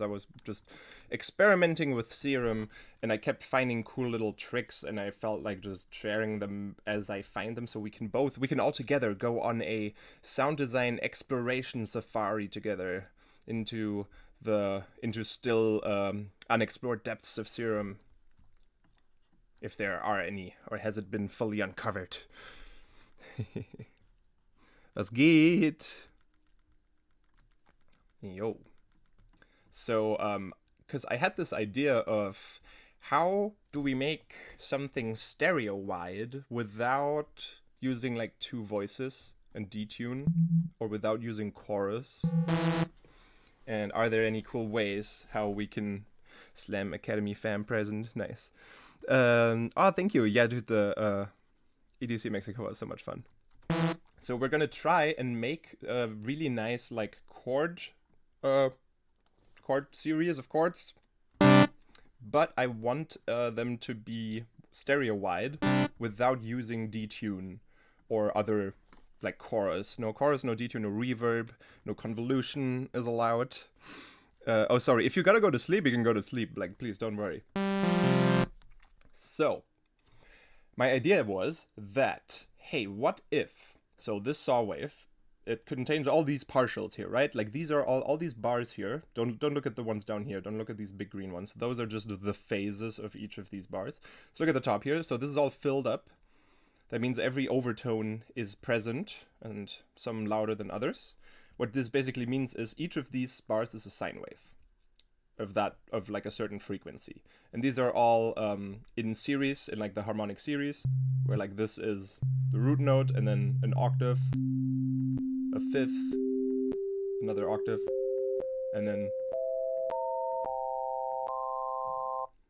I was just experimenting with serum, and I kept finding cool little tricks, and I felt like just sharing them as I find them, so we can all together go on a sound design exploration safari together into still unexplored depths of serum, if there are any, or has it been fully uncovered? Was geht? Yo. So, because I had this idea of how do we make something stereo wide without using like two voices and detune, or without using chorus? And are there any cool ways how we can Slam Academy fan present? Nice. Oh, thank you. Yeah, dude, the EDC Mexico was so much fun. So we're gonna try and make a really nice like chord series of chords, but I want them to be stereo wide without using detune or other like chorus, no detune, no reverb, no convolution is allowed. Oh, sorry. If you gotta go to sleep, you can go to sleep. Like, please don't worry. So, my idea was that, hey, what if? So this saw wave, it contains all these partials here, right? Like these are all these bars here. Don't look at the ones down here. Don't look at these big green ones. Those are just the phases of each of these bars. So look at the top here. So this is all filled up. That means every overtone is present, and some louder than others. What this basically means is each of these bars is a sine wave of like a certain frequency, and these are all in series, in like the harmonic series, where like this is the root note, and then an octave, a fifth, another octave, and then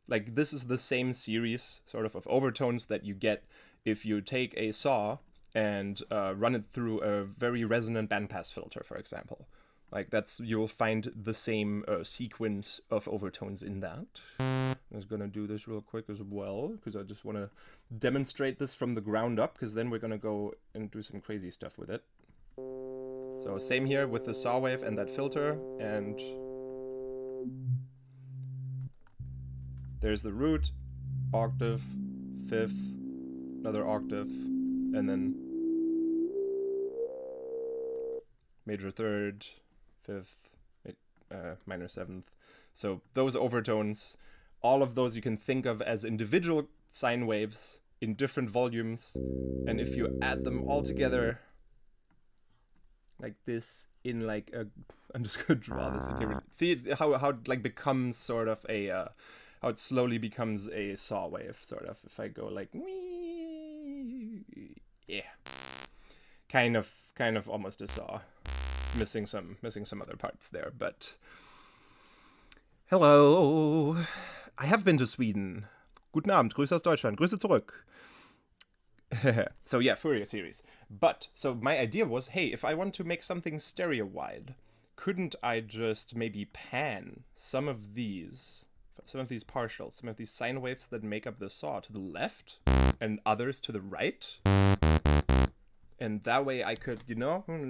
like this is the same series sort of overtones that you get if you take a saw and run it through a very resonant bandpass filter, for example. Like you'll find the same sequence of overtones in that. I was gonna do this real quick as well, because I just want to demonstrate this from the ground up, because then we're gonna go and do some crazy stuff with it. So same here with the saw wave and that filter, and there's the root, octave, fifth, another octave, and then major third, fifth, minor seventh. So those overtones, all of those you can think of as individual sine waves in different volumes, and if you add them all together like this in like a, I'm just gonna draw this in here. See how it like becomes sort of a how it slowly becomes a saw wave, sort of. If I go like, yeah, kind of almost a saw. Missing some other parts there, but hello. I have been to Sweden. Guten Abend, Grüße aus Deutschland. Grüße zurück. So yeah, Fourier series. But so my idea was, hey, if I want to make something stereo wide, couldn't I just maybe pan some of these partials, some of these sine waves that make up the saw to the left and others to the right? And that way I could,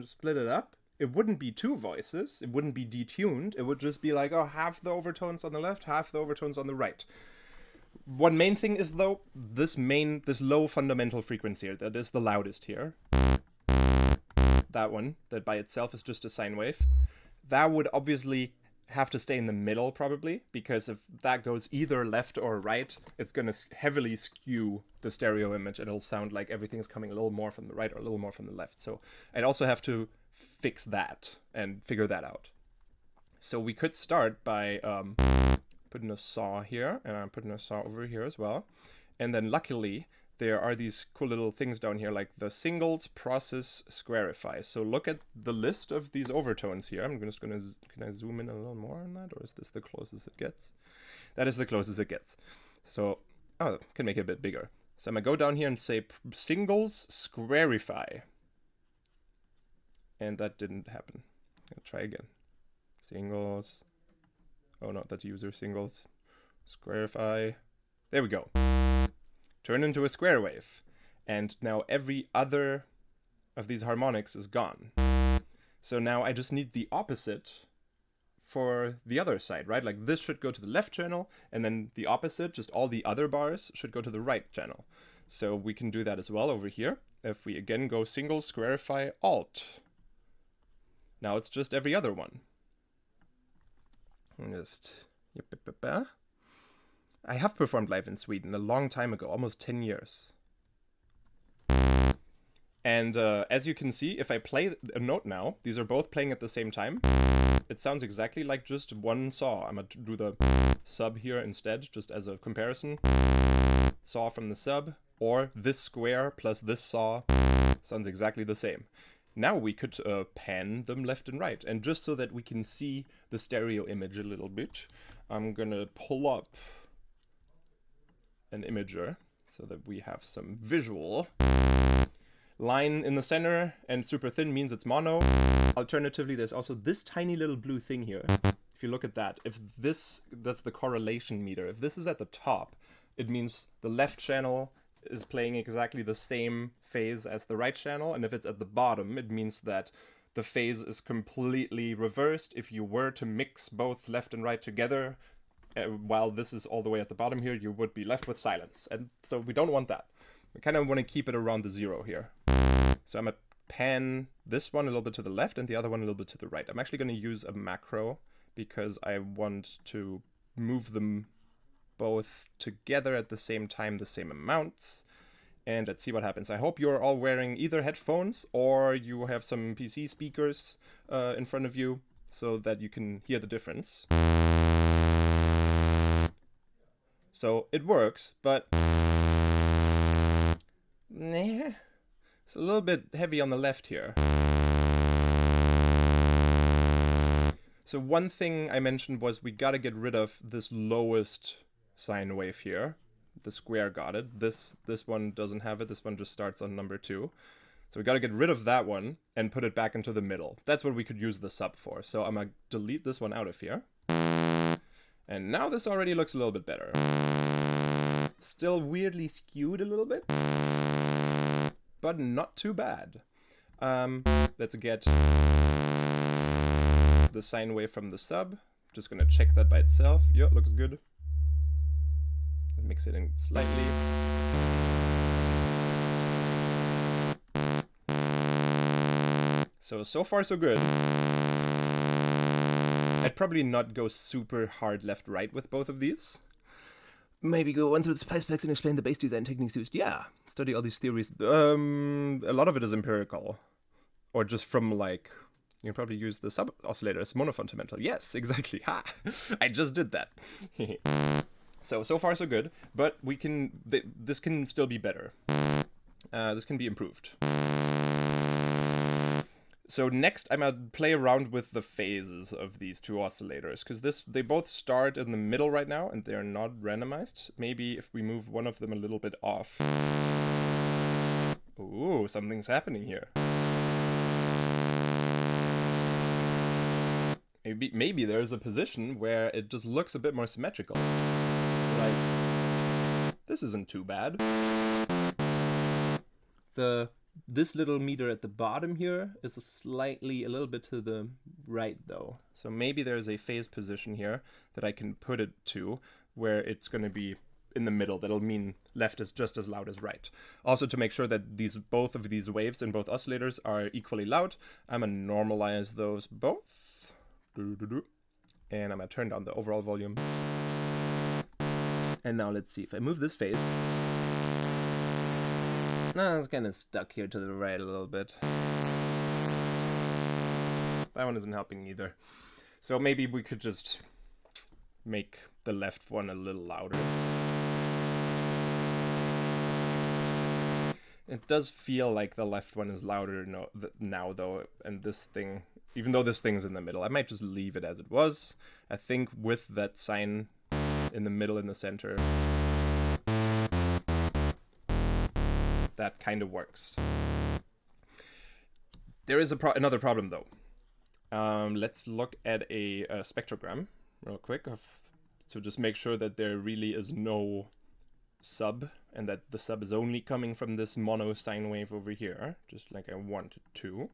split it up. It wouldn't be two voices. It wouldn't be detuned. It would just be like, oh, half the overtones on the left, half the overtones on the right. One main thing is, though, this low fundamental frequency here, that is the loudest here. That one, that by itself is just a sine wave. That would obviously have to stay in the middle, probably, because if that goes either left or right, it's going to heavily skew the stereo image. It'll sound like everything's coming a little more from the right or a little more from the left. So I'd also have to fix that and figure that out. So we could start by putting a saw here, and I'm putting a saw over here as well. And then luckily, there are these cool little things down here, like the singles process squarify. So look at the list of these overtones here. I'm just gonna, can I zoom in a little more on that, or is this the closest it gets? That is the closest it gets. So, oh, can make it a bit bigger. So I'm gonna go down here and say singles squarify. And that didn't happen. I'll try again. Singles. Oh no, that's user singles. Squarify. There we go. Turn into a square wave. And now every other of these harmonics is gone. So now I just need the opposite for the other side, right? Like this should go to the left channel, and then the opposite, just all the other bars, should go to the right channel. So we can do that as well over here. If we again go single squarify alt. Now it's just every other one. I have performed live in Sweden a long time ago, almost 10 years. And as you can see, if I play a note now, these are both playing at the same time. It sounds exactly like just one saw. I'm going to do the sub here instead, just as a comparison. Saw from the sub, or this square plus this saw. Sounds exactly the same. Now we could pan them left and right. And just so that we can see the stereo image a little bit, I'm going to pull up an imager so that we have some visual. Line in the center and super thin means it's mono. Alternatively, there's also this tiny little blue thing here. If you look at that, if this, that's the correlation meter. If this is at the top, it means the left channel is playing exactly the same phase as the right channel. And if it's at the bottom, it means that the phase is completely reversed. If you were to mix both left and right together, while this is all the way at the bottom here, you would be left with silence. And so we don't want that. We kind of want to keep it around the zero here. So I'm going to pan this one a little bit to the left and the other one a little bit to the right. I'm actually going to use a macro because I want to move them both together at the same time, the same amounts. And let's see what happens. I hope you're all wearing either headphones or you have some PC speakers in front of you so that you can hear the difference. So it works, but nah, it's a little bit heavy on the left here. So one thing I mentioned was we gotta get rid of this lowest sine wave here. The square got it. This one doesn't have it. This one just starts on number 2. So we gotta get rid of that one and put it back into the middle. That's what we could use the sub for. So I'm gonna delete this one out of here. And now this already looks a little bit better. Still weirdly skewed a little bit, but not too bad. Let's get the sine wave from the sub. Just gonna check that by itself. Yeah, looks good. Mix it in slightly. So far so good. I'd probably not go super hard left-right with both of these. Maybe go on through the spice packs and explain the bass design techniques used. Yeah, study all these theories. A lot of it is empirical. Or just from, like, you can probably use the sub-oscillator as monofundamental. Yes, exactly. Ha! I just did that. So far so good. But we can, this can still be better. This can be improved. So next I'm going to play around with the phases of these two oscillators, because they both start in the middle right now and they're not randomized. Maybe if we move one of them a little bit off. Ooh, something's happening here. Maybe there's a position where it just looks a bit more symmetrical. Like, this isn't too bad. This little meter at the bottom here is a little bit to the right though. So maybe there's a phase position here that I can put it to where it's going to be in the middle. That'll mean left is just as loud as right. Also, to make sure that both of these waves in both oscillators are equally loud, I'm going to normalize those both. And I'm going to turn down the overall volume. And now let's see if I move this phase. No, it's kind of stuck here to the right a little bit. That one isn't helping either. So maybe we could just make the left one a little louder. It does feel like the left one is louder now though, and this thing, even though this thing's in the middle, I might just leave it as it was. I think with that sine in the middle, in the center, that kind of works. There is another problem though. Let's look at a spectrogram real quick to just make sure that there really is no sub and that the sub is only coming from this mono sine wave over here, just like I wanted to.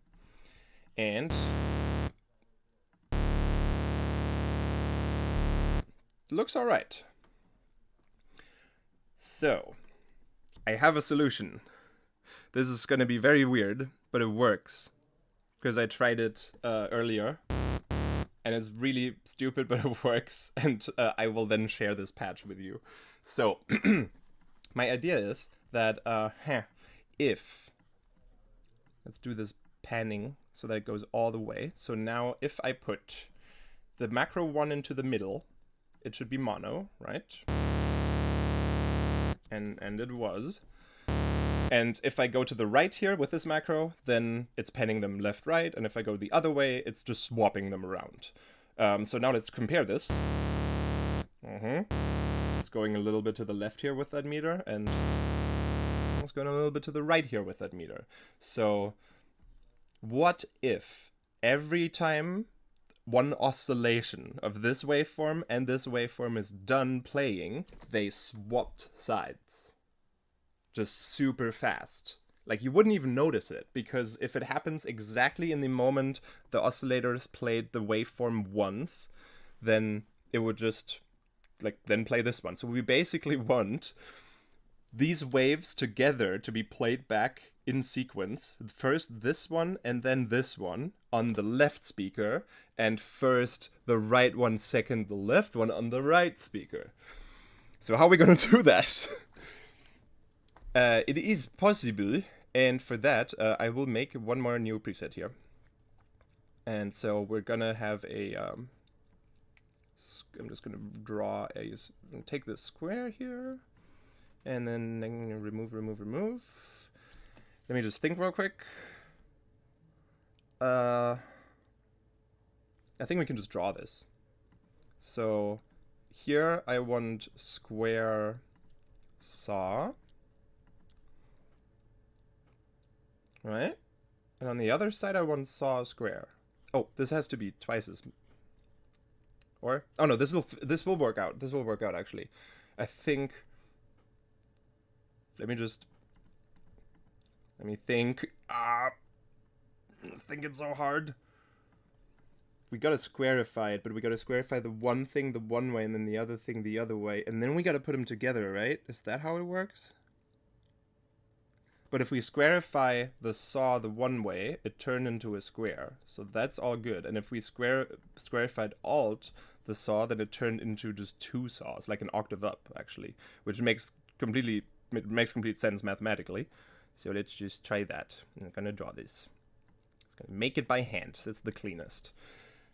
And looks all right. So, I have a solution. This is gonna be very weird, but it works. Because I tried it earlier. And it's really stupid, but it works. And I will then share this patch with you. So, my idea is that if... Let's do this panning so that it goes all the way. So now if I put the macro one into the middle, it should be mono, right? And it was. And if I go to the right here with this macro, then it's panning them left, right. And if I go the other way, it's just swapping them around. So now let's compare this. It's going a little bit to the left here with that meter, and it's going a little bit to the right here with that meter. So what if every time one oscillation of this waveform and this waveform is done playing, they swapped sides? Just super fast. Like, you wouldn't even notice it, because if it happens exactly in the moment the oscillators played the waveform once, then it would just, like, then play this one. So we basically want these waves together to be played back in sequence. First this one and then this one on the left speaker, and first the right one, second the left one on the right speaker. So how are we gonna do that? It is possible, and for that I will make one more new preset here. And so we're gonna have a I'm just gonna draw a, take this square here, and then remove. Let me just think real quick. I think we can just draw this. So here I want square saw. Right? And on the other side I want saw square. Oh, this has to be twice as... Or... Oh no, this will work out. This will work out, actually. I think... Let me think. Thinking so hard. We gotta squarify it, but we gotta squarify the one thing the one way and then the other thing the other way. And then we gotta put them together, right? Is that how it works? But if we squarify the saw the one way, it turned into a square. So that's all good. And if we squarified alt the saw, then it turned into just two saws, like an octave up, actually. Which makes complete sense mathematically. So let's just try that. I'm gonna draw this. It's gonna make it by hand. That's the cleanest.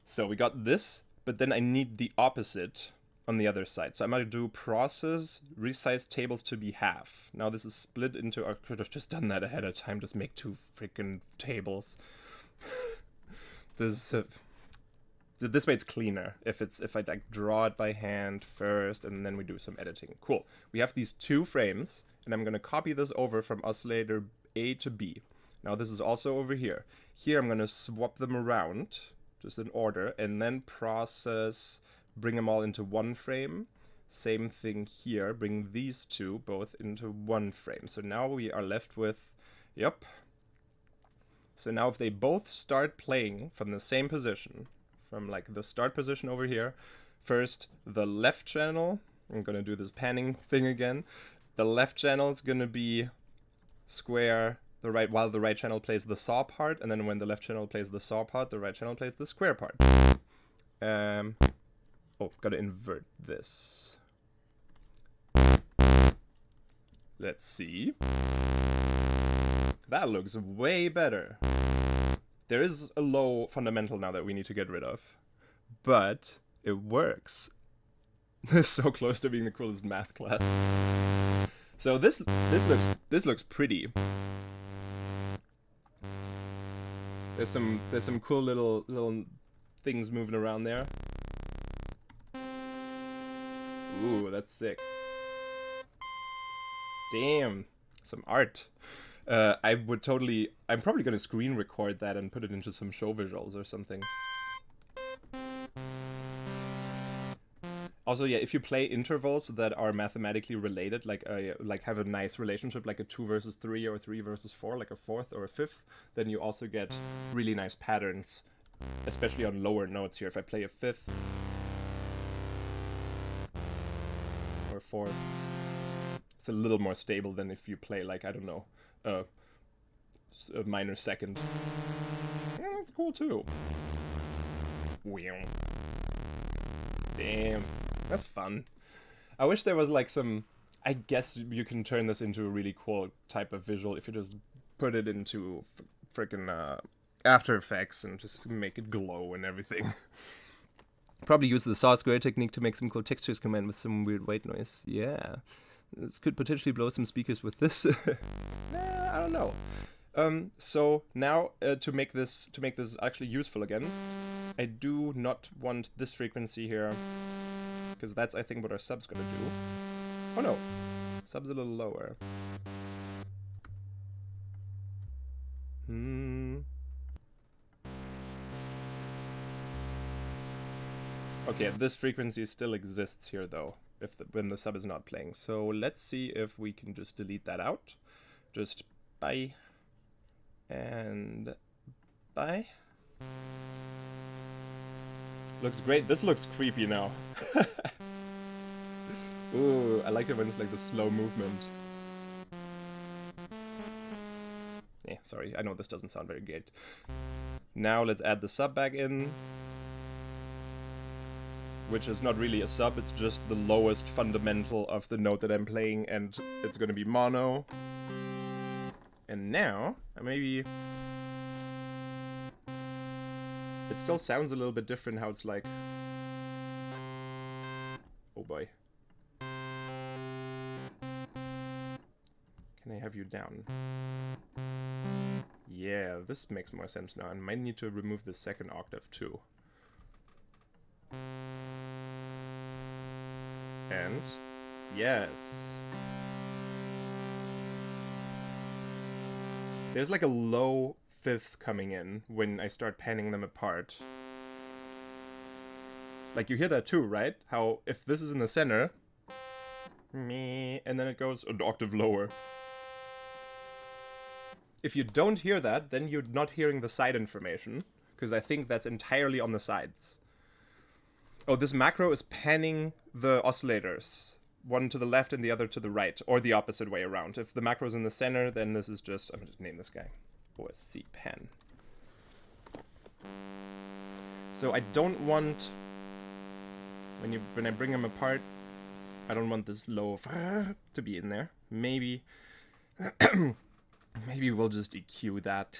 So we got this, but then I need the opposite on the other side. So I'm gonna do process resize tables to be half. Now this is split into... I could have just done that ahead of time. Just make two freaking tables. This way it's cleaner. If I like draw it by hand first and then we do some editing. Cool. We have these two frames, and I'm gonna copy this over from oscillator A to B. Now this is also over here. Here I'm gonna swap them around, just in order, and then process, bring them all into one frame. Same thing here, bring these two both into one frame. So now we are left with, yep. So now if they both start playing from the same position, from like the start position over here, first the left channel, I'm gonna do this panning thing again. The left channel is gonna be square, while the right channel plays the saw part, and then when the left channel plays the saw part, the right channel plays the square part. Oh, gotta invert this. Let's see. That looks way better. There is a low fundamental now that we need to get rid of, but it works. It's so close to being the coolest math class. So this looks pretty. There's some cool little things moving around there. Ooh, that's sick. Damn, some art. I'm probably gonna screen record that and put it into some show visuals or something. Also, yeah, if you play intervals that are mathematically related, like have a nice relationship, like a 2 versus 3 or 3 versus 4, like a fourth or a fifth, then you also get really nice patterns, especially on lower notes here. If I play a fifth, 4th. It's a little more stable than if you play, like, I don't know, a minor 2nd. Yeah, that's cool too. Damn, that's fun. I wish there was like some... I guess you can turn this into a really cool type of visual if you just put it into freaking After Effects and just make it glow and everything. Probably use the saw square technique to make some cool textures come in with some weird white noise. Yeah, this could potentially blow some speakers with this. I don't know. So now to make this actually useful again, I do not want this frequency here, because that's I think what our sub's gonna do. Oh no, sub's a little lower. Okay, this frequency still exists here though, when the sub is not playing. So let's see if we can just delete that out. Just bye and bye. Looks great. This looks creepy now. Ooh, I like it when it's like the slow movement. Yeah, sorry, I know this doesn't sound very good. Now let's add the sub back in, which is not really a sub, it's just the lowest fundamental of the note that I'm playing, and it's gonna be mono. And now, maybe... It still sounds a little bit different how it's like... Oh boy. Can I have you down? Yeah, this makes more sense now. I might need to remove the 2nd octave too. And yes. There's like a low 5th coming in when I start panning them apart. Like you hear that too, right? How if this is in the center, me, and then it goes an octave lower. If you don't hear that, then you're not hearing the side information, because I think that's entirely on the sides. Oh, this macro is panning the oscillators. One to the left and the other to the right, or the opposite way around. If the macro's in the center, then this is just... I'm going to name this guy OSC pan. So I don't want... When I bring them apart, I don't want this low to be in there. Maybe... Maybe we'll just EQ that.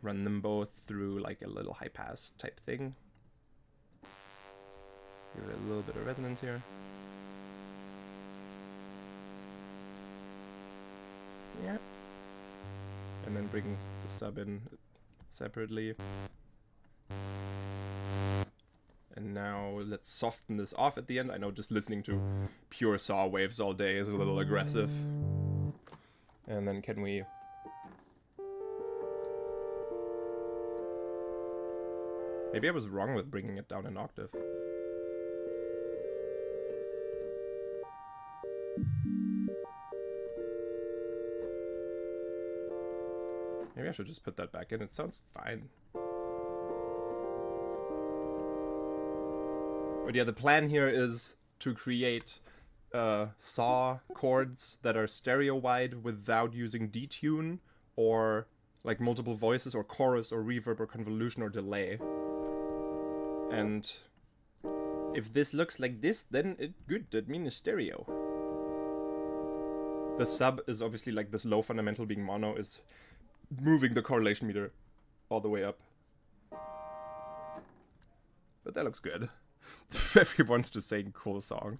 Run them both through like a little high pass type thing. Give it a little bit of resonance here. Yeah. And then bring the sub in separately. And now let's soften this off at the end. I know just listening to pure saw waves all day is a little aggressive. And then can we... Maybe I was wrong with bringing it down an octave. Maybe I should just put that back in. It sounds fine. But yeah, the plan here is to create saw chords that are stereo wide without using detune or like multiple voices or chorus or reverb or convolution or delay. And if this looks like this, then it's good. That means stereo. The sub is obviously like this low fundamental being mono is moving the correlation meter all the way up. But that looks good. Everyone's just saying cool song.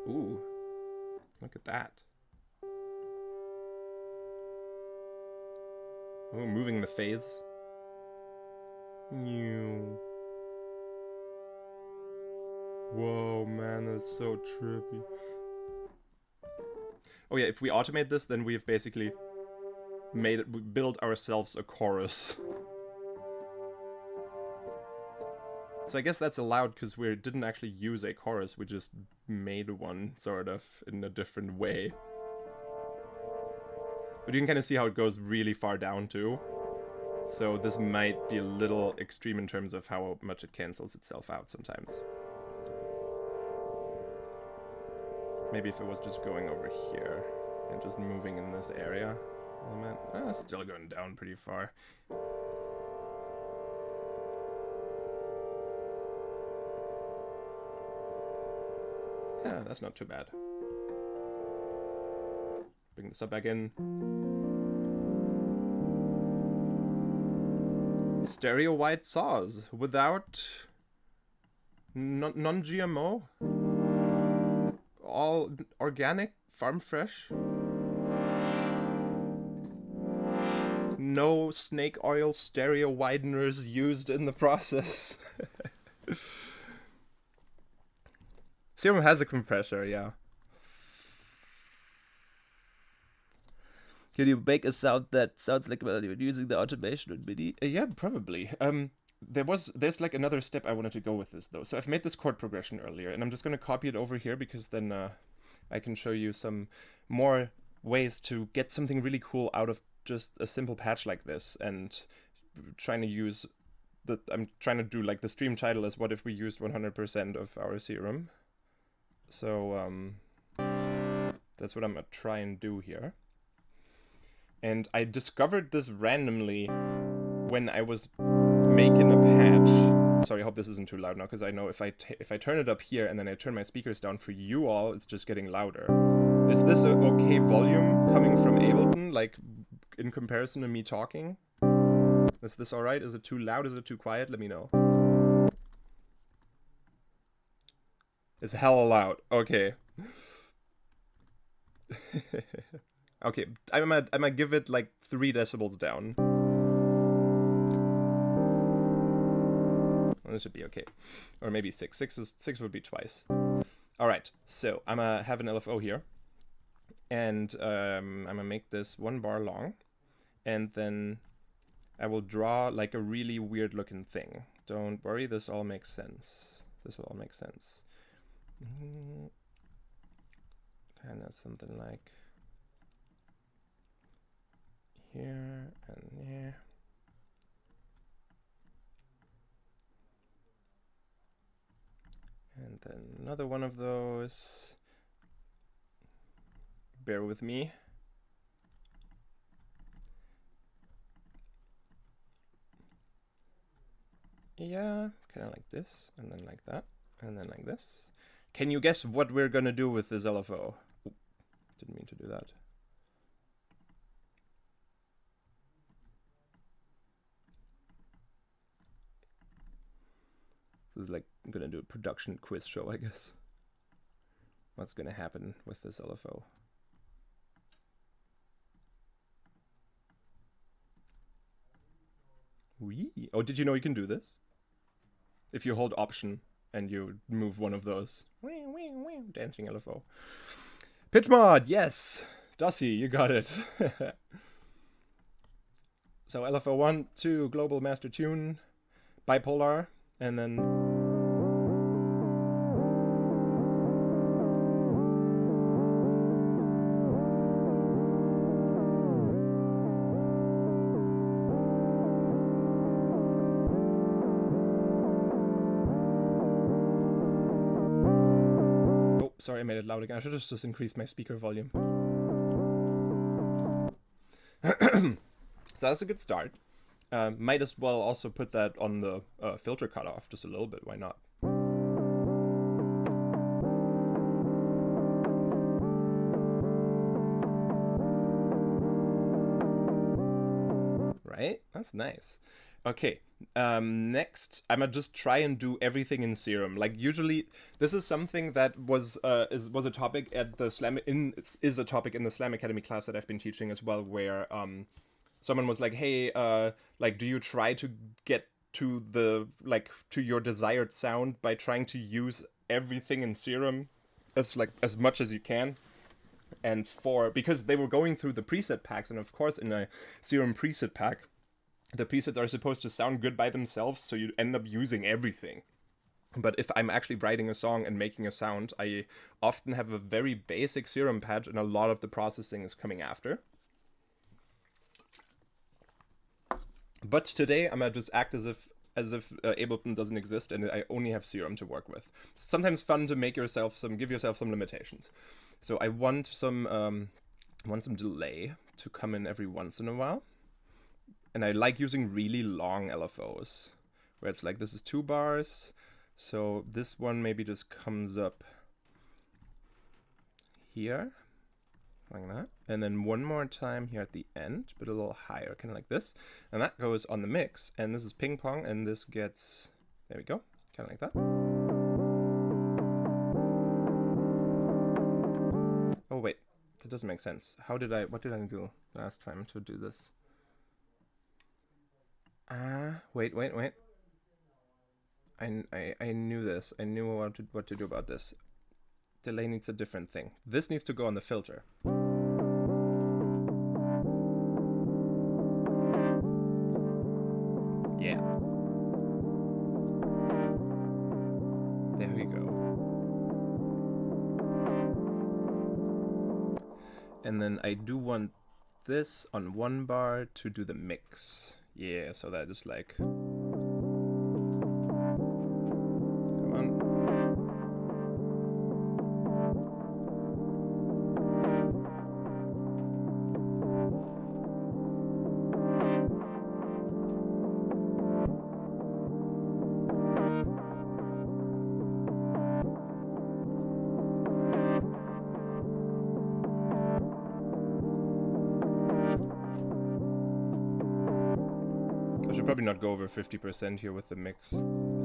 Ooh. Look at that. Oh, moving the phase. Whoa, man, that's so trippy. Oh yeah, if we automate this, then we've basically we built ourselves a chorus. So I guess that's allowed because we didn't actually use a chorus, we just made one, sort of, in a different way. But you can kind of see how it goes really far down too. So this might be a little extreme in terms of how much it cancels itself out sometimes. Maybe if it was just going over here and just moving in this area. Still going down pretty far. Yeah, that's not too bad. Bring this up back in. Stereo white saws without non-GMO, all organic, farm fresh. No snake oil stereo wideners used in the process. Serum has a compressor, yeah. Can you make a sound that sounds like melody using the automation on MIDI? Yeah, probably. There's like another step I wanted to go with this though. So I've made this chord progression earlier, and I'm just gonna copy it over here because then I can show you some more ways to get something really cool out of just a simple patch like this. And trying to use I'm trying to do like the stream title is what if we used 100% of our serum. So that's what I'm gonna try and do here. And I discovered this randomly when I was making a patch. Sorry, I hope this isn't too loud now, because I know if I turn it up here and then I turn my speakers down for you all, it's just getting louder. Is this an okay volume coming from Ableton, like in comparison to me talking? Is this alright? Is it too loud? Is it too quiet? Let me know. It's hella loud. Okay. Okay, I'm gonna give it like 3 decibels down. Well, this should be okay. Or maybe 6. 6 would be twice. Alright, so I'm gonna have an LFO here. And I'm gonna make this 1 bar long. And then I will draw like a really weird looking thing. Don't worry, this all makes sense. This will all make sense. Kind of something like here and here. And then another one of those. Bear with me. Yeah, kind of like this, and then like that, and then like this. Can you guess what we're gonna do with this LFO? Ooh, didn't mean to do that. This is like, I'm gonna do a production quiz show, I guess. What's gonna happen with this LFO? Wee. Oh, did you know you can do this? If you hold Option and you move one of those. Dancing LFO. Pitch mod, yes! Dossie, you got it. So LFO 1, 2, global master tune, bipolar, and then sorry, I made it loud again. I should have just increased my speaker volume. So that's a good start. Might as well also put that on the filter cutoff just a little bit. Why not? Right? That's nice. Okay, next I'm gonna just try and do everything in Serum. Like usually, this is something that was a topic at the is a topic in the Slam Academy class that I've been teaching as well, where someone was like, hey, like, do you try to get to to your desired sound by trying to use everything in Serum as much as you can? And because they were going through the preset packs, and of course in a Serum preset pack, the presets are supposed to sound good by themselves, so you end up using everything. But if I'm actually writing a song and making a sound, I often have a very basic Serum patch, and a lot of the processing is coming after. But today I'm gonna just act as if as if Ableton doesn't exist and I only have Serum to work with. It's sometimes fun to give yourself some limitations. So I want some delay to come in every once in a while. And I like using really long LFOs, where it's like, this is 2 bars, so this one maybe just comes up here, like that. And then one more time here at the end, but a little higher, kind of like this. And that goes on the mix, and this is ping pong, and this gets, there we go, kind of like that. Oh wait, that doesn't make sense. What did I do last time to do this? Wait. I knew this. I knew what to do about this. Delay needs a different thing. This needs to go on the filter. Yeah. There we go. And then I do want this on 1 bar to do the mix. Yeah, so that is like... Come on. I should probably not go over 50% here with the mix,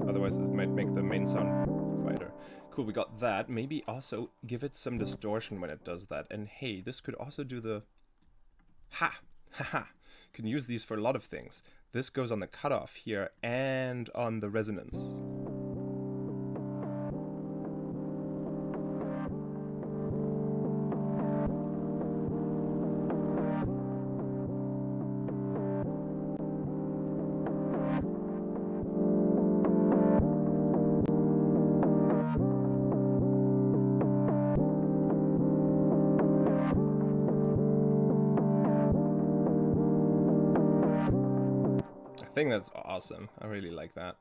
otherwise it might make the main sound quieter. Cool, we got that. Maybe also give it some distortion when it does that. And hey, this could also do the... Can use these for a lot of things. This goes on the cutoff here and on the resonance. I think that's awesome. I really like that.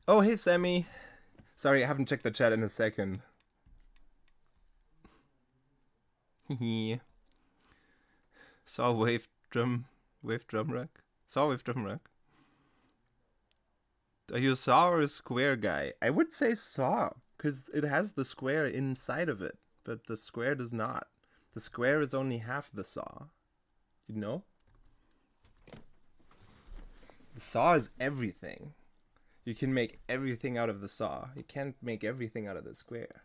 Oh, hey, Sammy. Sorry, I haven't checked the chat in a second. Hehe. Saw wave drum rack. Saw wave drum rack. Are you a saw or a square guy? I would say saw, because it has the square inside of it, but the square does not. The square is only half the saw. You know? The saw is everything. You can make everything out of the saw. You can't make everything out of the square.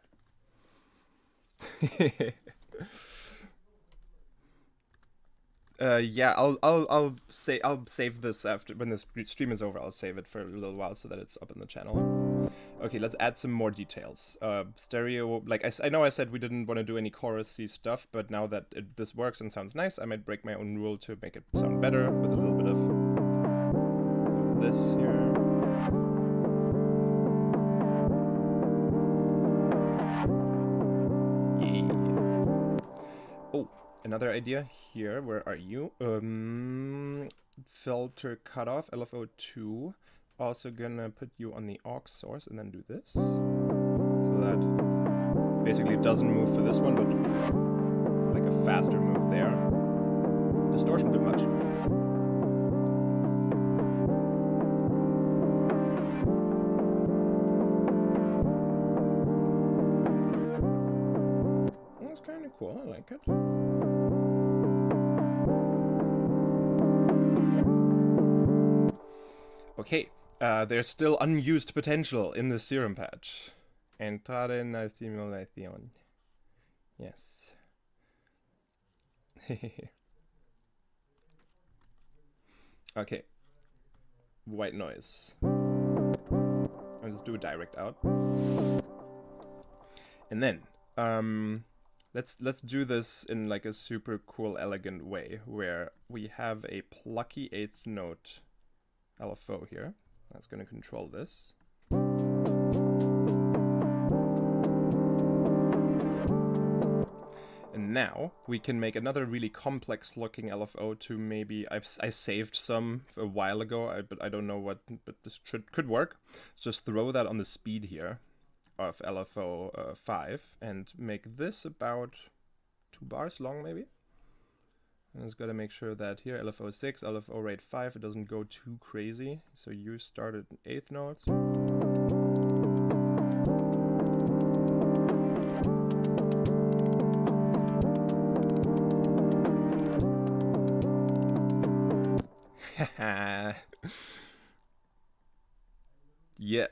Yeah, I'll save this after when this stream is over. I'll save it for a little while so that it's up in the channel. Okay, let's add some more details. Stereo, like I know I said we didn't want to do any chorusy stuff, but now that this works and sounds nice, I might break my own rule to make it sound better with a little bit of this here. Another idea here, where are you? Filter cutoff, LFO2. Also gonna put you on the aux source and then do this. So that basically doesn't move for this one, but like a faster move there. Distortion a bit much. That's kind of cool, I like it. Okay, there's still unused potential in the serum patch. Entrar en la simulación. Yes. Okay. White noise. I'll just do a direct out. And then, let's do this in like a super cool, elegant way, where we have a plucky 8th note LFO here. That's going to control this. And now we can make another really complex looking LFO to maybe, I saved some a while ago, but I don't know what, but this could work. Just throw that on the speed here of LFO 5 and make this about 2 bars long maybe. And just gotta make sure that here LFO 6, LFO rate 5, it doesn't go too crazy. So you started 8th notes. Yeah.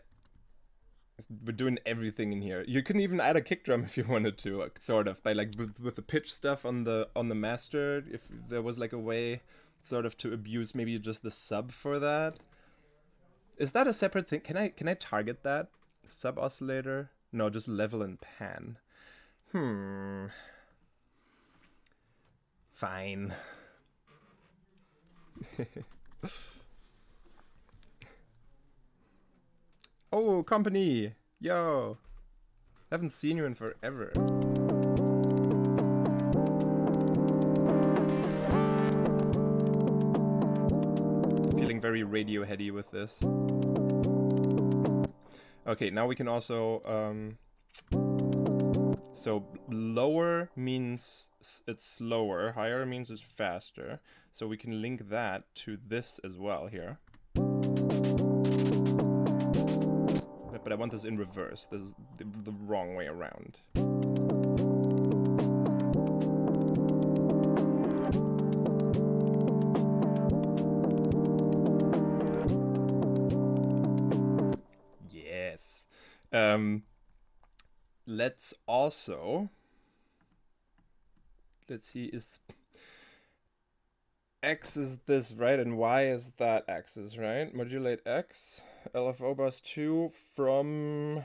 We're doing everything in here. You can even add a kick drum if you wanted to, sort of, by like with the pitch stuff on the master. If there was like a way, sort of, to abuse maybe just the sub for that. Is that a separate thing? Can I target that sub oscillator? No, just level and pan. Fine. Oh, company! Yo! Haven't seen you in forever. Feeling very Radioheady with this. Okay, now we can also... so lower means it's slower, higher means it's faster. So we can link that to this as well here. But I want this in reverse. This is the wrong way around. Yes. Let's also... Let's see, is... X is this, right? And Y is that axis, right? Modulate X. LFO bus 2 from...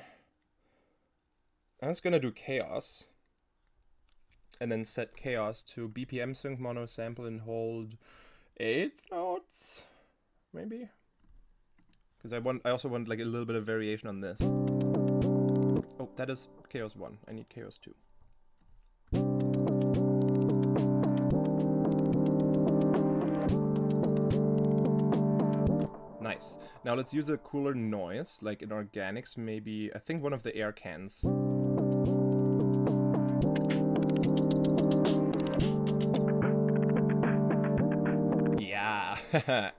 I'm just gonna do chaos. And then set chaos to BPM sync, mono, sample, and hold 8 notes? Maybe? Because I also want like a little bit of variation on this. Oh, that is chaos 1. I need chaos 2. Nice. Now let's use a cooler noise, like in organics, maybe, I think one of the air cans. Yeah!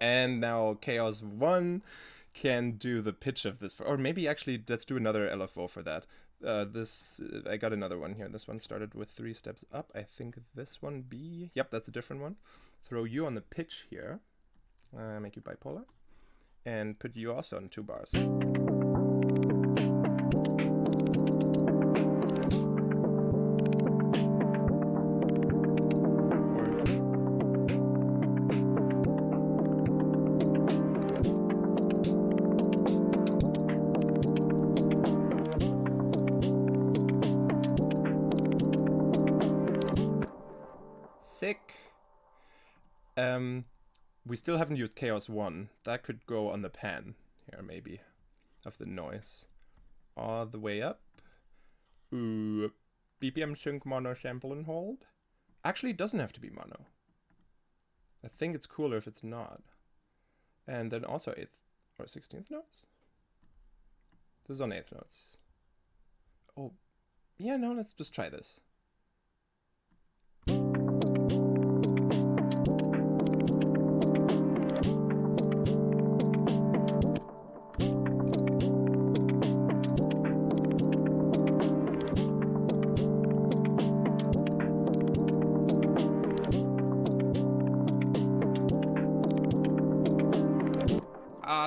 And now Chaos 1 can do the pitch of this, or maybe actually let's do another LFO for that. I got another one here. This one started with 3 steps up. I think this one B. Yep, that's a different one. Throw you on the pitch here. Make you bipolar. And put you also on 2 bars. Sick. We still haven't used Chaos 1. That could go on the pan here, maybe, of the noise. All the way up. Ooh, BPM sync, mono, sample, and hold. Actually, it doesn't have to be mono. I think it's cooler if it's not. And then also 8th or 16th notes. This is on 8th notes. Oh, yeah, no, let's just try this.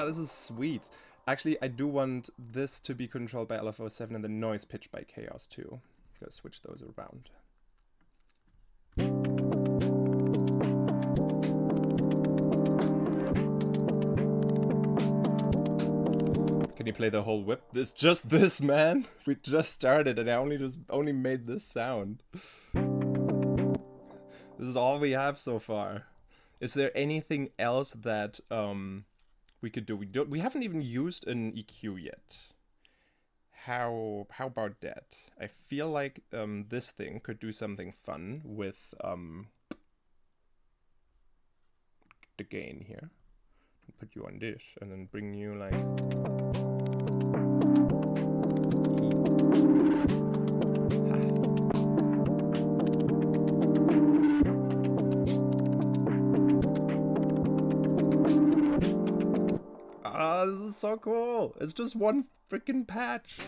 This is sweet. Actually, I do want this to be controlled by LFO 7 and the noise pitch by Chaos 2. Let's switch those around. Can you play the whole whip? Just this, man. We just started and I only made this sound. This is all we have so far. Is there anything else that we could do? We haven't even used an EQ yet, how about that? I feel like this thing could do something fun with the gain here. Put you on this and then bring you like ah, this is so cool. It's just one freaking patch.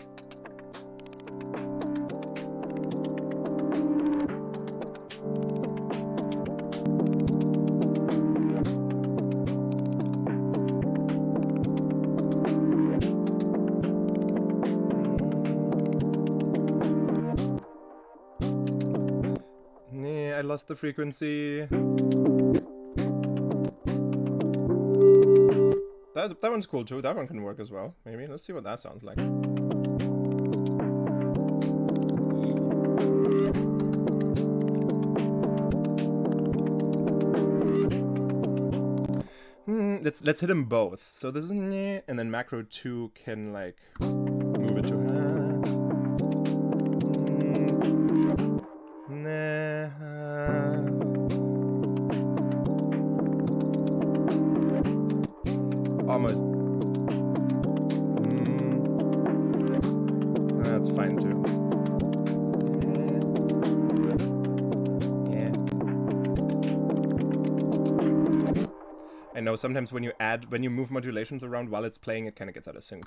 I lost the frequency. That one's cool too. That one can work as well. Maybe. Let's see what that sounds like. Let's hit them both. So this is and then macro 2 can like move it to almost. That's fine too. Yeah. I know sometimes when you move modulations around while it's playing, it kind of gets out of sync.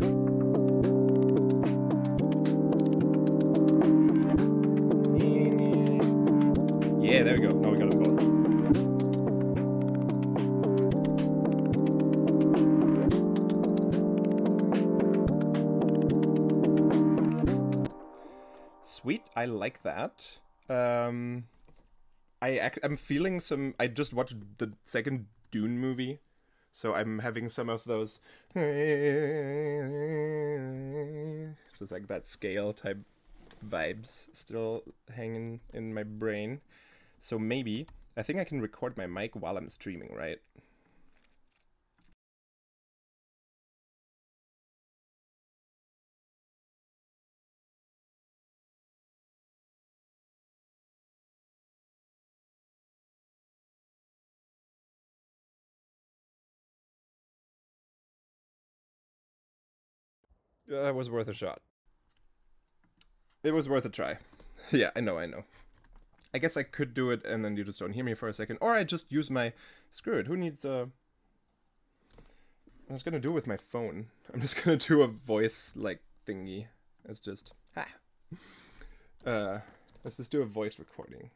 Yeah, there we go. Now we got them both. Sweet, I like that. I'm feeling some. I just watched the second Dune movie, so I'm having some of those just like that scale type vibes still hanging in my brain. So maybe I think I can record my mic while I'm streaming, right? It was worth a shot. It was worth a try. Yeah, I know. I guess I could do it and then you just don't hear me for a second. Or I just use my... Screw it, who needs a... I was gonna do it with my phone. I'm just gonna do a voice, like, thingy. It's just... let's just do a voice recording.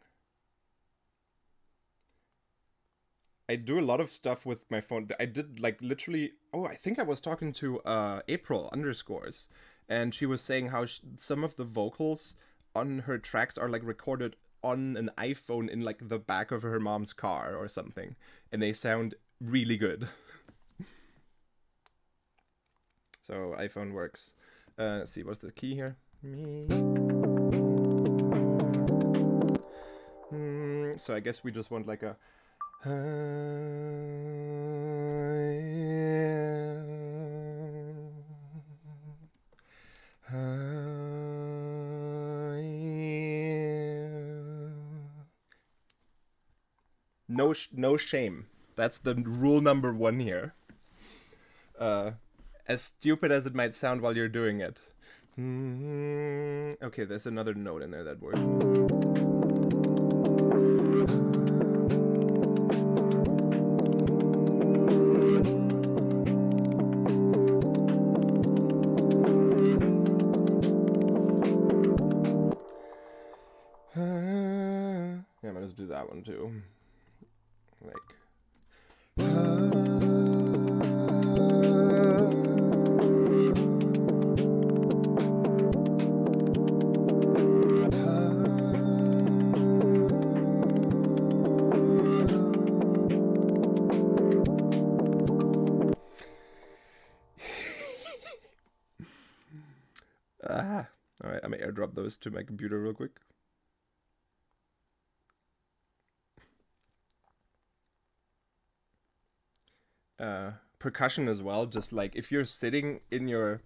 I do a lot of stuff with my phone. I did, like, literally... Oh, I think I was talking to April _ and she was saying how some of the vocals on her tracks are, like, recorded on an iPhone in, like, the back of her mom's car or something. And they sound really good. So, iPhone works. Let's see, what's the key here? So I guess we just want, like, a... No shame. That's the rule number 1 here. As stupid as it might sound while you're doing it. Okay, there's another note in there that works. Yeah, I'm gonna just do that one too. Like... Alright, I'm gonna airdrop those to my computer real quick. Percussion as well, just like if you're sitting in your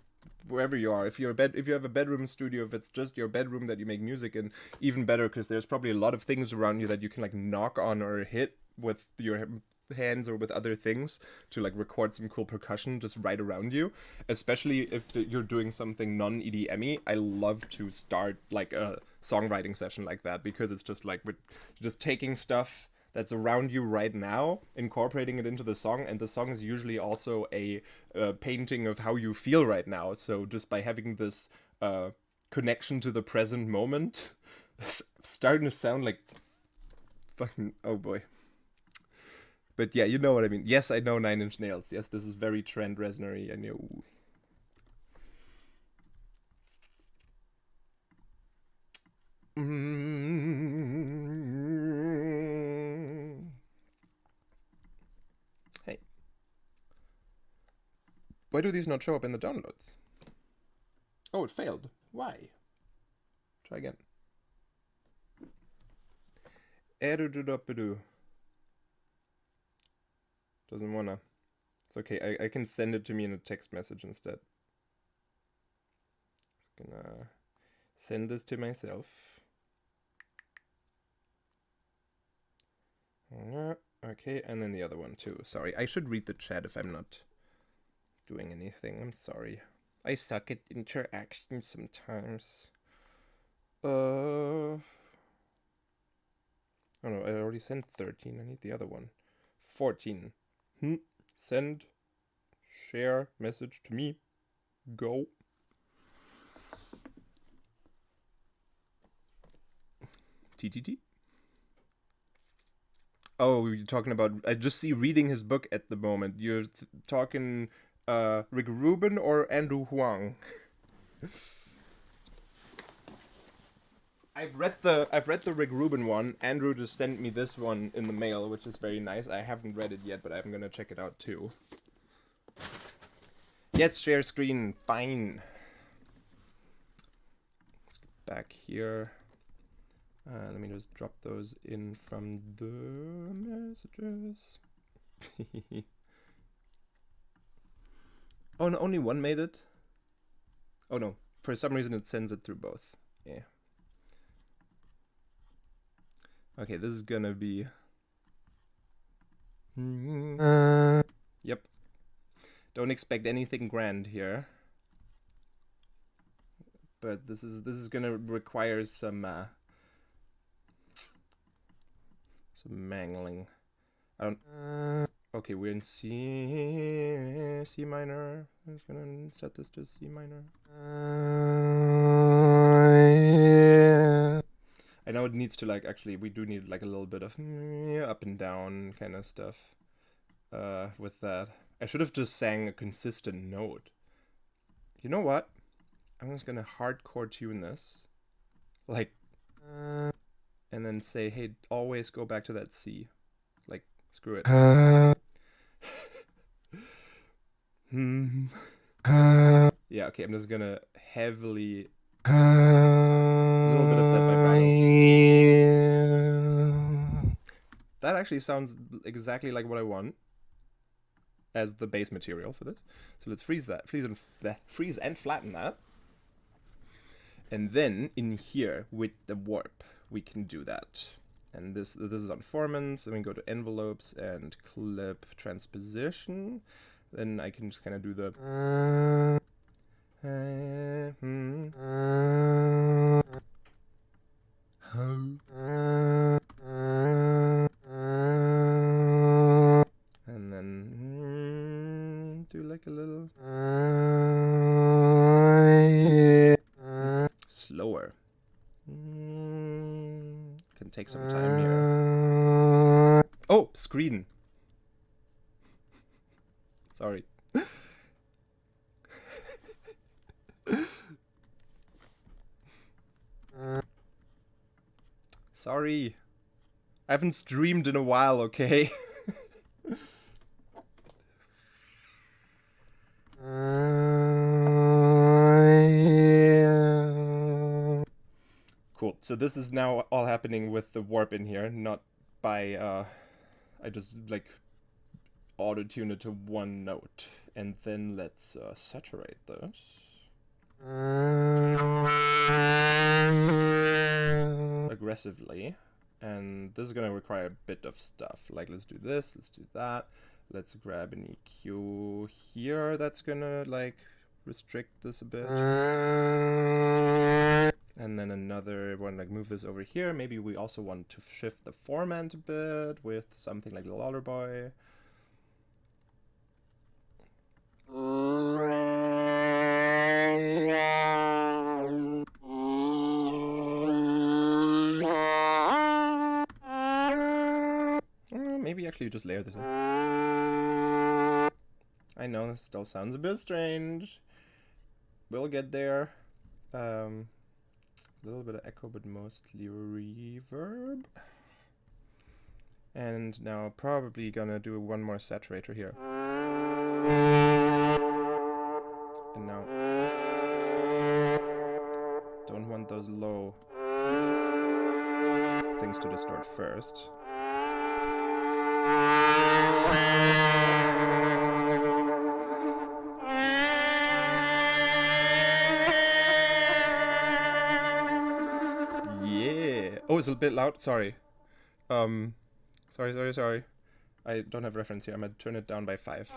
wherever you are. If you have a bedroom studio, if it's just your bedroom that you make music in, even better, because there's probably a lot of things around you that you can like knock on or hit with your hands or with other things to like record some cool percussion just right around you. Especially if you're doing something non-EDM-y, I love to start like a songwriting session like that, because it's just like we're just taking stuff that's around you right now, incorporating it into the song, and the song is usually also a painting of how you feel right now. So just by having this connection to the present moment, it's starting to sound like fucking, oh boy. But yeah, you know what I mean. Yes, I know Nine Inch Nails. Yes, this is very Trent Reznor-y. I know. Hey. Why do these not show up in the downloads? Oh, it failed. Why? Try again. Doesn't wanna. It's okay. I can send it to me in a text message instead. Just gonna send this to myself. Okay, and then the other one too. Sorry, I should read the chat if I'm not doing anything. I'm sorry. I suck at interaction sometimes. Oh no, I already sent 13. I need the other one. 14. Send. Share. Message to me. Go. TTT. Oh, you're talking about... I just see reading his book at the moment. You're talking Rick Rubin or Andrew Huang? I've read the Rick Rubin one. Andrew just sent me this one in the mail, which is very nice. I haven't read it yet, but I'm gonna check it out too. Yes, share screen. Fine. Let's get back here. Let me just drop those in from the messages. Oh no, only one made it? Oh no, for some reason it sends it through both. Yeah. Okay, this is gonna be... Yep. Don't expect anything grand here. But this is gonna require some mangling. I don't... Okay, we're in C minor. I'm just gonna set this to C minor. I know it needs to like, actually, we do need like a little bit of up and down kind of stuff with that. I should have just sang a consistent note. You know what? I'm just gonna hardcore tune this. Like, and then say, hey, always go back to that C. Like, screw it. Yeah, okay, I'm just gonna heavily... a little bit of that vibrato. That actually sounds exactly like what I want as the base material for this. So let's freeze that. Freeze and flatten that. And then in here with the warp, we can do that. And this is on formants, and we go to envelopes and clip transposition. Then I can just kind of do the... And then do like a little... slower. Can take some time here. Oh, screen. Sorry. Sorry. I haven't streamed in a while, okay? Cool. So this is now all happening with the warp in here, not by, I just, like, auto-tune it to one note. And then let's saturate this. aggressively. And this is gonna require a bit of stuff. Like, let's do this, let's do that. Let's grab an EQ here that's gonna, like, restrict this a bit. And then another one, like, move this over here. Maybe we also want to shift the format a bit with something like the Lawler Boy. Maybe actually just layer this in. I know this still sounds a bit strange. We'll get there. A little bit of echo, but mostly reverb. And now probably gonna do one more saturator here. And now don't want those low things to distort first. Yeah. Oh, it's a bit loud. Sorry. Sorry. I don't have reference here. I'm gonna turn it down by 5.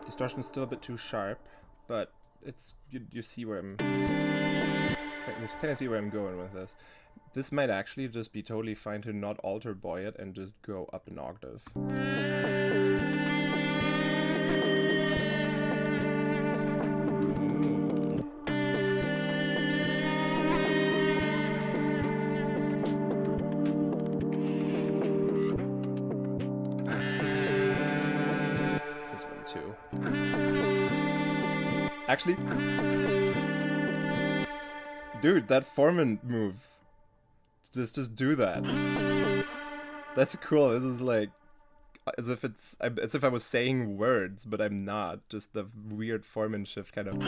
Distortion is still a bit too sharp, but it's you see where I'm kind of see where I'm going with this. This might actually just be totally fine to not alter Boy it and just go up an octave. Actually, dude, that Foreman move. Just do that. That's cool. This is like as if I was saying words, but I'm not. Just the weird Foreman shift kind of.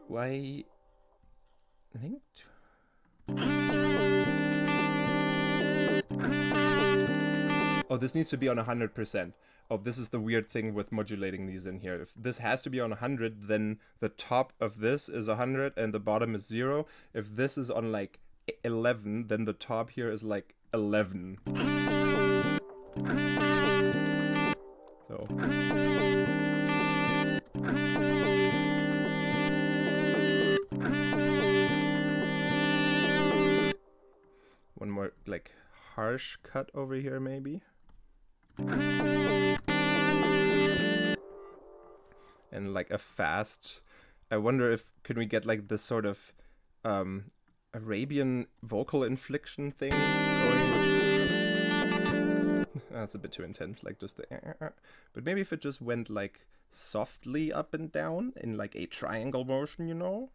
Why? I think. Oh, this needs to be on 100%. Oh, this is the weird thing with modulating these in here. If this has to be on 100, then the top of this is 100 and the bottom is 0. If this is on like 11, then the top here is like 11. So. One more like harsh cut over here maybe. And like a fast, I wonder if can we get like this sort of Arabian vocal infliction thing going. That's a bit too intense, like just the but maybe if it just went like softly up and down in like a triangle motion, you know?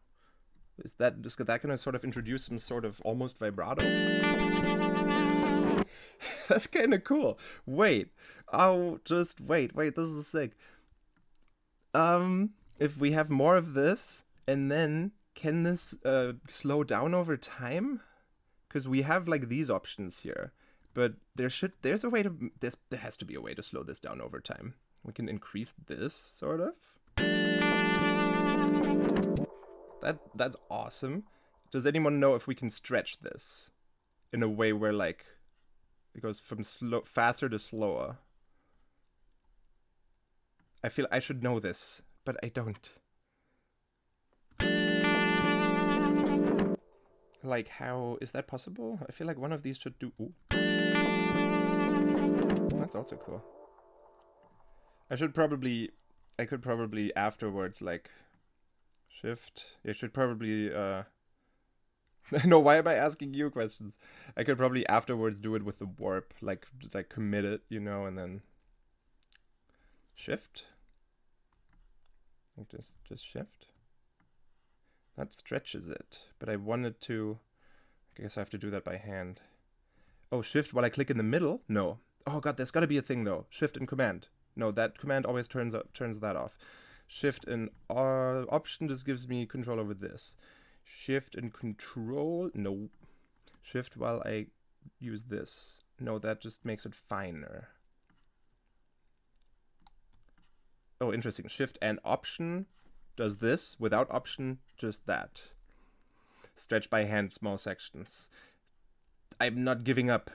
Is that gonna sort of introduce some sort of almost vibrato? That's kind of cool. Wait. Oh, just wait. This is sick. If we have more of this, and then can this slow down over time? Because we have like these options here, but there has to be a way to slow this down over time. We can increase this sort of. That's awesome. Does anyone know if we can stretch this in a way where like it goes from faster to slower? I feel I should know this, but I don't. Like, how is that possible? I feel like one of these should do. Ooh. That's also cool. I could probably afterwards like shift. I should probably no, why am I asking you questions? I could probably afterwards do it with the warp, like commit it, you know, and then shift. think just shift. That stretches it, but I wanted to, I guess I have to do that by hand. Oh, shift while I click in the middle? No. Oh god, there's gotta be a thing though. Shift and command. No, that command always turns that off. Shift and option just gives me control over this. Shift and control, no. Shift while I use this. No, that just makes it finer. Oh, interesting. Shift and option does this. Without option, just that. Stretch by hand, small sections. I'm not giving up.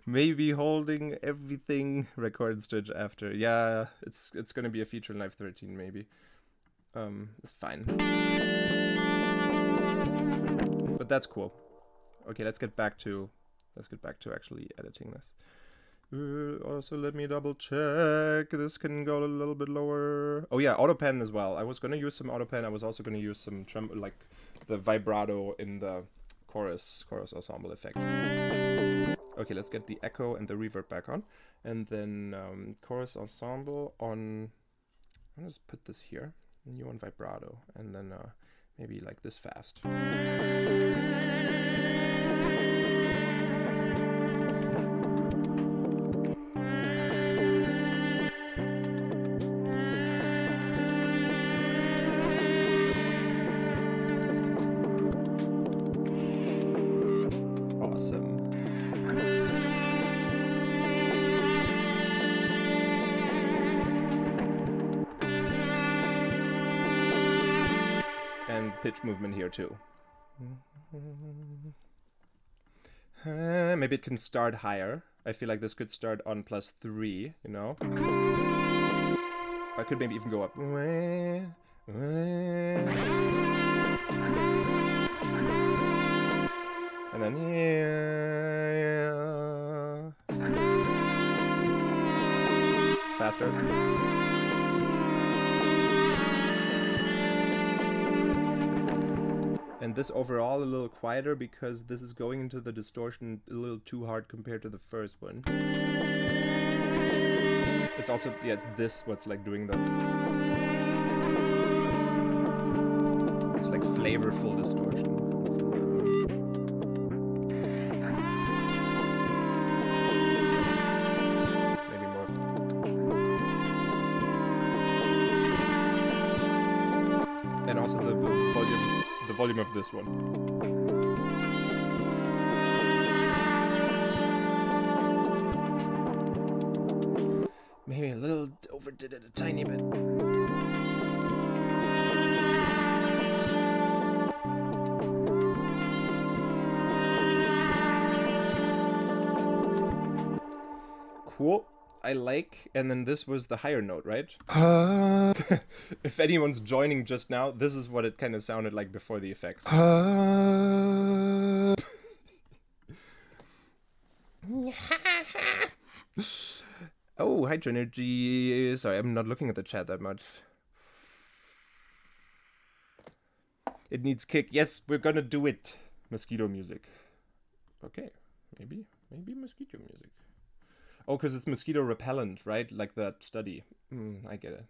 Maybe holding everything, record stitch after. Yeah, it's gonna be a feature in Live 13 maybe. It's fine. But that's cool. Okay, let's get back to actually editing this. Also, let me double check. This can go a little bit lower. Oh yeah, autopen as well. I was gonna use some autopen. I was also gonna use some like the vibrato in the chorus ensemble effect. Okay, let's get the echo and the reverb back on, and then chorus ensemble on. I'm gonna just put this here. New on vibrato, and then maybe like this fast. Awesome. And pitch movement here too. Maybe it can start higher. I feel like this could start on +3, you know? I could maybe even go up. And then faster. And this overall a little quieter because this is going into the distortion a little too hard compared to the first one. It's also, yeah, it's this what's like doing the... It's like flavorful distortion. Maybe more. And also the volume of this one. Maybe a little overdid it a tiny bit. Cool. I like, and then this was the higher note, right? If anyone's joining just now, this is what it kind of sounded like before the effects. Oh, Hydro Energy. Sorry, I'm not looking at the chat that much. It needs kick. Yes, we're gonna do it. Mosquito music. Okay, maybe mosquito music. Oh, because it's mosquito repellent, right? Like that study. I get it.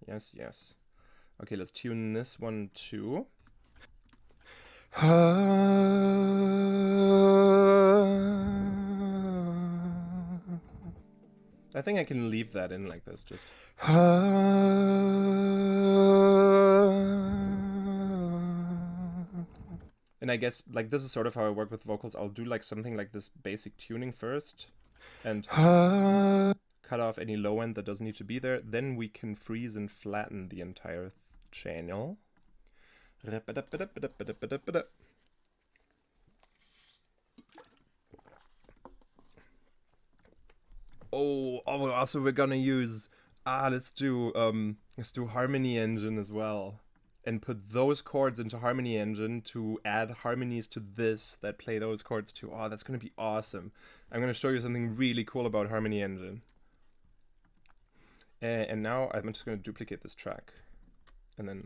Yes, yes. Okay, let's tune this one too. I think I can leave that in like this, just. And I guess, like, this is sort of how I work with vocals. I'll do, like, something like this basic tuning first. And cut off any low end that doesn't need to be there. Then we can freeze and flatten the entire channel. Oh, also we're gonna use... let's do Harmony Engine as well. And put those chords into Harmony Engine to add harmonies to this that play those chords too. Oh, that's going to be awesome. I'm going to show you something really cool about Harmony Engine. And now I'm just going to duplicate this track. And then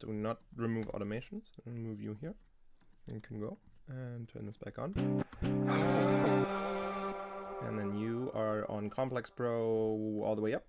do not remove automations. Remove you here. You can go and turn this back on. And then you are on Complex Pro all the way up.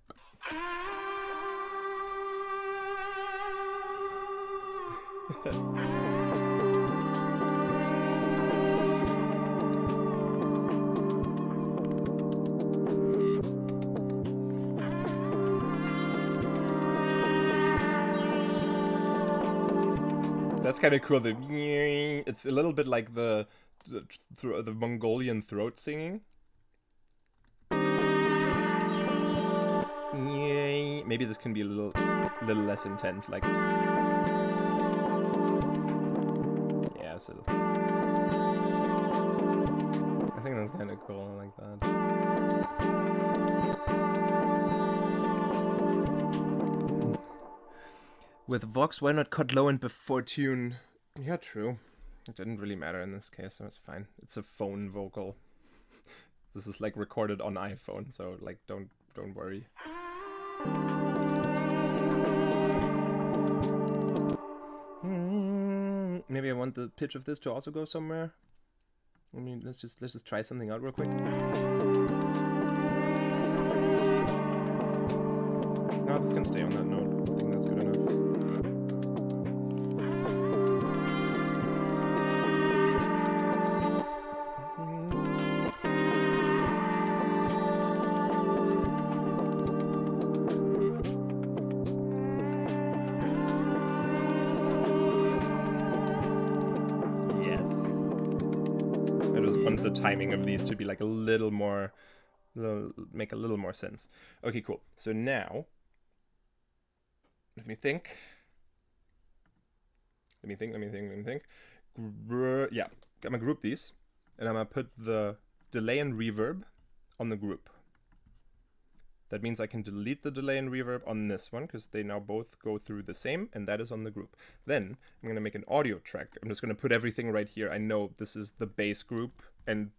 That's kind of cool. It's a little bit like the Mongolian throat singing. Maybe this can be a little less intense, like. Yeah, so I think that's kind of cool, like that. With Vox, why not cut low and before tune? Yeah, true. It didn't really matter in this case, so it's fine. It's a phone vocal. This is like recorded on iPhone, so like don't worry. Maybe I want the pitch of this to also go somewhere. I mean, let's just try something out real quick. No, this can stay on that note. I think that's good enough. The timing of these to be like a little more, make a little more sense. Okay, cool. So now, let me think. Yeah, I'm gonna group these, and I'm gonna put the delay and reverb on the group. That means I can delete the delay and reverb on this one, because they now both go through the same, and that is on the group. Then I'm going to make an audio track. I'm just going to put everything right here. I know this is the bass group, and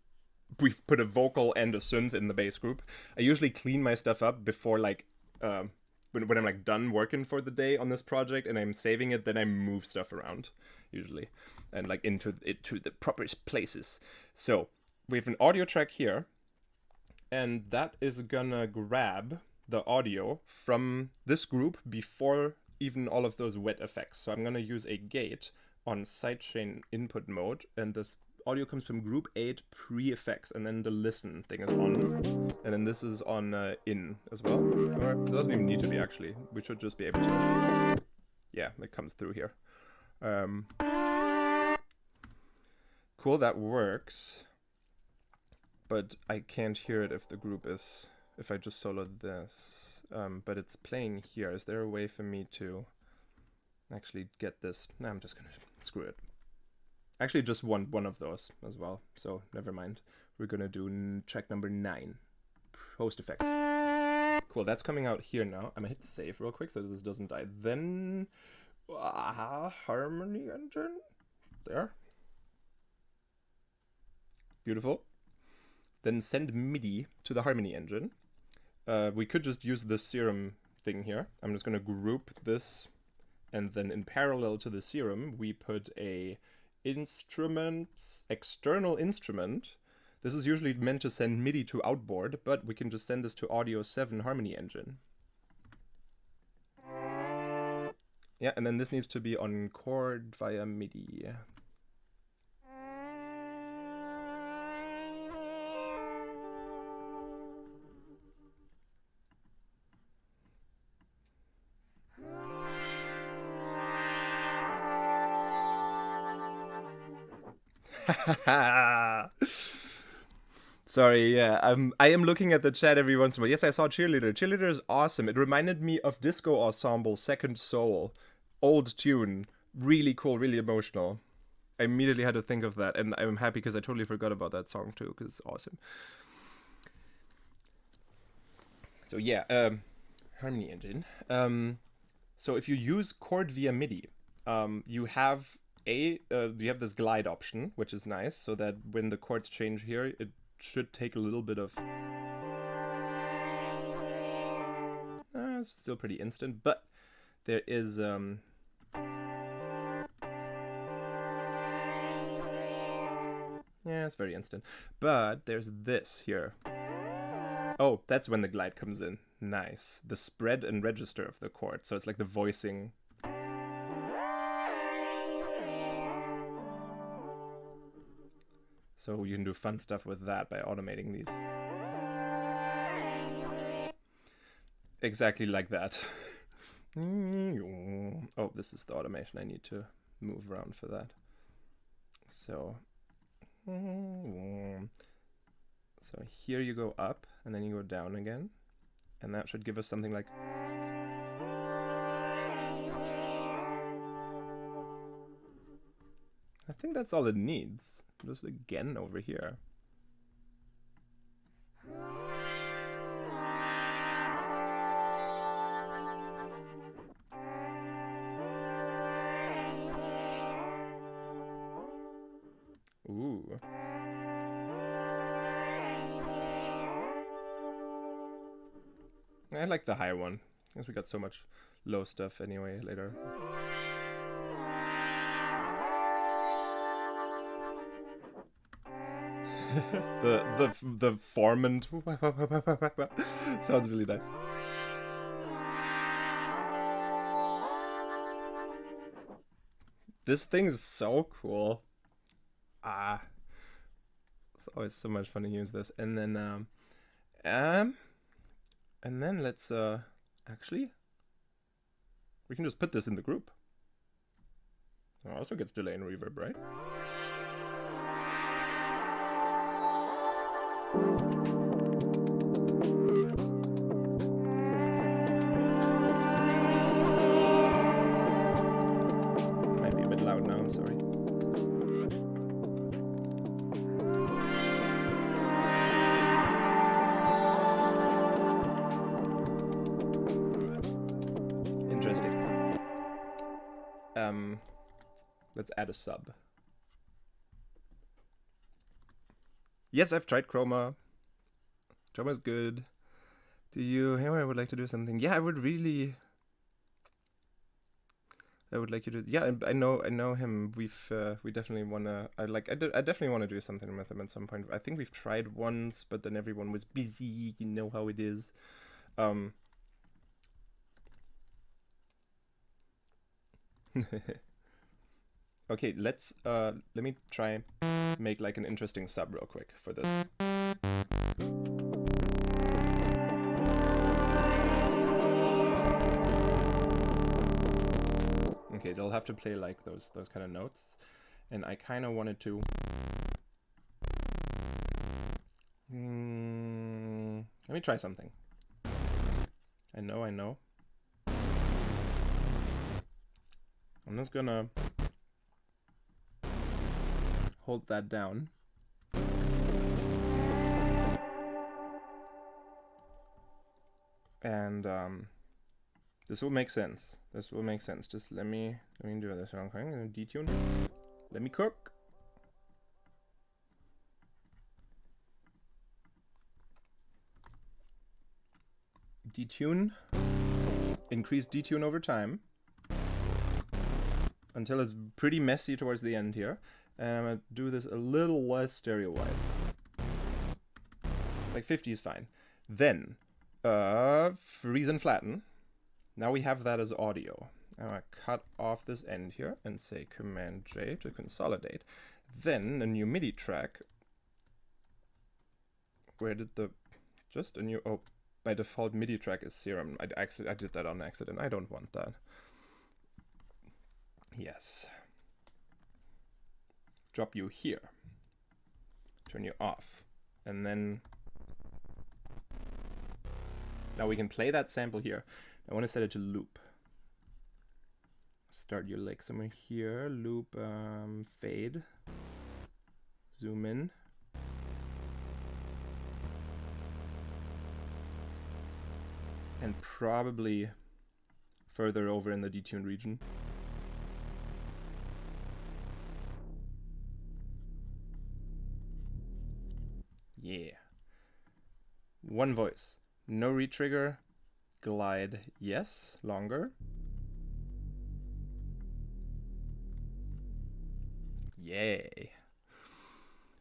we've put a vocal and a synth in the bass group. I usually clean my stuff up before, like, when I'm like done working for the day on this project, and I'm saving it, then I move stuff around, usually, and like into the proper places. So we have an audio track here. And that is gonna grab the audio from this group before even all of those wet effects. So I'm gonna use a gate on sidechain input mode, and this audio comes from group 8 pre-effects, and then the listen thing is on. And then this is on in as well. Or it doesn't even need to be, actually. We should just be able to... Yeah, it comes through here. Cool, that works. But I can't hear it if the group is, if I just soloed this. But it's playing here. Is there a way for me to actually get this? No, I'm just gonna screw it. Actually, just one of those as well. So never mind. We're gonna do track number 9, post effects. Cool, that's coming out here now. I'm gonna hit save real quick so this doesn't die. Then Harmony Engine. There. Beautiful. Then send MIDI to the Harmony Engine. We could just use the serum thing here. I'm just going to group this, and then in parallel to the serum, we put a external instrument. This is usually meant to send MIDI to outboard, but we can just send this to Audio 7 Harmony Engine. Yeah, and then this needs to be on chord via MIDI. Sorry, yeah, I am looking at the chat every once in a while. Yes, I saw Cheerleader. Cheerleader is awesome. It reminded me of Disco Ensemble, Second Soul. Old tune. Really cool, really emotional. I immediately had to think of that, and I'm happy because I totally forgot about that song too, because it's awesome. So yeah, Harmony Engine. So if you use chord via MIDI, you have this glide option, which is nice, so that when the chords change here, it should take a little bit of... it's still pretty instant, but there is... yeah, it's very instant. But there's this here. Oh, that's when the glide comes in. Nice. The spread and register of the chord. So it's like the voicing. So you can do fun stuff with that by automating these. Exactly like that. Oh, this is the automation I need to move around for that. So here you go up, and then you go down again. And that should give us something like... I think that's all it needs. Just again over here. Ooh. I like the high one, because we got so much low stuff anyway later. the formant sounds really nice. This thing is so cool. It's always so much fun to use this. And then let's actually, we can just put this in the group. It also gets delay and reverb, right? Might be a bit loud now, I'm sorry. Interesting. Let's add a sub. Yes, I've tried Chroma. Chroma's good. Do you... Here, I would like to do something. Yeah, I would really... I would like you to... Yeah, I know him. We definitely want to... I definitely want to do something with him at some point. I think we've tried once, but then everyone was busy. You know how it is. Okay, let me try make like an interesting sub real quick for this. Okay, they'll have to play like those kind of notes, and I kind of wanted to. Let me try something. I know. I'm just gonna hold that down. And this will make sense. Just let me do this. I'm gonna detune. Let me cook. Detune. Increase detune over time until it's pretty messy towards the end here. And I'm gonna do this a little less stereo wide. Like 50 is fine. Then freeze and flatten. Now we have that as audio. I'm gonna cut off this end here and say Command J to consolidate. Then a new MIDI track. Where did the just a new my default MIDI track is Serum. I did that on accident. I don't want that. Yes. Drop you here. Turn you off. And then now we can play that sample here. I want to set it to loop. Start your lick somewhere here. Loop, fade. Zoom in. And probably further over in the detuned region. Yeah. One voice. No retrigger. Glide, yes. Longer. Yay.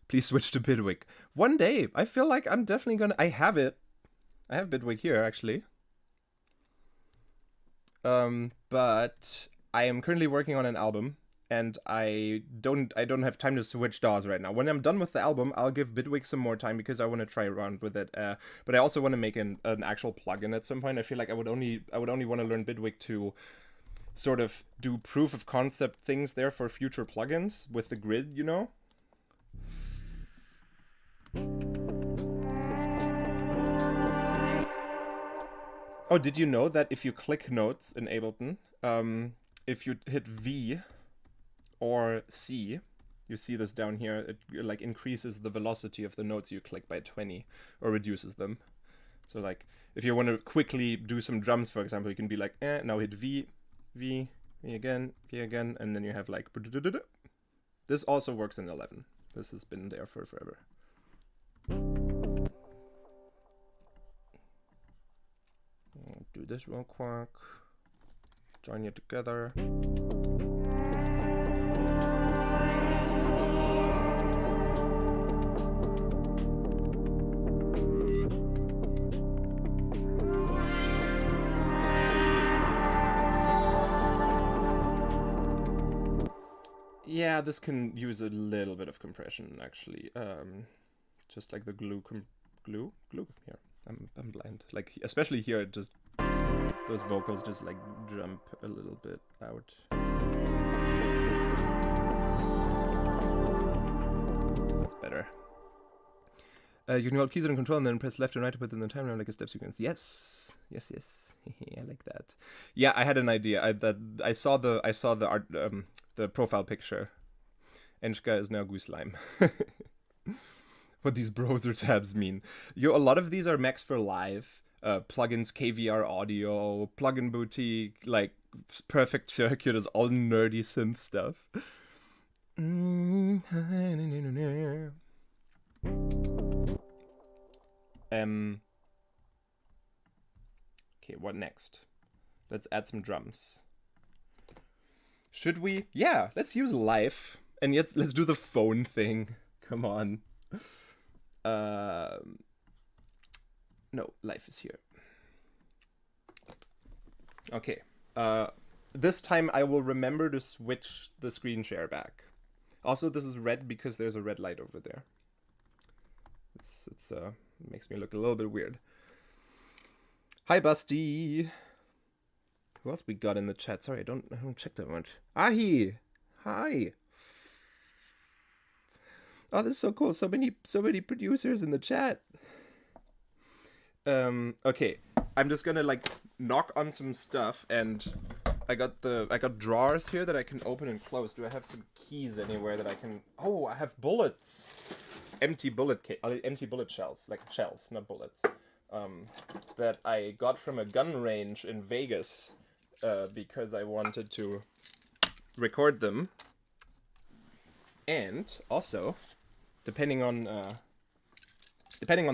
Please switch to Bidwick. One day. I feel like I'm definitely gonna... I have it. I have Bitwig here actually. But I am currently working on an album, and I don't have time to switch DAWs right now. When I'm done with the album, I'll give Bitwig some more time because I want to try around with it. But I also want to make an actual plugin at some point. I feel like I would only want to learn Bitwig to sort of do proof of concept things there for future plugins with the grid, you know? Oh, did you know that if you click notes in Ableton, if you hit V or C, you see this down here, it like increases the velocity of the notes you click by 20 or reduces them. So like if you want to quickly do some drums, for example, you can be like, now hit V, V, V again, and then you have like... This also works in 11. This has been there for forever. I'll do this real quick. Join it together. Yeah, this can use a little bit of compression, actually. Just like the glue here. I'm blind. Like, especially here, it just... Those vocals just, like, jump a little bit out. That's better. You can hold keys and control and then press left and right to put in the timeline like a step sequence. Yes. Yes, yes. I like that. Yeah, I had an idea. I saw the art, the profile picture. Enschka is now Gooslime. What these browser tabs mean. A lot of these are Max for Live, plugins, KVR Audio, Plugin Boutique, like Perfect Circuit is all nerdy synth stuff. Okay, what next? Let's add some drums. Should we? Yeah, let's use Live. And yet, let's do the phone thing. Come on. No, Live is here. Okay. This time I will remember to switch the screen share back. Also, this is red because there's a red light over there. It makes me look a little bit weird. Hi, Busty. Who else we got in the chat? Sorry, I don't check that much. Ahi! Hi! Oh, this is so cool. So many producers in the chat. Okay. I'm just gonna like knock on some stuff, and I got drawers here that I can open and close. Do I have some keys anywhere that I can... Oh, I have bullets. Empty bullet shells, like shells, not bullets. That I got from a gun range in Vegas because I wanted to record them. And also, depending on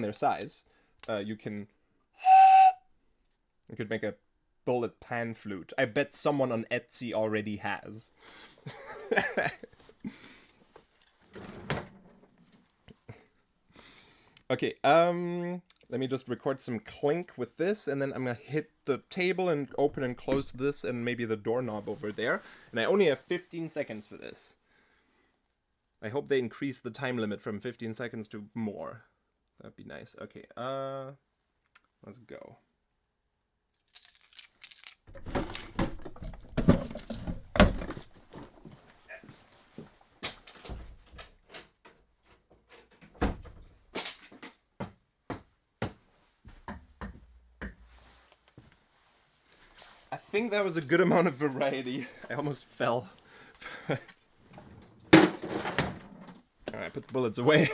their size, you could make a bullet pan flute. I bet someone on Etsy already has. Okay, let me just record some clink with this, and then I'm gonna hit the table and open and close this and maybe the doorknob over there. And I only have 15 seconds for this. I hope they increase the time limit from 15 seconds to more. That'd be nice. Okay, let's go. I think that was a good amount of variety. I almost fell. Alright, put the bullets away.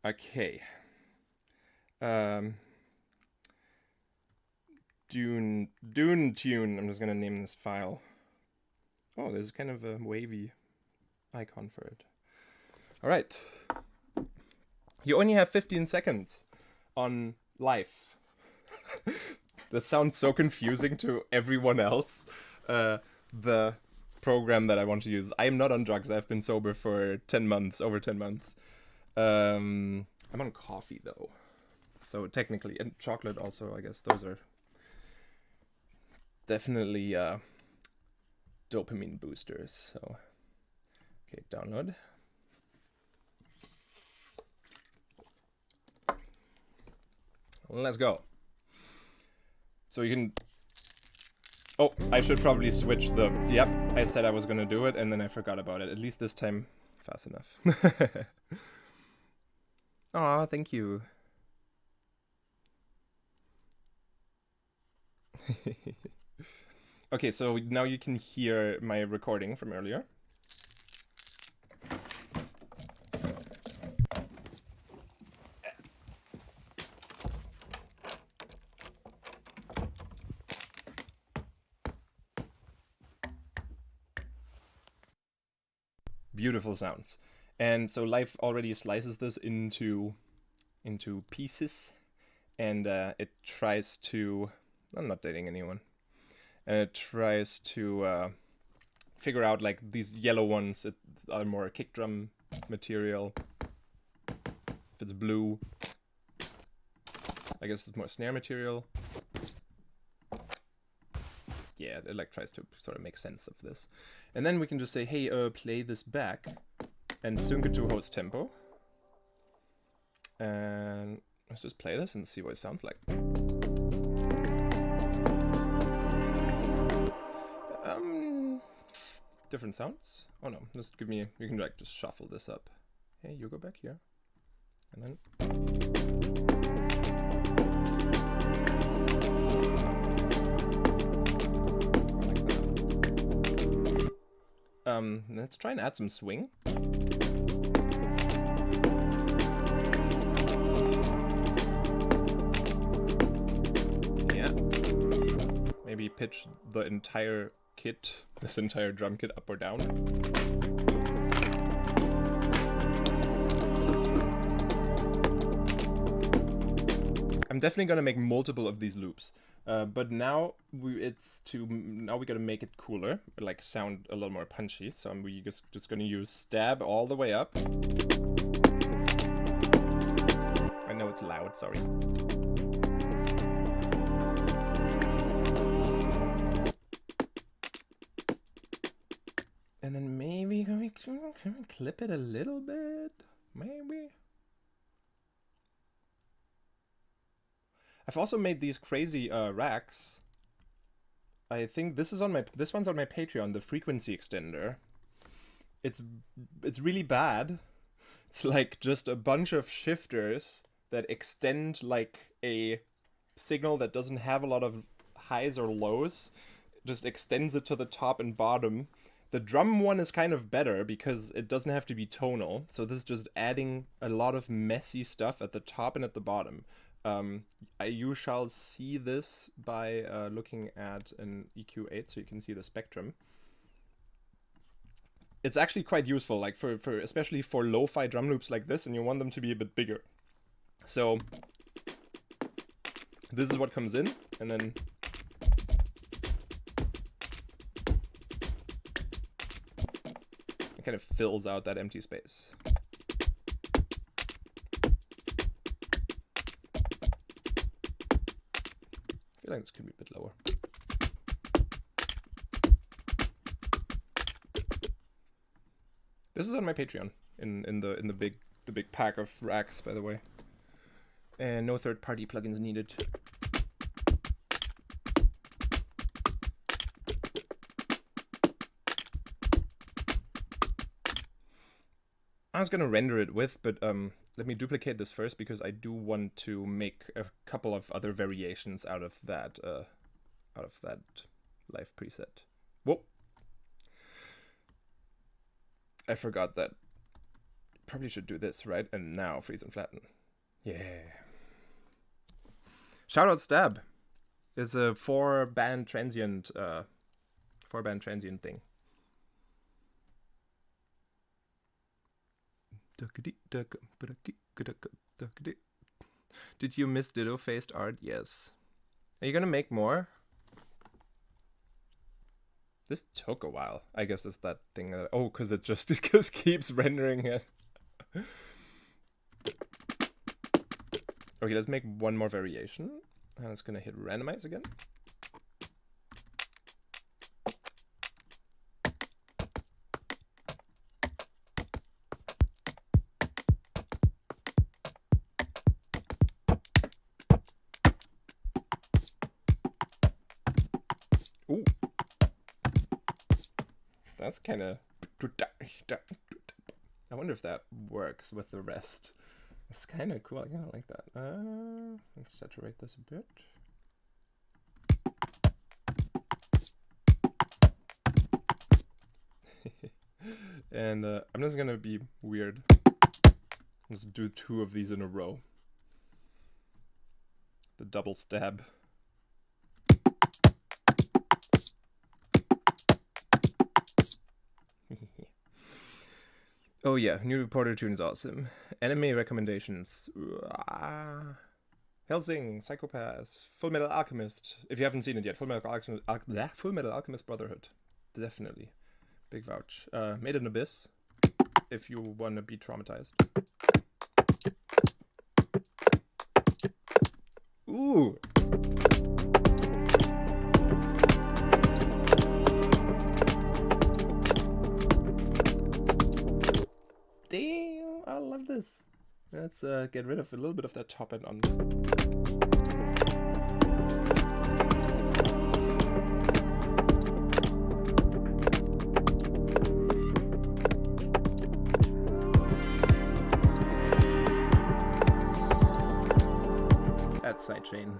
Okay. Dune Tune. I'm just gonna name this file. Oh, there's kind of a wavy icon for it. Alright. You only have 15 seconds on Live. That sounds so confusing to everyone else. The program that I want to use. I am not on drugs. I've been sober for 10 months, over 10 months. I'm on coffee though, so technically, and chocolate also. I guess those are definitely dopamine boosters. So, okay, download. Let's go. So you can. Oh, I should probably switch the. Yep, I said I was gonna do it, and then I forgot about it. At least this time, fast enough. Aw, thank you. Okay, so now you can hear my recording from earlier. Beautiful sounds. And so Life already slices this into pieces, and it tries to. I'm not dating anyone. And it tries to figure out like these yellow ones are more kick drum material. If it's blue, I guess it's more snare material. Yeah, it like tries to sort of make sense of this. And then we can just say, hey, play this back and sync it to host tempo. And let's just play this and see what it sounds like. Different sounds. Oh no, just give me, you can like just shuffle this up. Hey, you go back here. And then. Let's try and add some swing. Yeah. Maybe pitch the entire kit, this entire drum kit up or down. I'm definitely gonna make multiple of these loops. But now we gotta make it cooler, like sound a little more punchy. So we just gonna use stab all the way up. I know it's loud, sorry. And then maybe can we clip it a little bit? Maybe. I've also made these crazy racks. I think this one's on my Patreon, the frequency extender. It's really bad. It's like just a bunch of shifters that extend like a signal that doesn't have a lot of highs or lows. It just extends it to the top and bottom. The drum one is kind of better because it doesn't have to be tonal. So this is just adding a lot of messy stuff at the top and at the bottom. You shall see this by looking at an EQ8, so you can see the spectrum. It's actually quite useful, like for especially for lo-fi drum loops like this, and you want them to be a bit bigger. So this is what comes in, and then it kind of fills out that empty space. I feel like this could be a bit lower. This is on my Patreon in the big pack of racks, by the way. And no third-party plugins needed. I was gonna render it with, but let me duplicate this first because I do want to make a couple of other variations out of that live preset. Whoa! I forgot that. Probably should do this, right? And now freeze and flatten. Yeah. Shoutout Stab. It's a 4-band transient thing. Did you miss Ditto faced art? Yes. Are you gonna make more? This took a while. I guess it's that thing that... Oh, because it just keeps rendering it. Okay, let's make one more variation. And it's gonna hit randomize again. Ooh. That's kind of... I wonder if that works with the rest. It's kind of cool. I kind of like that. Let's saturate this a bit. And I'm just gonna be weird. Let's do 2 of these in a row. The double stab. Oh yeah, new reporter tune is awesome. Anime recommendations. Hellsing, Psychopaths, Full Metal Alchemist. If you haven't seen it yet, Full Metal Alchemist Brotherhood. Definitely. Big vouch. Made in Abyss. If you want to be traumatized. Ooh! Damn, I love this. Let's get rid of a little bit of that top end on. That's sidechain.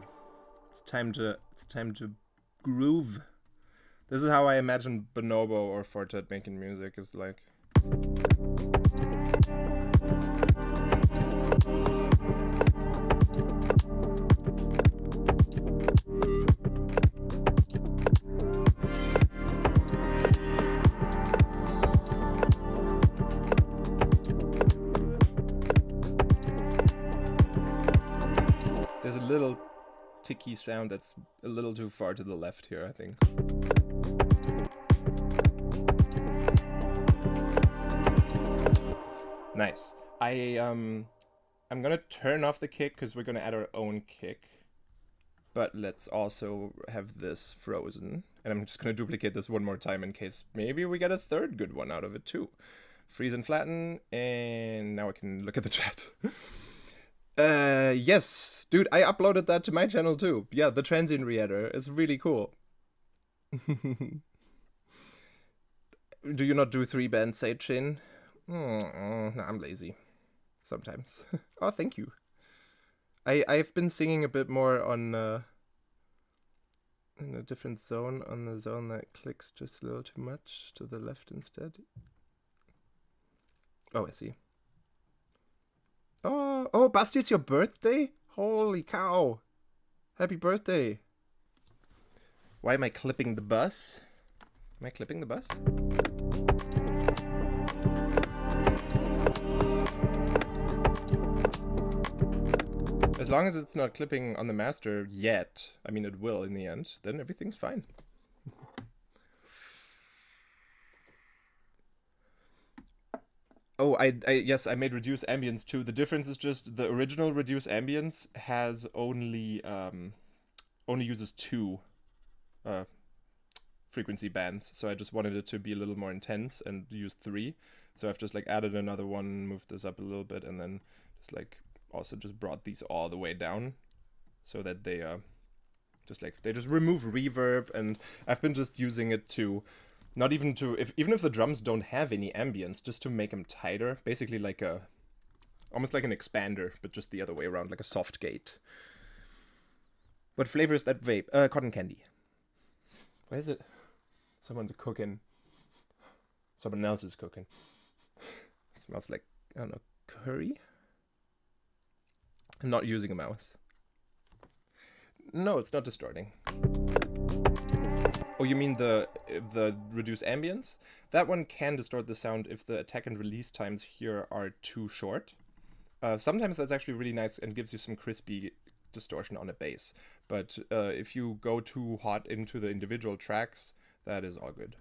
It's time to groove. This is how I imagine Bonobo or Fortet making music, is like. There's a little ticky sound that's a little too far to the left here, I think. Nice. I'm gonna turn off the kick because we're gonna add our own kick. But let's also have this frozen. And I'm just gonna duplicate this one more time in case maybe we get a third good one out of it too. Freeze and flatten, and now I can look at the chat. Yes, dude, I uploaded that to my channel too. Yeah, the transient re-editor is really cool. Do you not do 3-band sidechain? No, I'm lazy. Sometimes. Oh, thank you. I've been singing a bit more on in a different zone, on the zone that clicks just a little too much to the left instead. Oh, I see. Oh, Basti, it's your birthday? Holy cow. Happy birthday. Why am I clipping the bus? Am I clipping the bus? As long as it's not clipping on the master yet, I mean it will in the end, then everything's fine. Oh, yes, I made reduce ambience too. The difference is just the original reduce ambience has only uses 2 frequency bands, so I just wanted it to be a little more intense and use 3. So I've just like added another one, moved this up a little bit, and then just like also just brought these all the way down so that they they just remove reverb, and I've been just using it to not even to even if the drums don't have any ambience, just to make them tighter, basically like almost like an expander, but just the other way around, like a soft gate. What flavor is that vape? Cotton candy. What is it? Someone's cooking. Someone else is cooking. It smells like, I don't know, curry? I'm not using a mouse. No, it's not distorting. Oh, you mean the reduce ambience? That one can distort the sound if the attack and release times here are too short. Sometimes that's actually really nice and gives you some crispy distortion on a bass. But if you go too hot into the individual tracks, that is all good.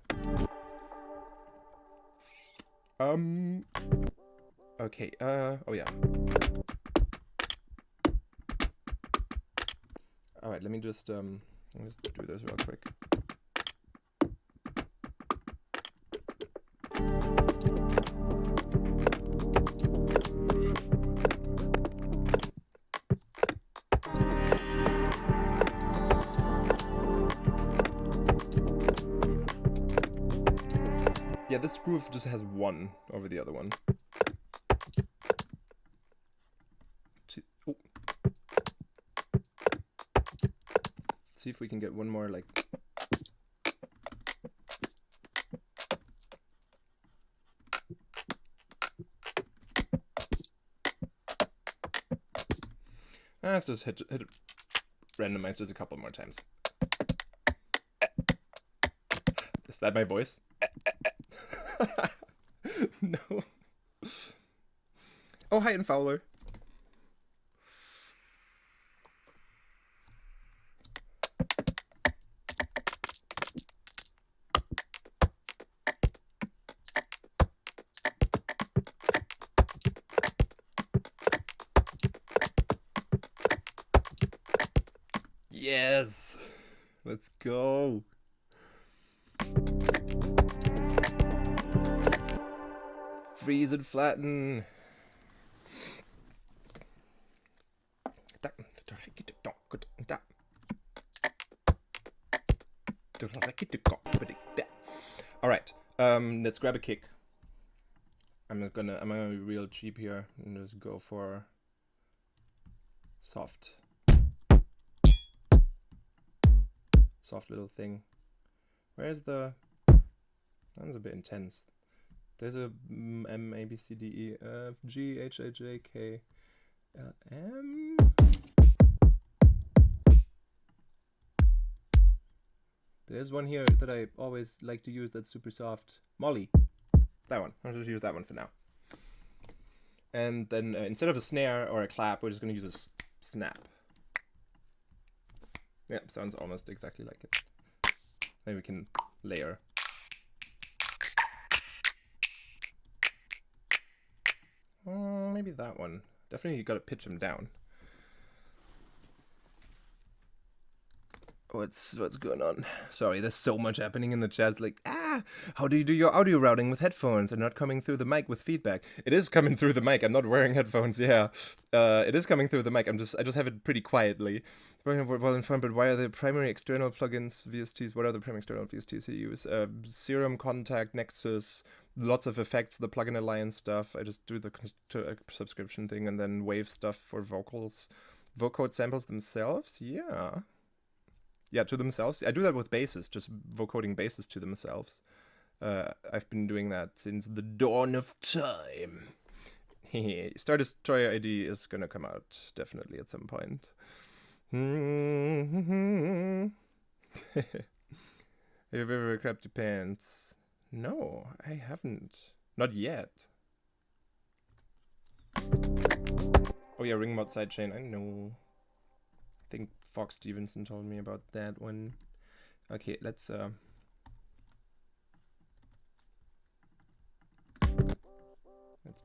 Okay, oh yeah. let me just do this real quick. Yeah, this groove just has 1 over the other one. Oh. See if we can get one more like. Let's just hit it, randomize this a couple more times. Is that my voice? No. Oh, hi, and Fowler. Yes. Let's go. Freeze and flatten. All right. Let's grab a kick. I'm gonna be real cheap here and just go for soft little thing. Where's the? That's a bit intense. There's a M, A, B, C, D, E, F, G, H, I, J, K, L, M. There's one here that I always like to use that's super soft. Molly. That one. I'll just use that one for now. And then instead of a snare or a clap, we're just going to use a snap. Yeah, sounds almost exactly like it. Maybe we can layer. Maybe that one. Definitely you gotta pitch him down. What's going on? Sorry, there's so much happening in the chat. It's like, how do you do your audio routing with headphones and not coming through the mic with feedback? It is coming through the mic. I'm not wearing headphones. Yeah, it is coming through the mic. I just have it pretty quietly. Well informed, but why are the primary external plugins VSTs? What are the primary external VSTs you use? Serum, Contact, Nexus, lots of effects, the plugin alliance stuff. I just do the subscription thing and then Wave stuff for vocals. Vocode samples themselves? Yeah. Yeah, to themselves. I do that with basses, just vocoding basses to themselves. I've been doing that since the dawn of time. Star Destroyer ID is gonna come out definitely at some point. Have you ever crapped your pants? No, I haven't. Not yet. Oh yeah, ring mod sidechain. I know. I think Fox Stevenson told me about that one. Okay, let's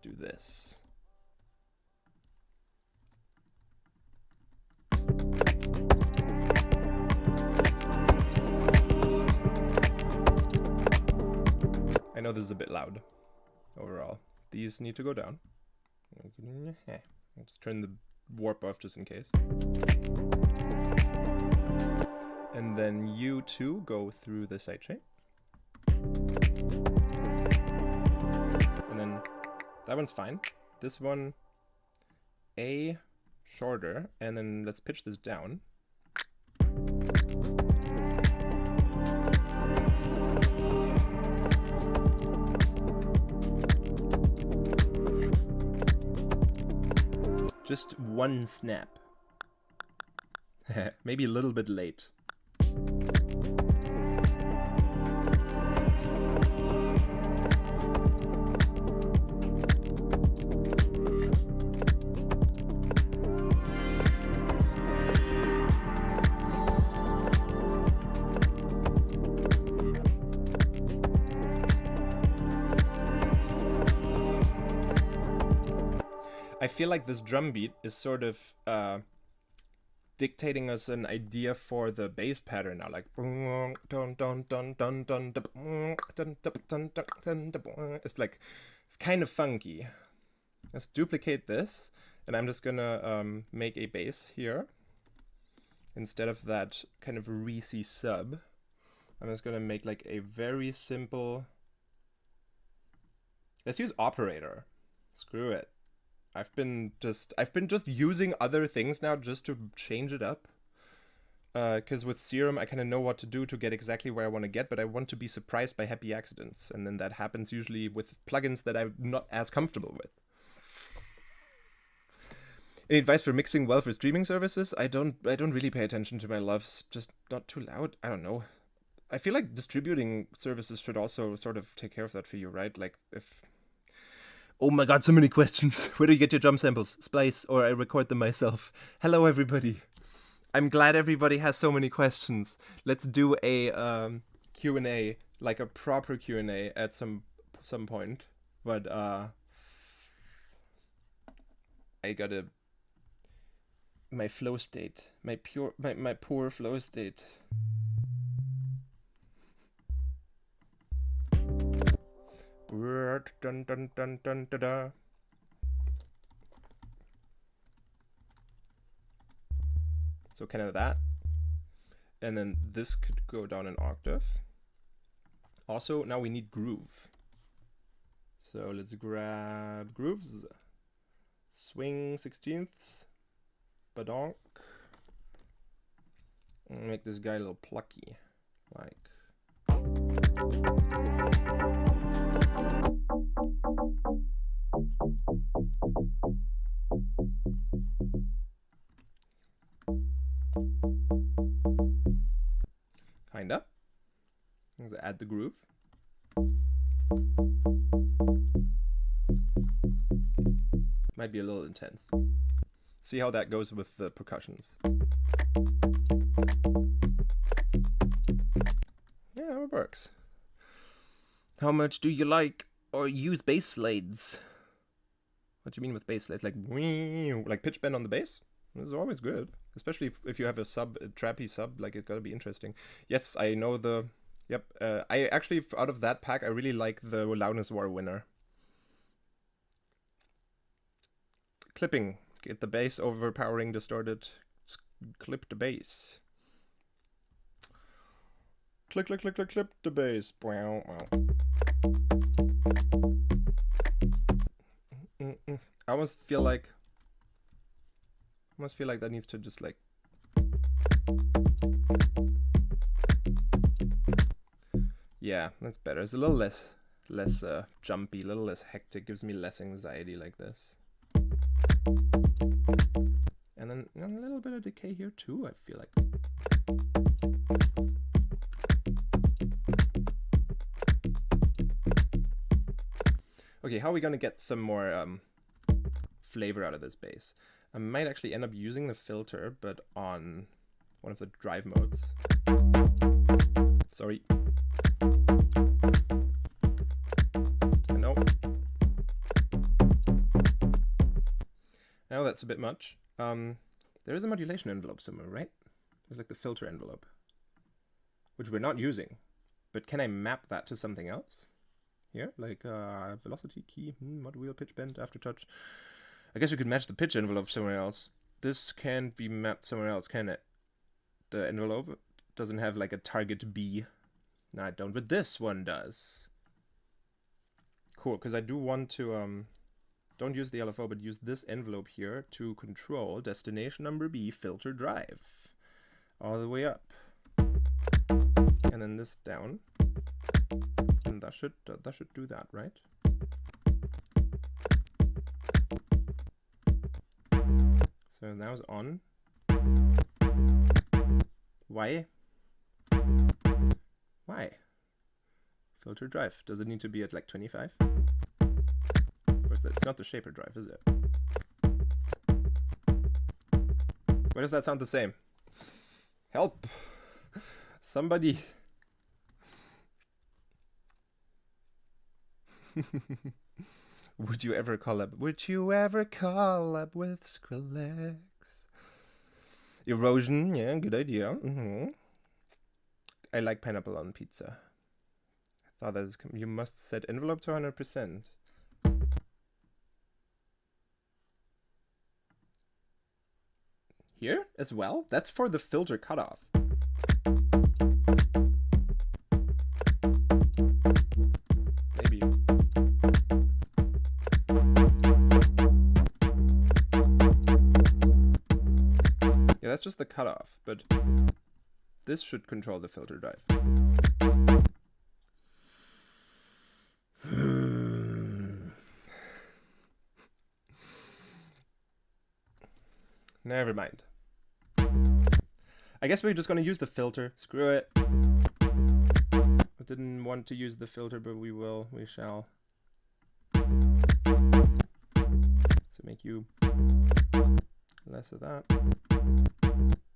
do this. I know this is a bit loud overall. These need to go down. Let's turn the warp off just in case. And then you two go through the sidechain. And then that one's fine. This one, A, shorter, and then let's pitch this down. Just one snap. Maybe a little bit late. I feel like this drum beat is sort of dictating us an idea for the bass pattern now, like it's like kind of funky. Let's duplicate this, and I'm just gonna make a bass here instead of that kind of greasy sub. I'm just gonna make like a very simple. Let's use operator. Screw it. I've been just using other things now just to change it up. Because with serum, I kind of know what to do to get exactly where I want to get, but I want to be surprised by happy accidents, and then that happens usually with plugins that I'm not as comfortable with. Any advice for mixing well for streaming services? I don't really pay attention to my loves. Just not too loud. I don't know. I feel like distributing services should also sort of take care of that for you, right? Like if... Oh my god, so many questions. Where do you get your drum samples? Splice, or I record them myself. Hello, everybody. I'm glad everybody has so many questions. Let's do a Q&A, like a proper Q&A at some point. But I gotta... My flow state. My poor flow state. Dun, dun, dun, dun, da, da. So kind of that. And then this could go down an octave. Also, now we need groove. So let's grab grooves. Swing 16ths. Badonk. And make this guy a little plucky. Like... Kinda. Let's add the groove. Might be a little intense. See how that goes with the percussions. Yeah, it works. How much do you like or use bass slades? What do you mean with bass slades? Like pitch bend on the bass? This is always good. Especially if you have a trappy sub, like it's gotta be interesting. Yes, I know the... Yep, I actually, out of that pack, I really like the Loudness War winner. Clipping. Get the bass overpowering, distorted. Clip the bass. Click, click, click, click, clip the bass. Wow, wow. I almost feel like that needs to just like... Yeah, that's better. It's a little less jumpy, a little less hectic. Gives me less anxiety like this. And then a little bit of decay here too, I feel like. Okay, how are we gonna get some more flavor out of this bass? I might actually end up using the filter, but on one of the drive modes. Sorry. No. Now that's a bit much. There is a modulation envelope somewhere, right? There's like the filter envelope, which we're not using. But can I map that to something else? Here, like velocity key, mod wheel, pitch bend, aftertouch. I guess you could match the pitch envelope somewhere else. This can't be mapped somewhere else, can it? The envelope doesn't have like a target B. No, I don't, but this one does. Cool, because I do want to don't use the LFO, but use this envelope here to control destination number B filter drive. All the way up. And then this down. And that should do that, right? So now it's on. Why? Why? Filter drive. Does it need to be at like 25? It's not the shaper drive, is it? Why does that sound the same? Help! Somebody! Would you ever collab? Would you ever collab with Skrillex? Erosion, yeah, good idea. I like pineapple on pizza. I thought that is, you must set envelope to 100%. Here as well? That's for the filter cutoff. Maybe. Yeah, that's just the cutoff, but this should control the filter drive. Never mind. I guess we're just gonna use the filter. Screw it. I didn't want to use the filter, but we will. We shall. So make you less of that.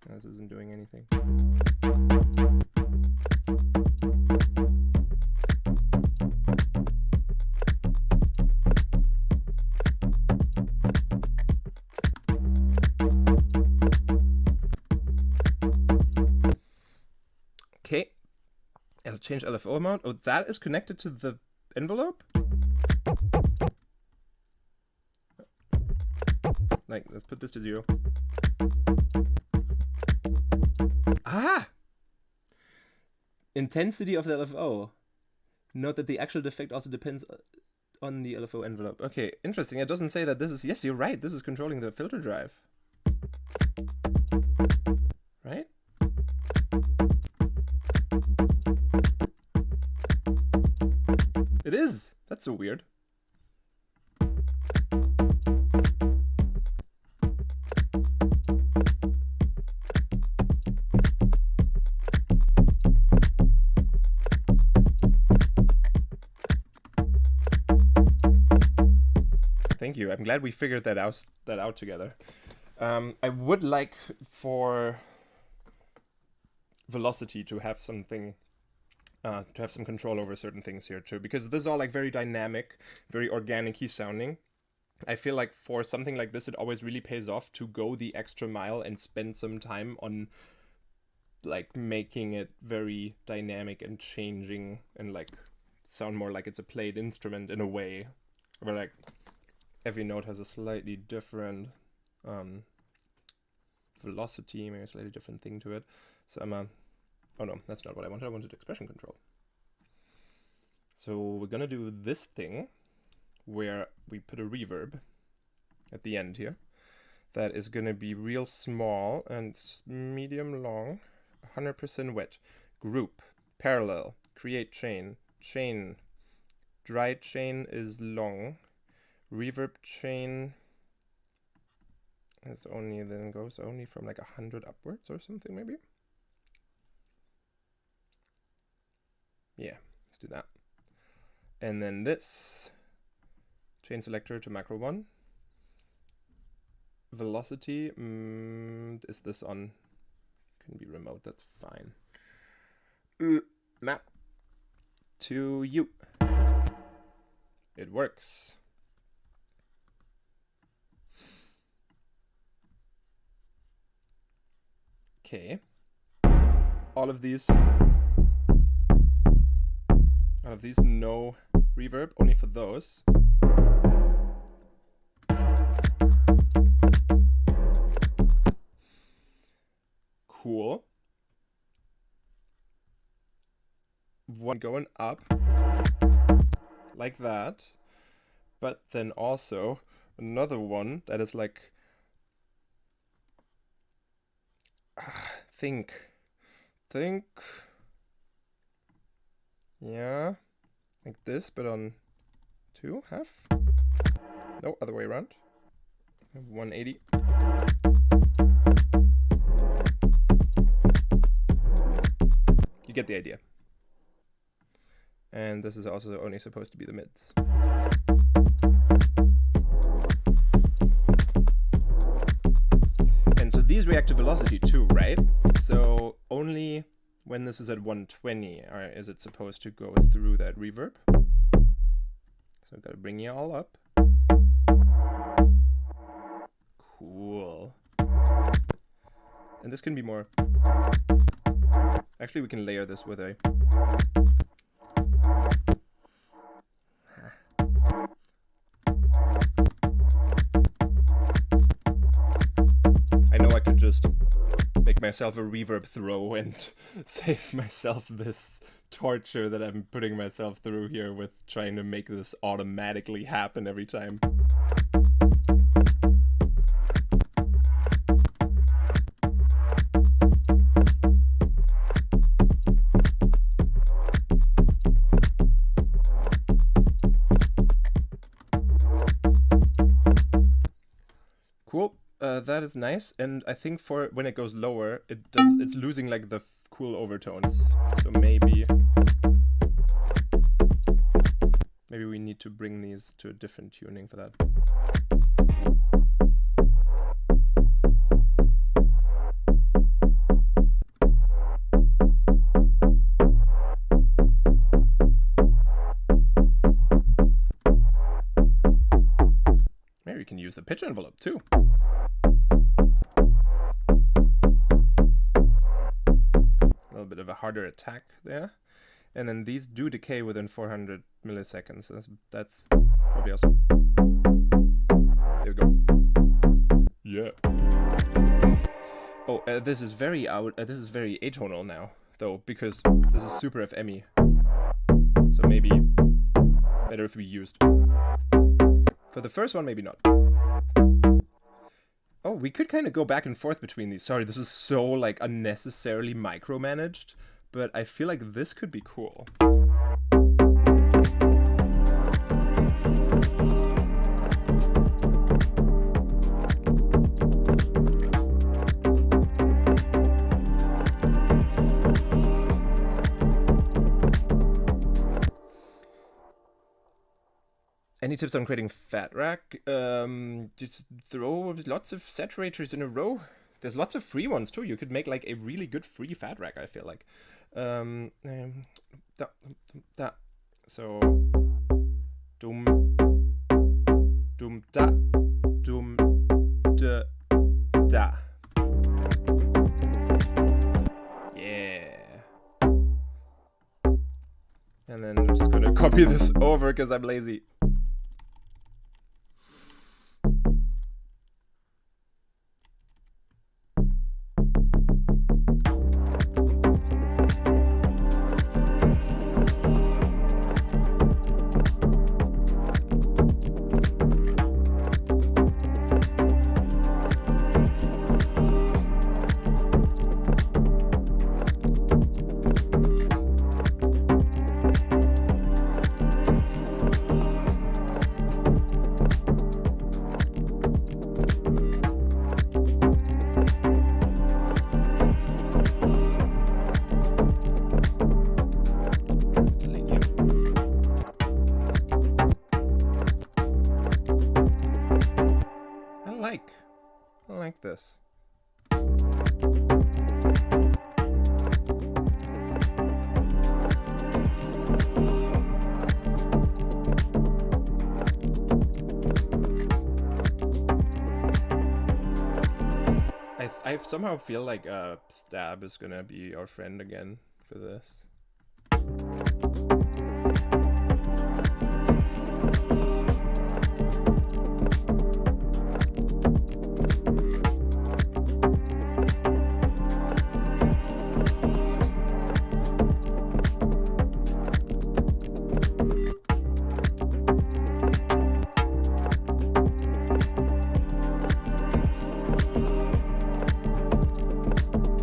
This isn't doing anything. Okay, I'll change LFO amount. Oh, that is connected to the envelope? Like, let's put this to 0. Ah! Intensity of the LFO. Note that the actual defect also depends on the LFO envelope. Okay, interesting. It doesn't say that this is... Yes, you're right. This is controlling the filter drive. Right? It is! That's so weird. Thank you. I'm glad we figured that out together. I would like for velocity to have something, to have some control over certain things here too, because this is all like very dynamic, very organic-y sounding. I feel like for something like this, it always really pays off to go the extra mile and spend some time on like making it very dynamic and changing and like sound more like it's a played instrument in a way, where like every note has a slightly different velocity, maybe a slightly different thing to it. So oh no, that's not what I wanted. I wanted expression control. So we're gonna do this thing where we put a reverb at the end here. That is gonna be real small and medium long, 100% wet. Group, parallel, create chain, chain. Dry chain is long. Reverb chain is only, then goes only from like 100 upwards or something maybe. Yeah, let's do that. And then this chain selector to macro 1. Velocity, is this on? Can be remote, that's fine. Map to you. It works. Okay. All of these no reverb, only for those. Cool. One going up like that, but then also another one that is like think, yeah, like this, but on 2/2. No, other way around. 180. You get the idea. And this is also only supposed to be the mids. And so these react to velocity too, right? So only when this is at 120 is it supposed to go through that reverb. So I've got to bring you all up. Cool. And this can be more... Actually, we can layer this with a... I know I could just make myself a reverb throw and save myself this torture that I'm putting myself through here with trying to make this automatically happen every time. Cool. That is nice, and I think for when it goes lower, it's losing like the cool overtones. So maybe we need to bring these to a different tuning for that. Maybe we can use the pitch envelope too. A little bit of a harder attack there. And then these do decay within 400 milliseconds. That's probably awesome. There we go. Yeah. Oh, this is very this is very atonal now, though, because this is super FME. So maybe better if we used. For the first one, maybe not. Oh, we could kind of go back and forth between these. Sorry, this is so, like, unnecessarily micromanaged, but I feel like this could be cool. Any tips on creating fat rack? Just throw lots of saturators in a row. There's lots of free ones too. You could make like a really good free fat rack, I feel like. So dum da dum da da. Yeah. And then I'm just gonna copy this over because I'm lazy. I like this. I somehow feel like Stab is gonna be our friend again for this.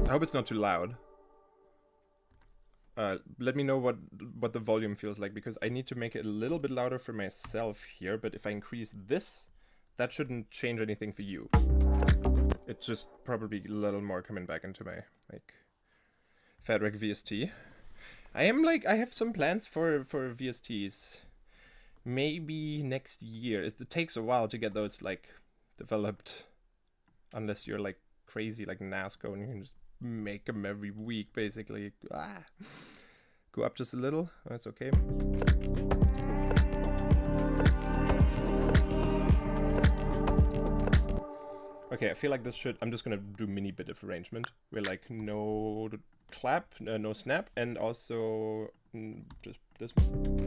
I hope it's not too loud. Let me know what the volume feels like, because I need to make it a little bit louder for myself here, but if I increase this, that shouldn't change anything for you. It's just probably a little more coming back into my, like, FatRack VST. I have some plans for VSTs. Maybe next year. It takes a while to get those, like, developed, unless you're, like, crazy like Nasco and you can just make them every week, basically. Go up just a little. That's okay. Okay, Okay, I feel like this should... I'm just gonna do mini bit of arrangement. We're like no clap, no snap, and also just this one.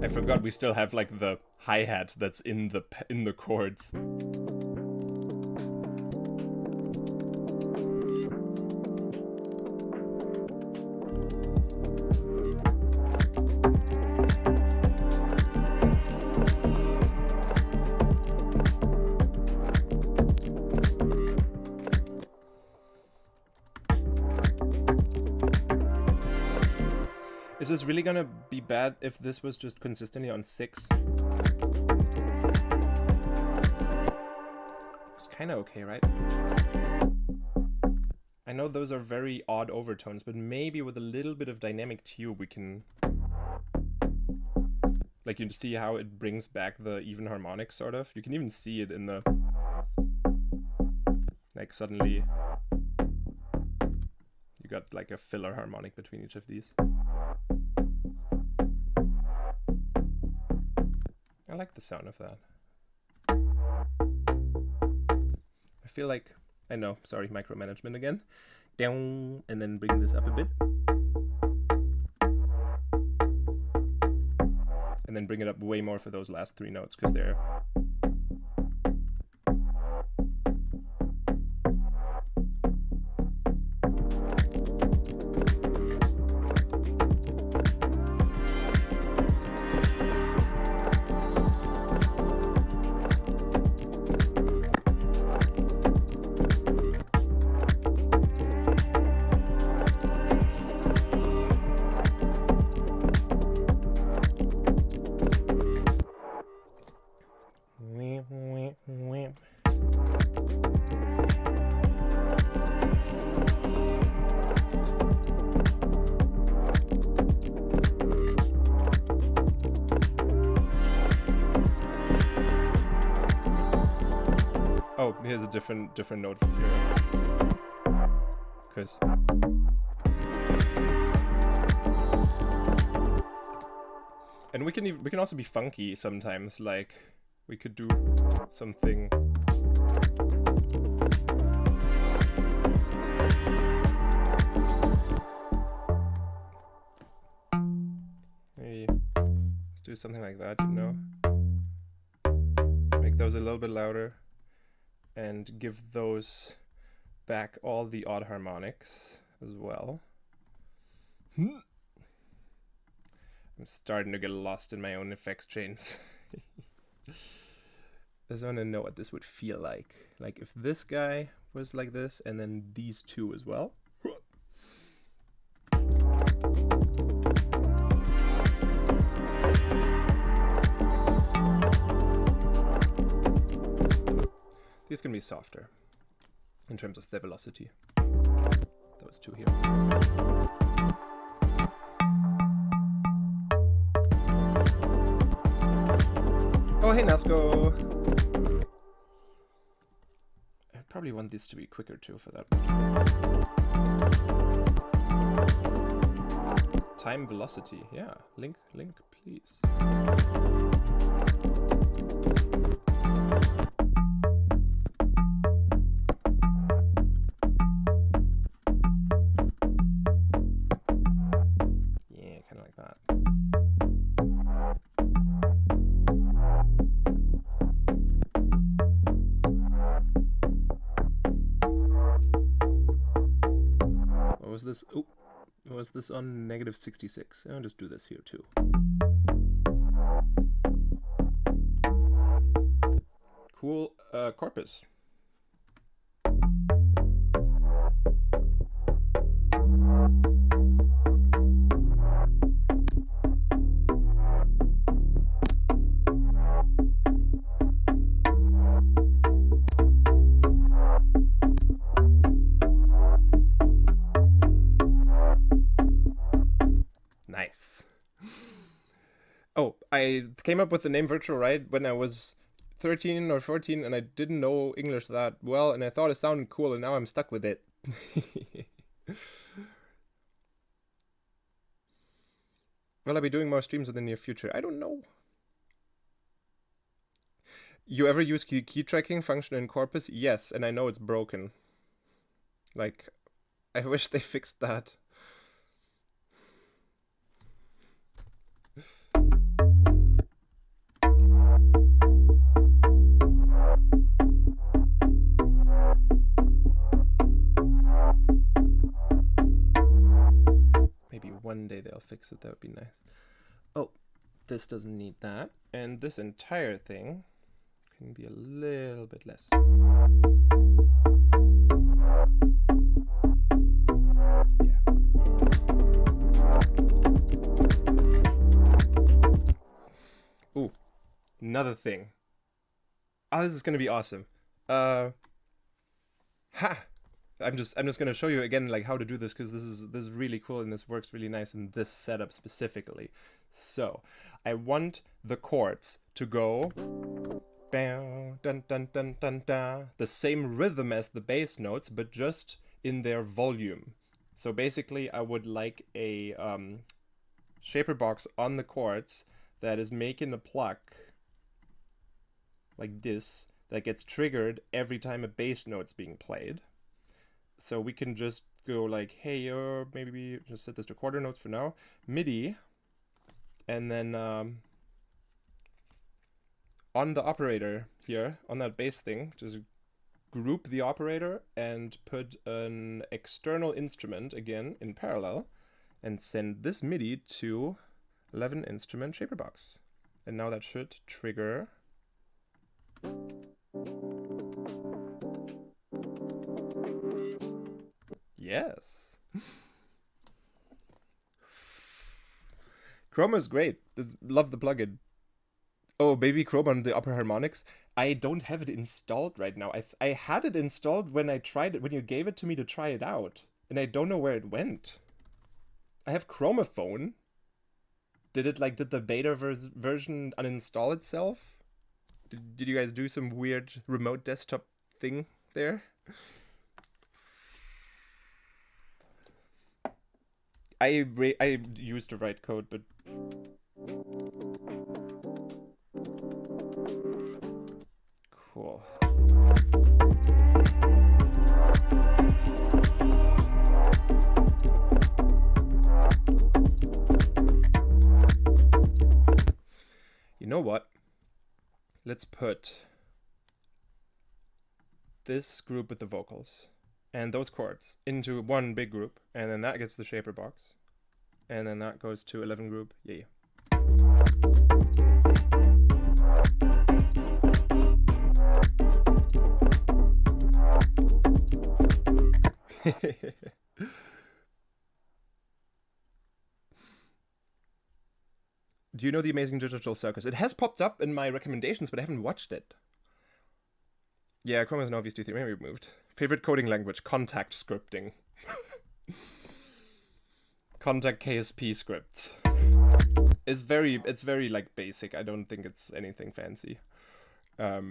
I forgot we still have like the hi-hat that's in the chords. Is this really gonna be bad if this was just consistently on 6? It's kind of okay, right? I know those are very odd overtones, but maybe with a little bit of dynamic tube we can... Like, you see how it brings back the even harmonic, sort of? You can even see it in the... Like, suddenly... You got, like, a filler harmonic between each of these. I like the sound of that. I feel like... I know, sorry, micromanagement again. Down, and then bring this up a bit. And then bring it up way more for those last 3 notes, because they're... Oh, here's a different note from here. Because... And we can also be funky sometimes, like we could do something. Maybe let's do something like that, you know. Make those a little bit louder and give those back all the odd harmonics as well. I'm starting to get lost in my own effects chains. I just want to know what this would feel like. Like if this guy was like this, and then these two as well. These can be softer in terms of their velocity. Those two here. Oh, hey, Nasco! I probably want this to be quicker too for that one. Time velocity, yeah. Link, please. Yeah, kind of like that. What was this? Oh, was this on -66? I'll just do this here too. Cool. Corpus. Nice. Oh, I came up with the name Virtual Riot when I was 13 or 14 and I didn't know English that well and I thought it sounded cool and now I'm stuck with it. Will I be doing more streams in the near future? I don't know. You ever use key tracking function in Corpus? Yes, and I know it's broken. Like, I wish they fixed that. Maybe one day they'll fix it, that would be nice. Oh, this doesn't need that. And this entire thing can be a little bit less. Yeah. Ooh, another thing. Oh, this is gonna be awesome. Ha! I'm just gonna show you again like how to do this, because this is really cool and this works really nice in this setup specifically. So I want the chords to go dun dun dun dun dun, the same rhythm as the bass notes, but just in their volume. So basically I would like a shaper box on the chords that is making a pluck like this, that gets triggered every time a bass note's being played. So we can just go like, hey, maybe just set this to quarter notes for now, MIDI, and then on the operator here, on that bass thing, just group the operator and put an external instrument again in parallel and send this MIDI to 11 instrument shaper box. And now that should trigger. Yes. Chroma is great. Love the plugin. Oh, Baby Chroma on the upper harmonics. I don't have it installed right now. I had it installed when I tried it, when you gave it to me to try it out, and I don't know where it went. I have Chromaphone. Did the beta version uninstall itself? Did you guys do some weird remote desktop thing there? I used the right code, but cool. You know what? Let's put this group with the vocals and those chords into one big group, and then that gets the shaper box, and then that goes to 11 group. Yeah. Do you know The Amazing Digital Circus? It has popped up in my recommendations, but I haven't watched it. Yeah, Chrome is now VST3 removed. Favorite coding language? Contact scripting. Contact KSP scripts. It's very like basic. I don't think it's anything fancy. Yeah,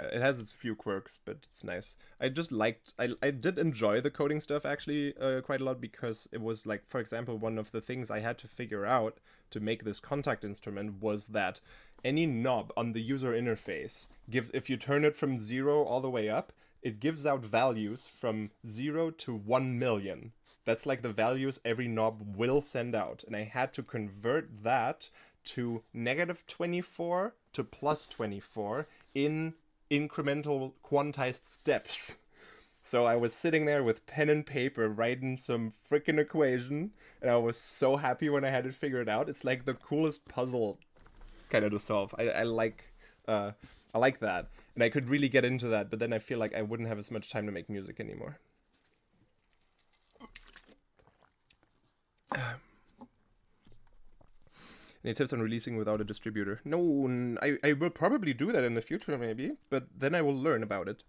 it has its few quirks, but it's nice. I did enjoy the coding stuff actually quite a lot, because it was like, for example, one of the things I had to figure out to make this contact instrument was that any knob on the user interface, if you turn it from 0 all the way up, it gives out values from 0 to 1 million. That's like the values every knob will send out. And I had to convert that to -24 to +24 in incremental quantized steps. So I was sitting there with pen and paper writing some freaking equation, and I was so happy when I had it figured out. It's like the coolest puzzle kind of to solve. I like that, and I could really get into that, but then I feel like I wouldn't have as much time to make music anymore. Any tips on releasing without a distributor? No, I will probably do that in the future maybe, but then I will learn about it.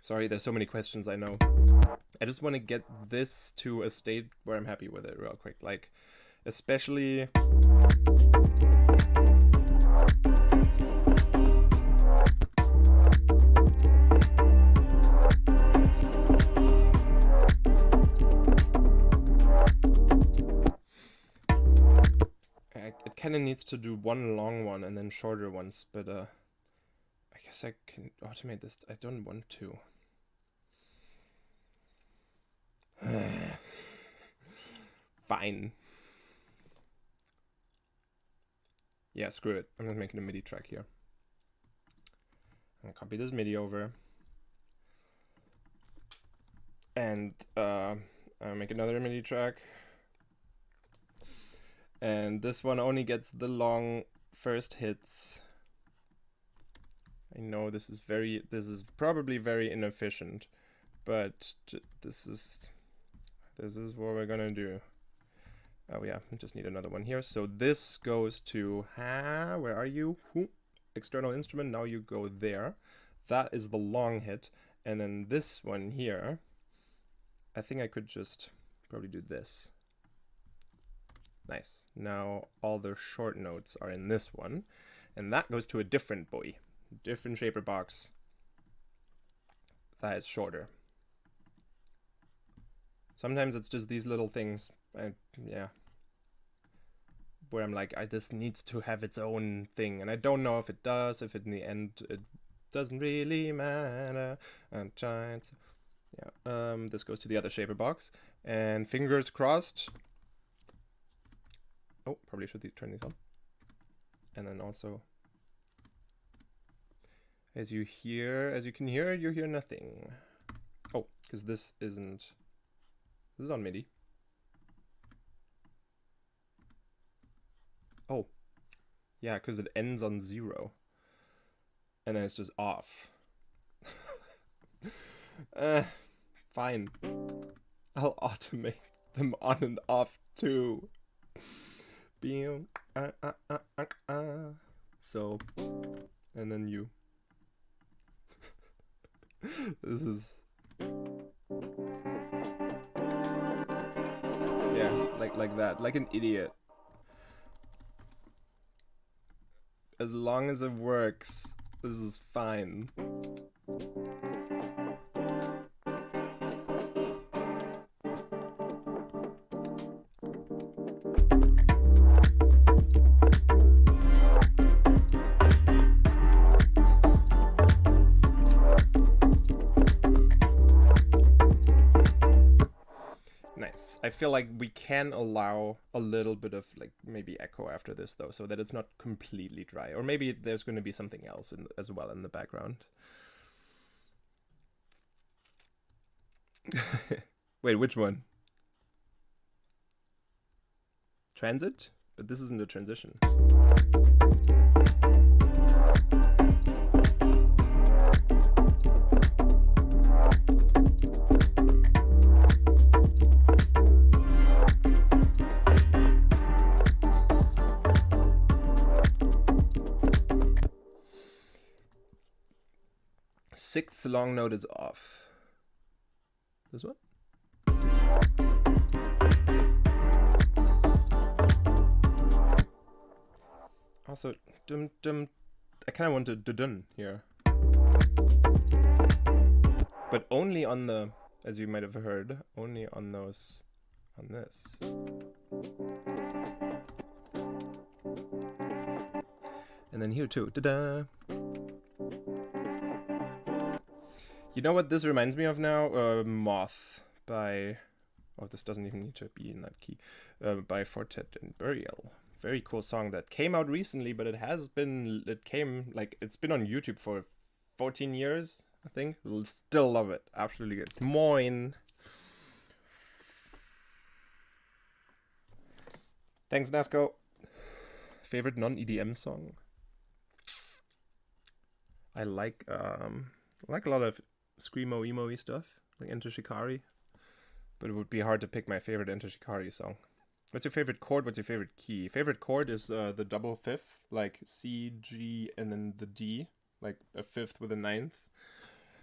Sorry, there's so many questions, I know. I just want to get this to a state where I'm happy with it real quick. Like, especially... it kind of needs to do one long one and then shorter ones, but I guess I can automate this. I don't want to. Fine. Yeah, screw it. I'm just making a MIDI track here. I'm gonna copy this MIDI over. And I'll make another MIDI track. And this one only gets the long first hits. I know this is probably very inefficient, but this is what we're gonna do. Oh yeah, I just need another one here. So this goes to, where are you? External instrument, now you go there. That is the long hit. And then this one here, I think I could just probably do this. Nice. Now all the short notes are in this one. And that goes to a different buoy, different shaper box. That is shorter. Sometimes it's just these little things. Yeah. Where I'm like, this needs to have its own thing. And I don't know if it does, if in the end it doesn't really matter. I'm trying to... Yeah, this goes to the other shaper box. And fingers crossed. Oh, probably should turn these on. And then also... As you can hear, you hear nothing. Oh, because this is on MIDI. Oh, yeah, because it ends on 0. And then it's just off. Fine. I'll automate them on and off too. So, and then you. This is... Yeah, like that, like an idiot. As long as it works, this is fine. Nice. I feel like we can allow a little bit of like maybe echo after this though, so that it's not completely dry. Or maybe there's going to be something else as well in the background. Wait, which one? Transit? But this isn't a transition. Sixth long note is off. This one? Also, I kind of want to dun here. But only on the, as you might have heard, only on those, on this. And then here too. Da-da! You know what this reminds me of now? Moth by... Oh, this doesn't even need to be in that key. By Fortet and Burial. Very cool song that came out recently, but it's been on YouTube for 14 years, I think. Still love it. Absolutely good. Moin. Thanks, Nasco. Favorite non-EDM song? I like a lot of screamo emo-y stuff, like Enter Shikari, but it would be hard to pick my favorite Enter Shikari song. What's your favorite chord? What's your favorite key? Favorite chord is the double fifth, like C, G, and then the D, like a fifth with a ninth.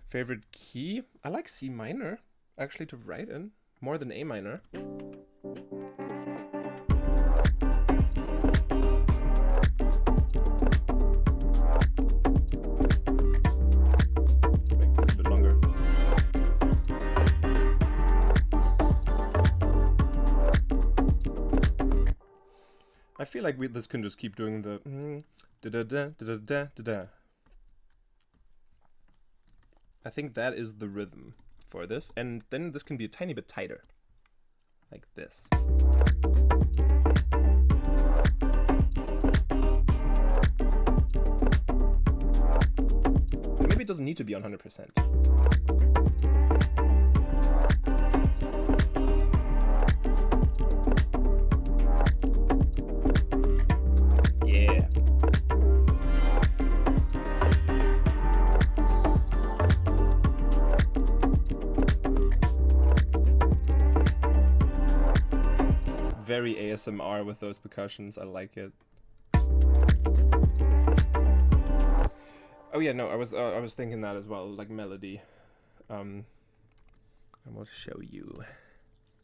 Favorite key? I like C minor, actually, to write in, more than A minor. I feel like this can just keep doing the da-da-da-da-da-da-da. I think that is the rhythm for this, and then this can be a tiny bit tighter, like this. Maybe it doesn't need to be on 100%. Yeah. Very ASMR with those percussions. I like it. Oh yeah, no, I was thinking that as well, like melody. I will show you.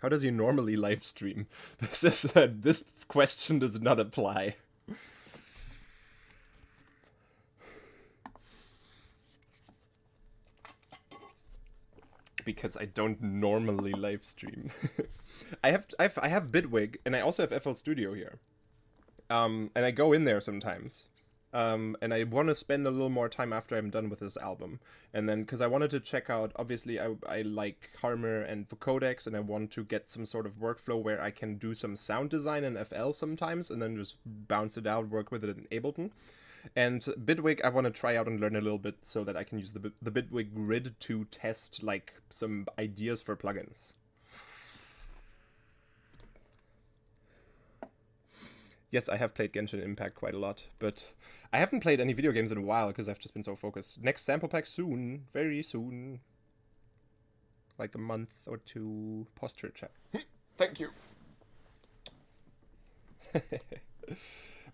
How does you normally live stream? This question does not apply. Because I don't normally live stream. I have Bitwig, and I also have FL Studio here. And I go in there sometimes. And I want to spend a little more time after I'm done with this album. And then, because I wanted to check out, obviously, I like Harmer and Vocodex, and I want to get some sort of workflow where I can do some sound design in FL sometimes, and then just bounce it out, work with it in Ableton. And Bitwig, I want to try out and learn a little bit so that I can use the Bitwig grid to test, like, some ideas for plugins. Yes, I have played Genshin Impact quite a lot, but I haven't played any video games in a while because I've just been so focused. Next sample pack soon, very soon. Like a month or two. Posture check. Thank you.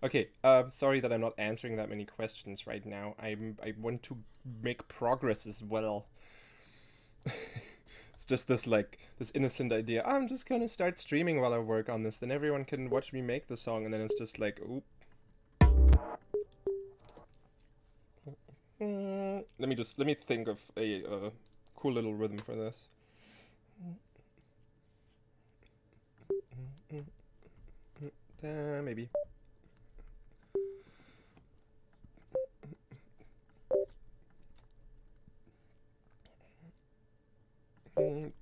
Okay, sorry that I'm not answering that many questions right now. I want to make progress as well. It's just this, like, this innocent idea. I'm just gonna start streaming while I work on this, then everyone can watch me make the song, and then it's just like, oop. Let me think of a cool little rhythm for this. Maybe. Oh.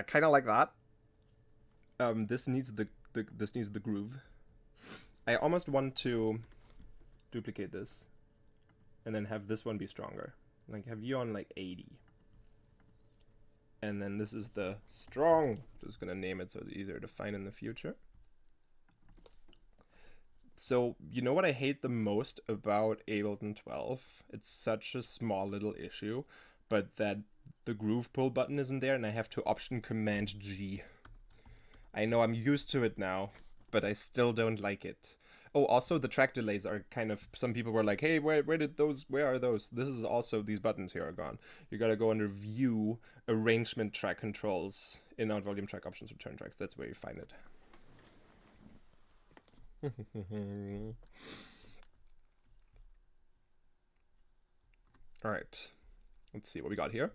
Kind of like that. This needs the groove. I almost want to duplicate this and then have this one be stronger. Like, have you on like 80. And then this is the strong. Just gonna name it so it's easier to find in the future. So, you know what I hate the most about Ableton 12? It's such a small little issue, but that the groove pull button isn't there and I have to Option Command G. I know I'm used to it now, but I still don't like it. Oh, also the track delays are kind of, some people were like, hey, where are those? This is also, these buttons here are gone. You gotta go under View, Arrangement Track Controls, In-Out Volume Track Options, Return Tracks. That's where you find it. Alright, let's see what we got here.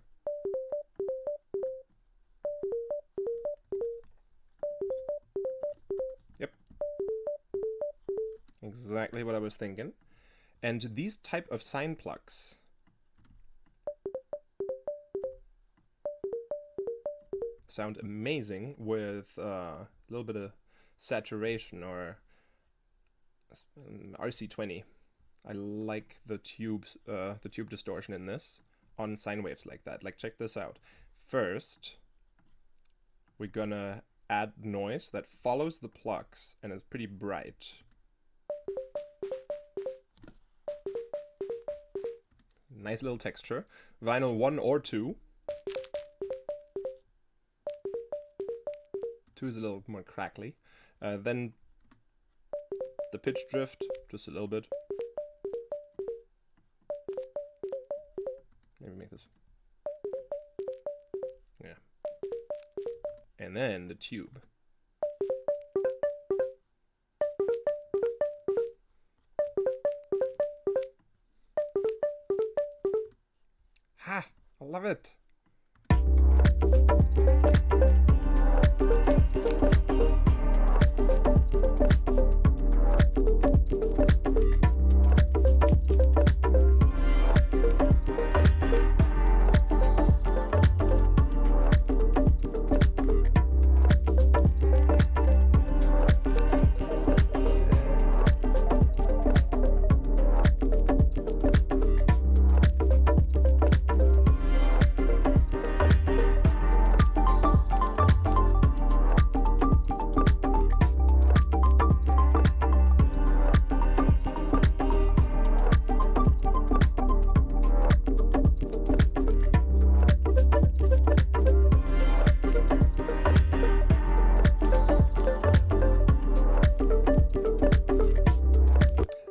Yep. Exactly what I was thinking. And these type of sine plugs sound amazing with a little bit of saturation or RC20. I like the tube distortion in this on sine waves like that. Like, check this out. First, we're gonna add noise that follows the plugs and is pretty bright. Nice little texture. Vinyl 1 or 2. 2 is a little more crackly. Then the pitch drift, just a little bit. And then the tube. Ha! I love it!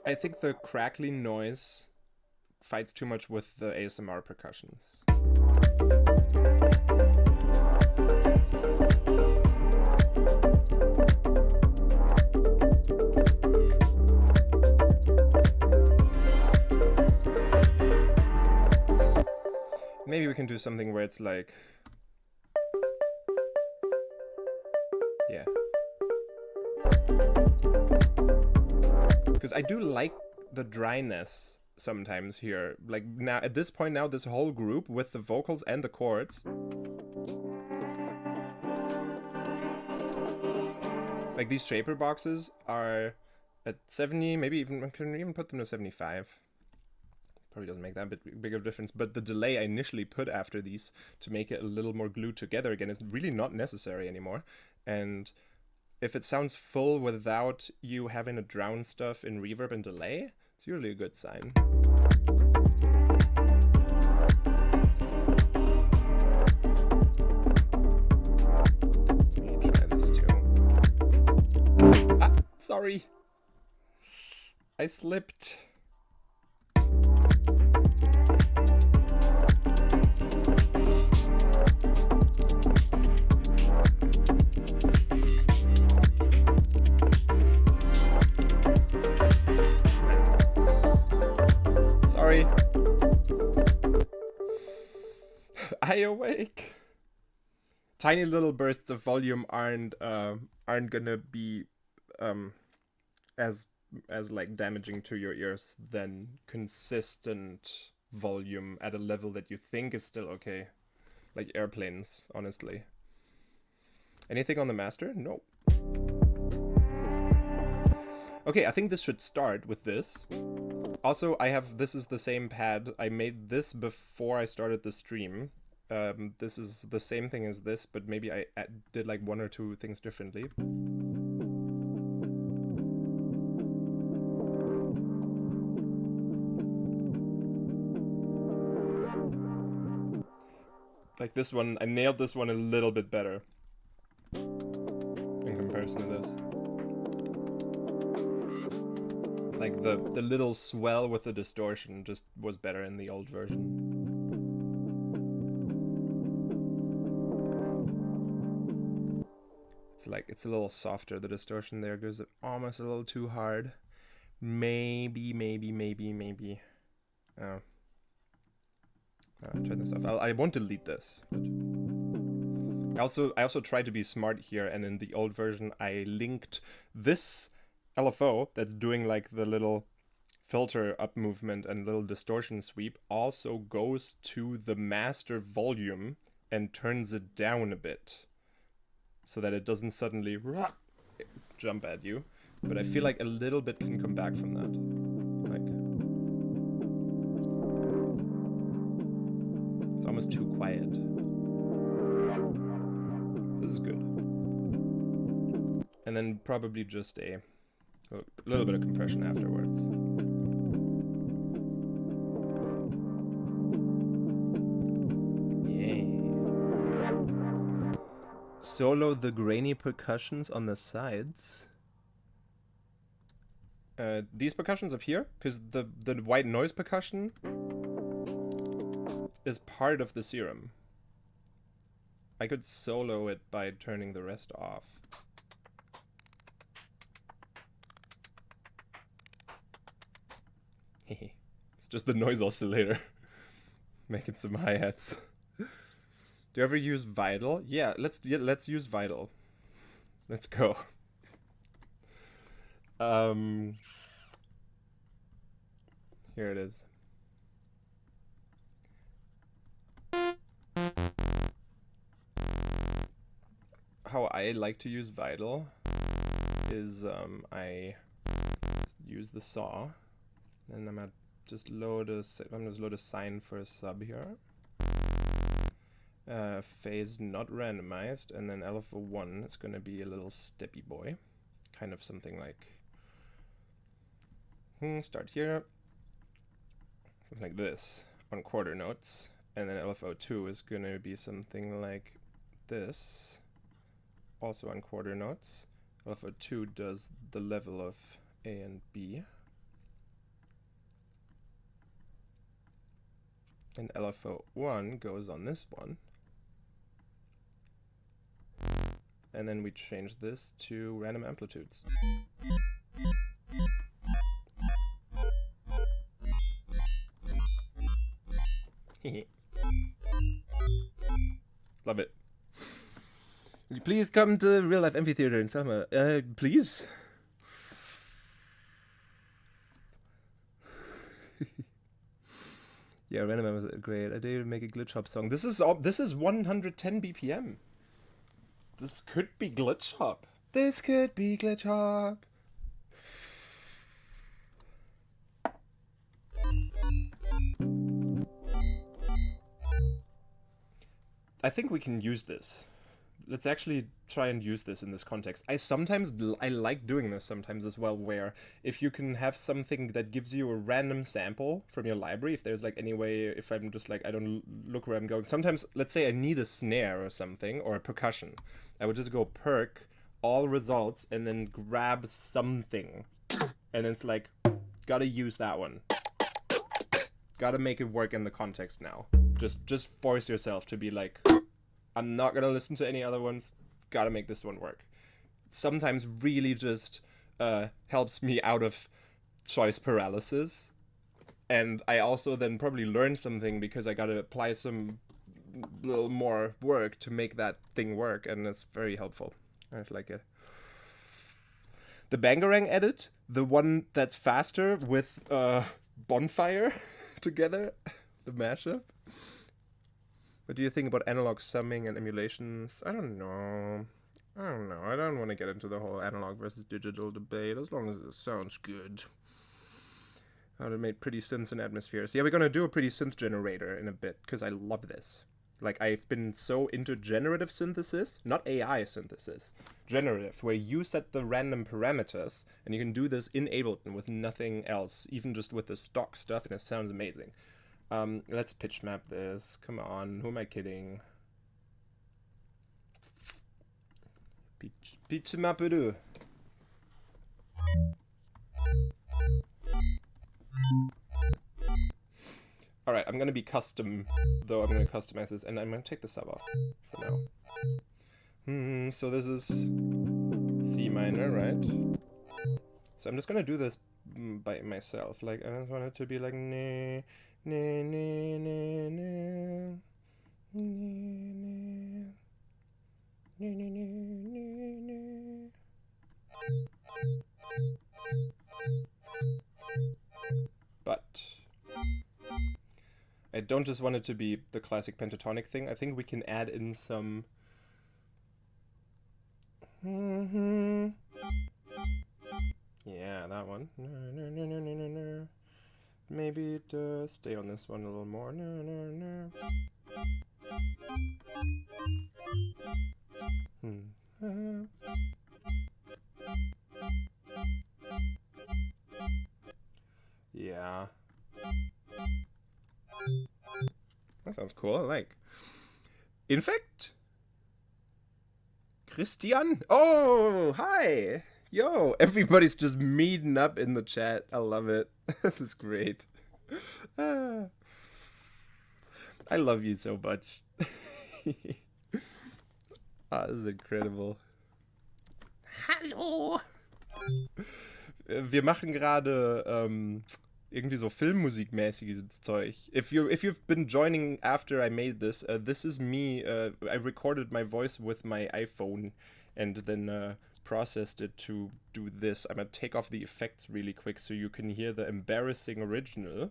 I think the crackling noise fights too much with the ASMR percussions. Maybe we can do something where it's like... yeah. Because I do like the dryness sometimes here. Like now, at this point now, this whole group with the vocals and the chords. Like these shaper boxes are at 70, maybe even, I can even put them to 75. Probably doesn't make that big of a difference, but the delay I initially put after these to make it a little more glued together again is really not necessary anymore. And if it sounds full without you having to drown stuff in reverb and delay, it's usually a good sign. Let me try this too. Ah, sorry. I slipped. Sorry. I awake. Tiny little bursts of volume aren't gonna be as like damaging to your ears than consistent volume at a level that you think is still okay. Like airplanes, honestly. Anything on the master? No. Okay, I think this should start with this. Also, this is the same pad. I made this before I started the stream. This is the same thing as this, but maybe I did like one or two things differently. Like this one, I nailed this one a little bit better in comparison to this. Like the little swell with the distortion just was better in the old version. It's like, it's a little softer, the distortion there goes almost a little too hard. Maybe. Oh. Turn this off. I won't delete this. But I also tried to be smart here, and in the old version I linked this LFO that's doing like the little filter up movement and little distortion sweep also goes to the master volume and turns it down a bit so that it doesn't suddenly jump at you. But I feel like a little bit can come back from that. Like, it's almost too quiet. This is good. And then probably just a little bit of compression afterwards. Yeah. Solo the grainy percussions on the sides. These percussions up here, because the white noise percussion is part of the serum. I could solo it by turning the rest off. Hehe. It's just the noise oscillator. Making some hi-hats. Do you ever use Vital? Yeah, let's use Vital. Let's go. Here it is. How I like to use Vital is I use the saw, and I'm gonna just load a sign for a sub here. Phase not randomized, and then LFO1 is gonna be a little steppy boy, kind of something like start here, something like this on quarter notes, and then LFO2 is gonna be something like this, also on quarter notes. LFO2 does the level of A and B. And LFO1 goes on this one. And then we change this to random amplitudes. Love it. Will you please come to Real Life Amphitheater in summer? Please? Yeah, random was great. I did make a glitch hop song. This is 110 BPM. This could be glitch hop. This could be glitch hop. I think we can use this. Let's actually try and use this in this context. I like doing this sometimes as well, where if you can have something that gives you a random sample from your library, if there's like any way, if I'm just like, I don't look where I'm going. Sometimes, let's say I need a snare or something, or a percussion. I would just go perk, all results, and then grab something. And it's like, gotta use that one. Gotta make it work in the context now. Just force yourself to be like, I'm not gonna listen to any other ones, gotta make this one work. Sometimes really just helps me out of choice paralysis. And I also then probably learn something because I gotta apply some little more work to make that thing work, and it's very helpful. I like it. The Bangarang edit, the one that's faster with Bonfire together, the mashup. What do you think about analog summing and emulations? I don't know. I don't want to get into the whole analog versus digital debate, as long as it sounds good. How to make pretty synths and atmospheres. Yeah, we're gonna do a pretty synth generator in a bit, because I love this. Like, I've been so into generative synthesis, not AI synthesis, generative, where you set the random parameters, and you can do this in Ableton with nothing else, even just with the stock stuff, and it sounds amazing. Let's pitch map this. Come on, who am I kidding? Pitch map it. Alright, I'm gonna be custom, though. I'm gonna customize this, and I'm gonna take the sub off for now. So this is C minor, right? So I'm just gonna do this by myself. Like, I just want it to be like nah, nah, nah, nah, nah, nah, nah, nah, nah. But I don't just want it to be the classic pentatonic thing. I think we can add in some yeah, that one. Maybe stay on this one a little more. Yeah. That sounds cool, I like. In fact, Christian! Oh, hi! Yo, everybody's just meeting up in the chat. I love it. This is great. I love you so much. Ah, das ist incredible. Hallo! Wir machen gerade irgendwie so filmmusikmäßiges Zeug. If you've been joining after I made this, this is me. I recorded my voice with my iPhone and then processed it to do this. I'm gonna take off the effects really quick so you can hear the embarrassing original.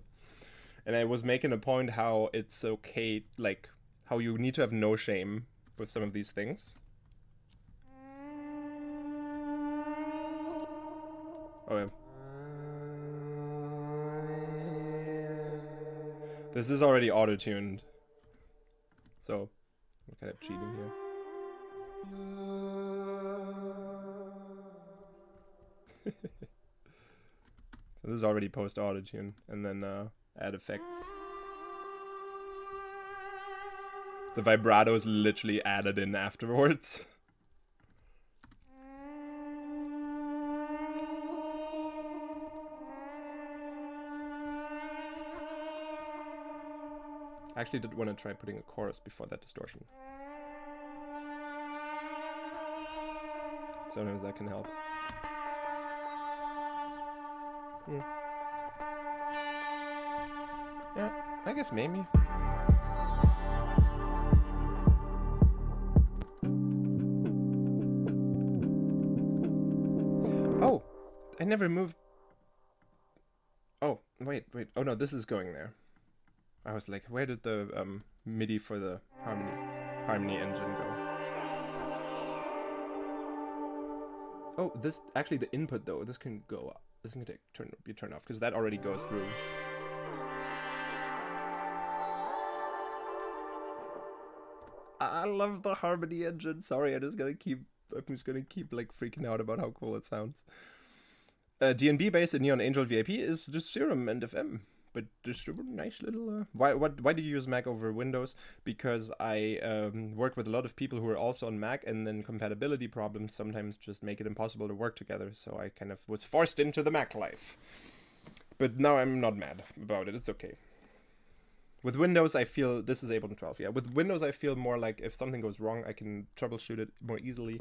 And I was making a point how it's okay, like how you need to have no shame with some of these things. Oh yeah. This is already auto-tuned. So, I'm kind of cheating here. So this is already post auto-tune, and then add effects. The vibrato is literally added in afterwards. I actually did want to try putting a chorus before that distortion. Sometimes that can help. Yeah, I guess maybe. Oh, I never moved. Oh, wait. Oh no, this is going there. I was like, where did the MIDI for the harmony engine go? Oh, this actually the input though. This can go up. This can be turned off because that already goes through. I love the harmony engine. Sorry, I'm just gonna keep like freaking out about how cool it sounds. DNB based in Neon Angel VIP is just Serum and FM. But just a nice little. Why do you use Mac over Windows? Because I work with a lot of people who are also on Mac, and then compatibility problems sometimes just make it impossible to work together. So I kind of was forced into the Mac life. But now I'm not mad about it. It's okay. With Windows, I feel this is Ableton 12. Yeah, with Windows, I feel more like if something goes wrong, I can troubleshoot it more easily.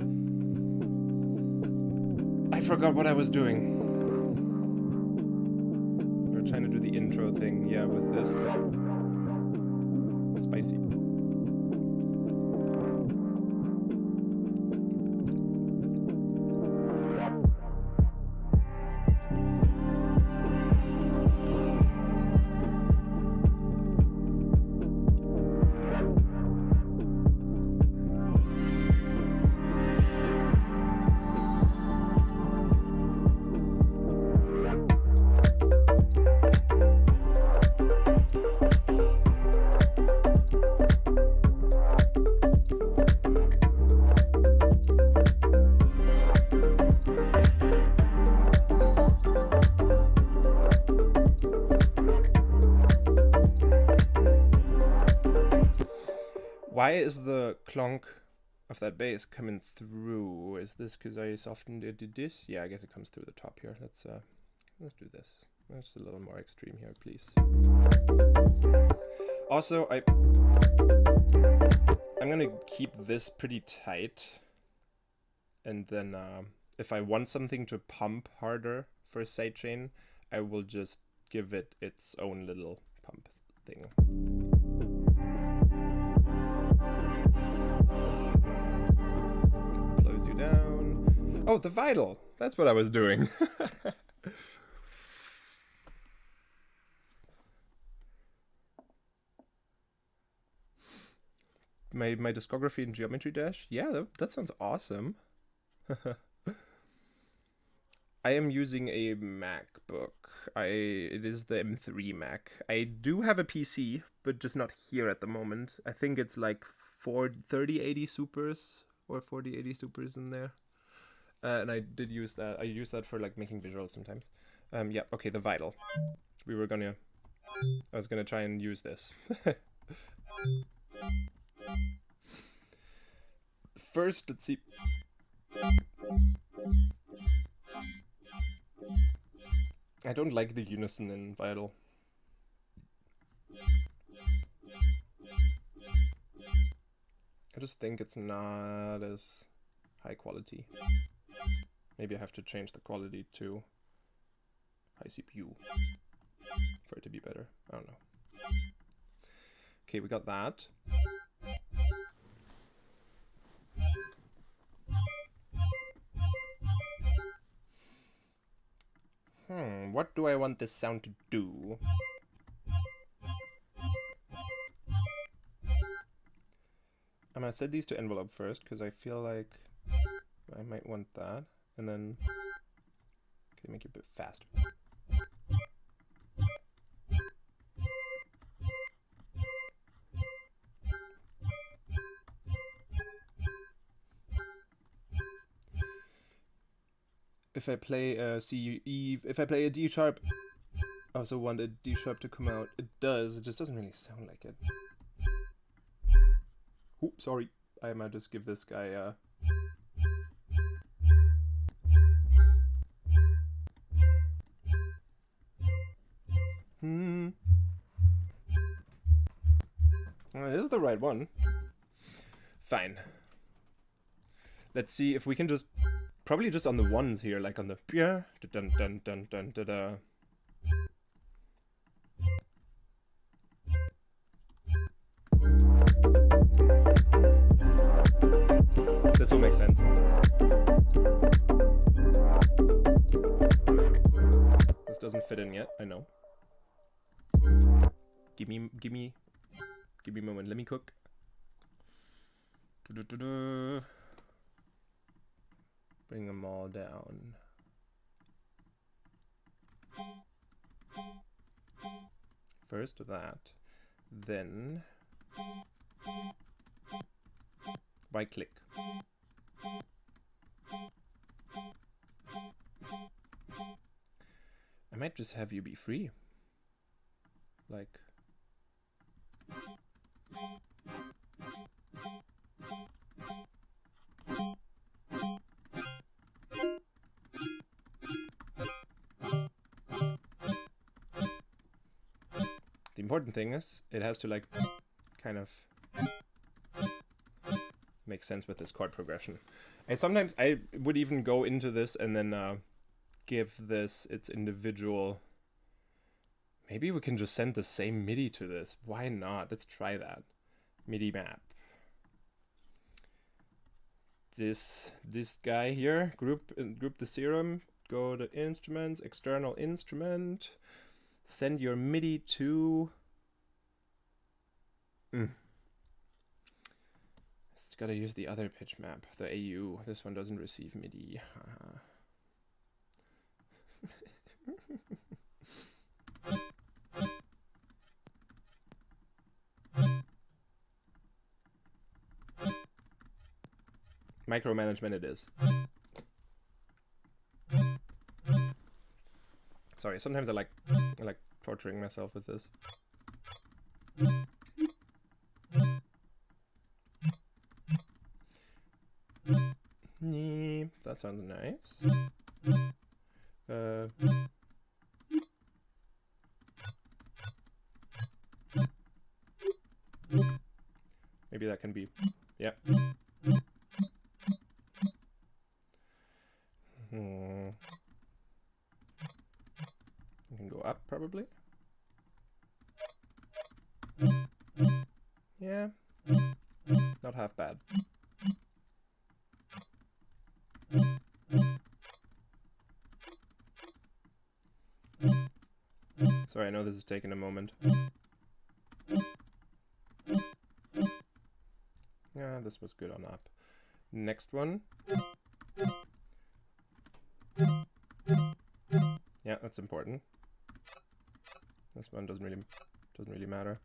I forgot what I was doing. Trying to do the intro thing, yeah, with this. Spicy. Why is the clonk of that bass coming through? Is this because I often did this? Yeah, I guess it comes through the top here. Let's do this. That's a little more extreme here, please. Also, I'm gonna keep this pretty tight, and then if I want something to pump harder for a sidechain, I will just give it its own little pump thing. Close you down. Oh, the vital. That's what I was doing. my discography in Geometry Dash. Yeah, that sounds awesome. I am using a MacBook. It is the M3 Mac. I do have a PC, but just not here at the moment. I think it's like 3080 Supers or 4080 Supers in there. And I did use that. I use that for like making visuals sometimes. Yeah, okay, the Vital. I was gonna try and use this. First, let's see. I don't like the unison in Vital. I just think it's not as high quality. Maybe I have to change the quality to high CPU for it to be better. I don't know. Okay, we got that. What do I want this sound to do? I'm gonna set these to envelope first, because I feel like I might want that. And then, okay, make it a bit faster. If I play a C, E, if I play a D sharp, I also want a D sharp to come out. It does, it just doesn't really sound like it. Oops, sorry. I might just give this guy a... Well, this is the right one. Fine. Let's see if we can just... Probably just on the ones here, like on the... Yeah, dun dun dun dun da da. This will make sense. This doesn't fit in yet, I know. Give me a moment, let me cook. Bring them all down. First that, then right click. I might just have you be free. Like... The important thing is, it has to like, kind of make sense with this chord progression. And sometimes I would even go into this and then give this its individual... Maybe we can just send the same MIDI to this. Why not? Let's try that. MIDI map. This guy here, group the serum, go to instruments, external instrument, send your MIDI to... Just gotta use the other pitch map, the AU. This one doesn't receive MIDI. Micromanagement it is. Sorry, sometimes I like torturing myself with this. That sounds nice. Maybe that can be, yeah. You can go up, probably. Yeah, not half bad. Sorry, I know this is taking a moment. Yeah, this was good on up. Next one. Yeah, that's important. This one doesn't really matter.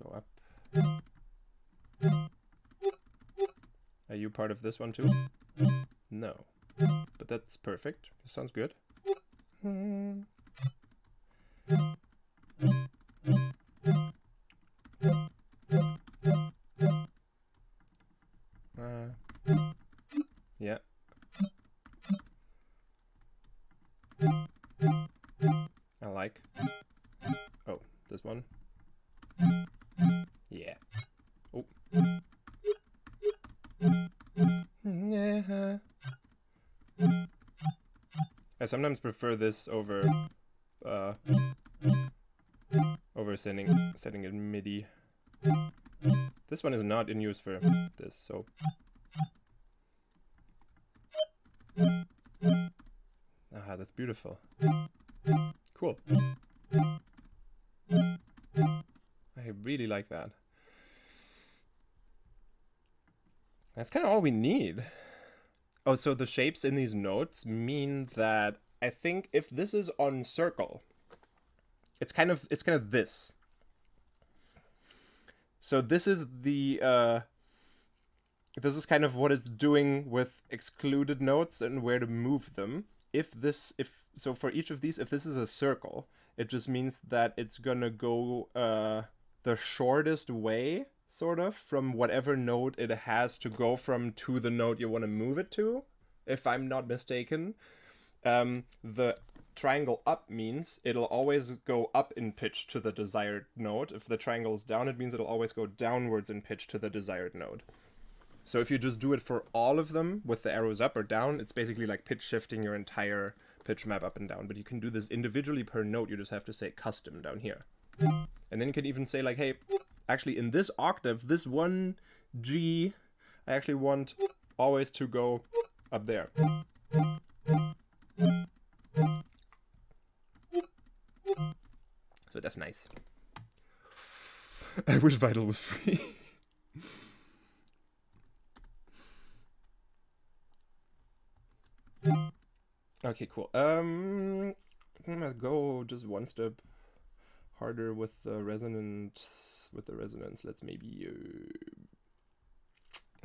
Go up. Are you part of this one too? No. But that's perfect. This sounds good. Yeah. I like. Oh. one. Yeah. Oh. Yeah. I sometimes prefer this over setting it MIDI. This one is not in use for this, so that's beautiful. Cool. I really like that. That's kind of all we need. Oh, so the shapes in these notes mean that I think if this is on circle, it's kind of this. So this is the this is kind of what it's doing with excluded notes and where to move them. So for each of these, if this is a circle, it just means that it's gonna go the shortest way, sort of, from whatever note it has to go from to the note you want to move it to, if I'm not mistaken. The triangle up means it'll always go up in pitch to the desired note. If the triangle's down, it means it'll always go downwards in pitch to the desired note. So if you just do it for all of them with the arrows up or down, it's basically like pitch shifting your entire pitch map up and down. But you can do this individually per note. You just have to say custom down here. And then you can even say like, hey, actually in this octave, this one G, I actually want always to go up there. So that's nice. I wish Vital was free. Okay, cool. I'm gonna go just one step harder with the resonance. Let's maybe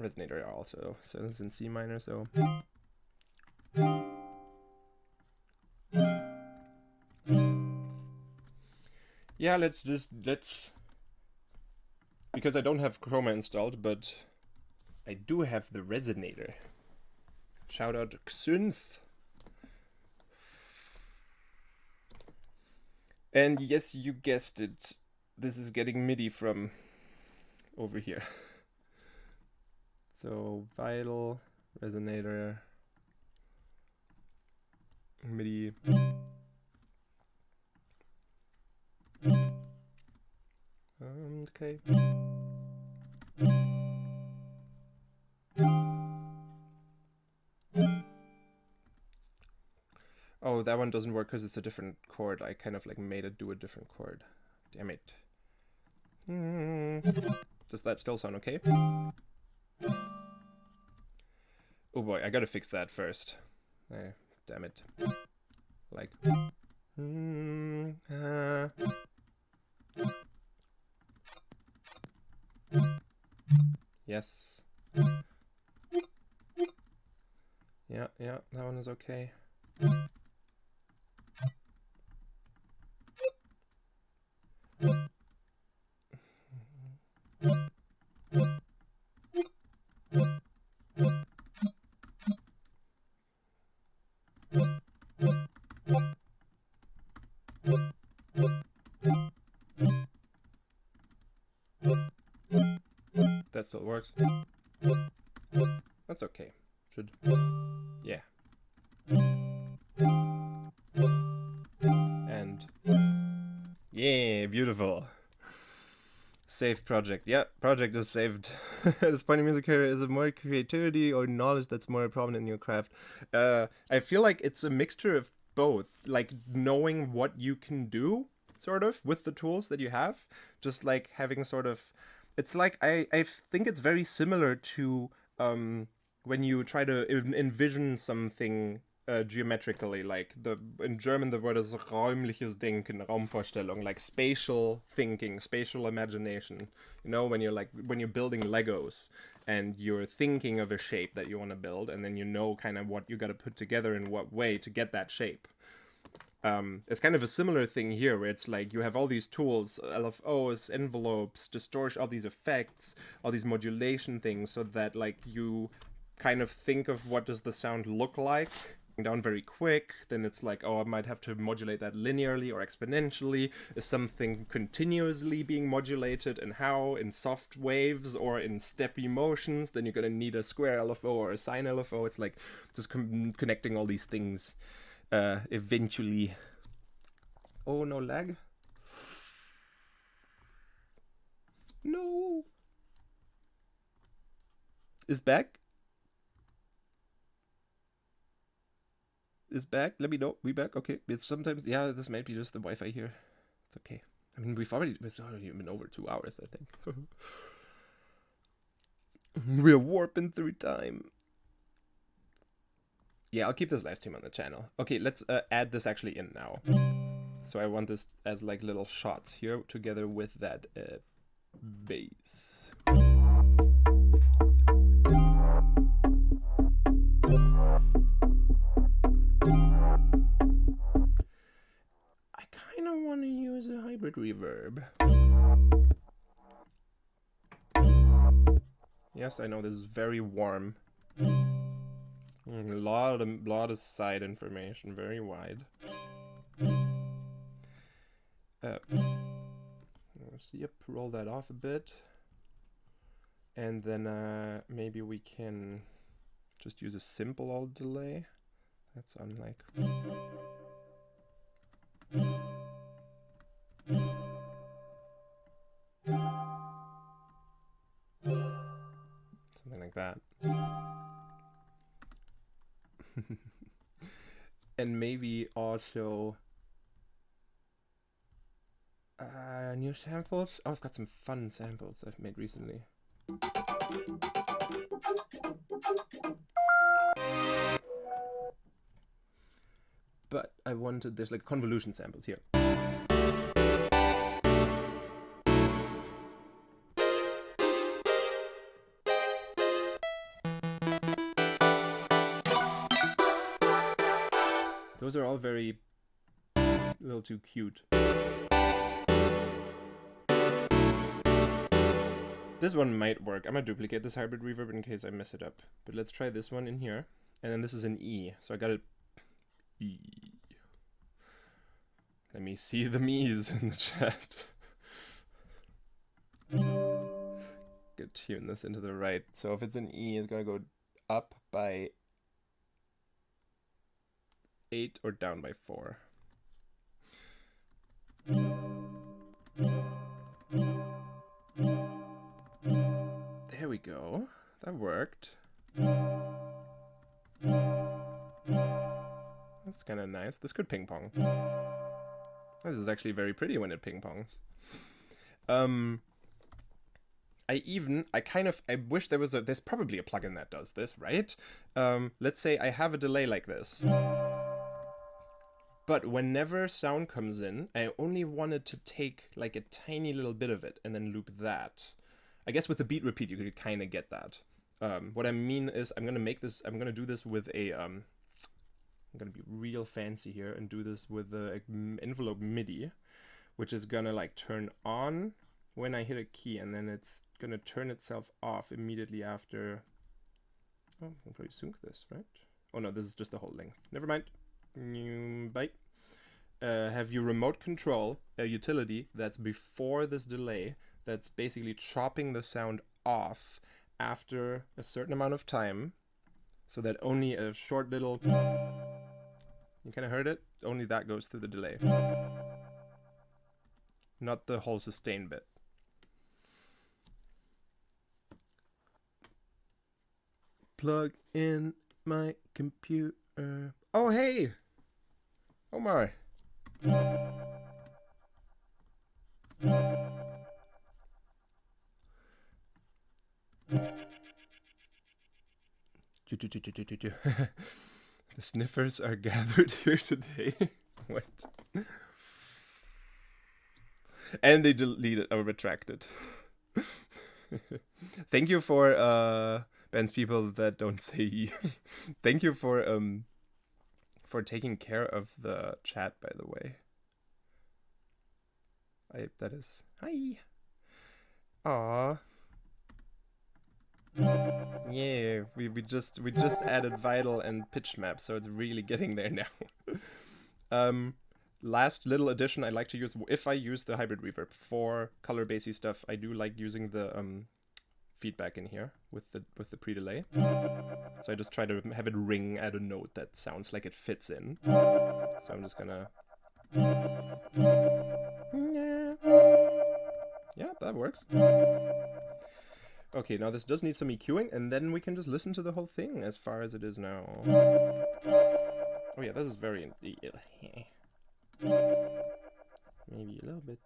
resonator also. So this is in C minor. So yeah, let's because I don't have Chroma installed, but I do have the resonator. Shout out Xynth. And yes, you guessed it. This is getting MIDI from over here. So Vital, resonator, MIDI. Okay. Oh, that one doesn't work because it's a different chord. I kind of like made it do a different chord. Damn it. Does that still sound okay? Oh boy, I gotta fix that first. Damn it. Like. Yes. Yeah, that one is okay. That still works. That's okay. Should. Yeah. And. Yeah, beautiful. Saved project. Yeah, project is saved. This point in music career is it more creativity or knowledge that's more prominent in your craft? I feel like it's a mixture of both. Like knowing what you can do, sort of, with the tools that you have. Just like having sort of. It's like I think it's very similar to when you try to envision something geometrically, like in German the word is räumliches Denken, Raumvorstellung, like spatial thinking, spatial imagination. You know, when you're building Legos and you're thinking of a shape that you want to build, and then you know kind of what you got to put together in what way to get that shape. It's kind of a similar thing here, where it's like you have all these tools, LFOs, envelopes, distortion, all these effects, all these modulation things, so that like you kind of think of what does the sound look like down very quick, then it's like, oh, I might have to modulate that linearly or exponentially. Is something continuously being modulated, and how? In soft waves or in steppy motions? Then you're gonna need a square LFO or a sine LFO. It's like just connecting all these things eventually. Oh, no lag? No. Is back? Is back? Let me know. We back? Okay. It's sometimes, yeah, this might be just the Wi-Fi here. It's okay. I mean, it's already been over 2 hours, I think. We're warping through time. Yeah, I'll keep this live stream on the channel. Okay, let's add this actually in now. So I want this as like little shots here together with that bass. I kind of want to use a hybrid reverb. Yes, I know this is very warm. A lot of side information, very wide. Yep, roll that off a bit. And then maybe we can just use a simple old delay. That's unlike. Something like that. And maybe also new samples. Oh, I've got some fun samples I've made recently. But I wanted, there's like convolution samples here. Those are all very a little too cute. This one might work. I'm gonna duplicate this hybrid reverb in case I mess it up. But let's try this one in here. And then this is an E. So I got it E. Let me see the me's in the chat. Good, tune this into the right. So if it's an E, it's gonna go up by 8 or down by 4. There we go. That worked. That's kind of nice. This could ping pong. This is actually very pretty when it ping pongs. I wish there's probably a plugin that does this, right? Let's say I have a delay like this. But whenever sound comes in, I only wanted to take like a tiny little bit of it and then loop that. I guess with the beat repeat, you could kind of get that. What I mean is I'm going to do this with a, I'm going to be real fancy here and do this with the envelope MIDI, which is going to like turn on when I hit a key, and then it's going to turn itself off immediately after. Oh, I can probably sync this, right? Oh no, this is just the whole length. Never mind. Bye. Have you remote control a utility that's before this delay that's basically chopping the sound off after a certain amount of time, so that only a short little, you kind of heard it, only that goes through the delay, not the whole sustain bit. Plug in my computer. Oh hey, Omar. The sniffers are gathered here today. What? And they deleted or retracted. Thank you for Ben's people that don't say E. Thank you for taking care of the chat, by the way. That is hi. Aww. Yeah, we just added vital and pitch map, so it's really getting there now. Last little addition I like to use, if I use the hybrid reverb for color basey stuff, I do like using the feedback in here with the pre-delay. So I just try to have it ring at a note that sounds like it fits in. So I'm just gonna... Yeah, that works. Okay, now this does need some EQing, and then we can just listen to the whole thing as far as it is now. Oh yeah, this is very... Maybe a little bit...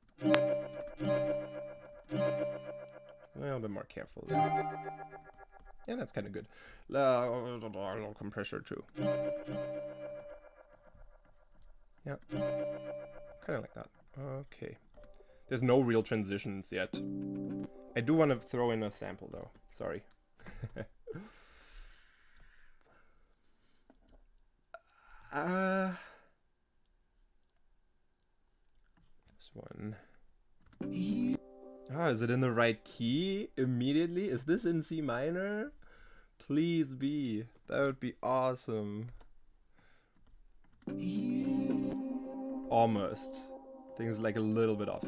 A little bit more careful. Yeah, that's kind of good. A little compressor too. Yeah, kind of like that. Okay. There's no real transitions yet. I do want to throw in a sample though. Sorry. This one. Oh, is it in the right key immediately? Is this in C minor? Please be. That would be awesome. Almost. Things like a little bit off.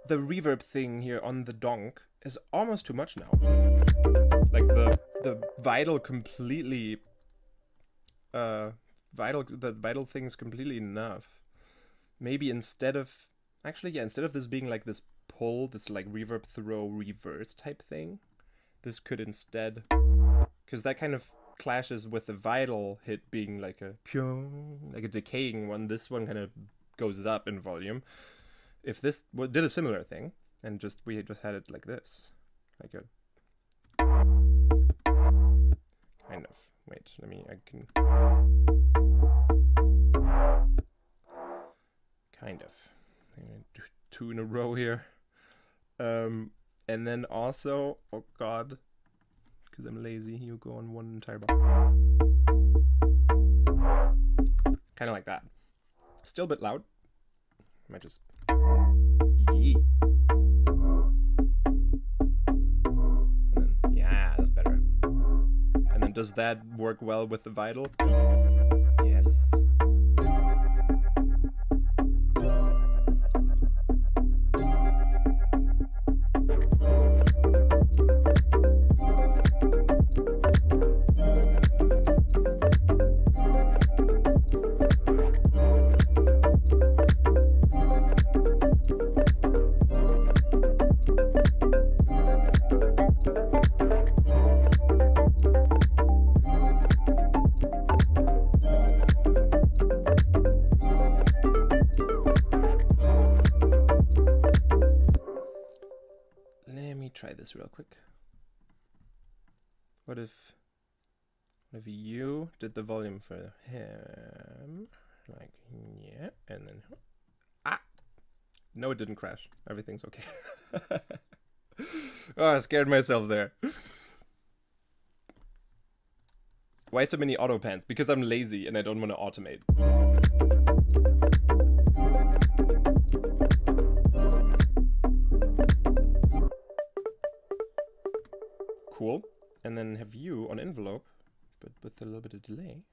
The reverb thing here on the donk is almost too much now. Like the vital completely the vital thing is completely enough. Maybe instead of this being like this pull, this like reverb throw reverse type thing, this could instead, because that kind of clashes with the vital hit being like a decaying one. This one kind of goes up in volume. If this did a similar thing, and we just had it like this, like a kind of. Wait, I can kind of. I'm gonna do 2 in a row here, and then also, oh god, because I'm lazy, you go on 1 entire bar, kind of like that. Still a bit loud. Might just. And then, yeah, that's better. And then does that work well with the vital? Yes. Try this real quick. What if you did the volume for him, like, yeah, and then no, it didn't crash. Everything's okay. Oh, I scared myself there. Why so many auto pans? Because I'm lazy and I don't want to automate. Cool. And then have you on envelope, but with a little bit of delay.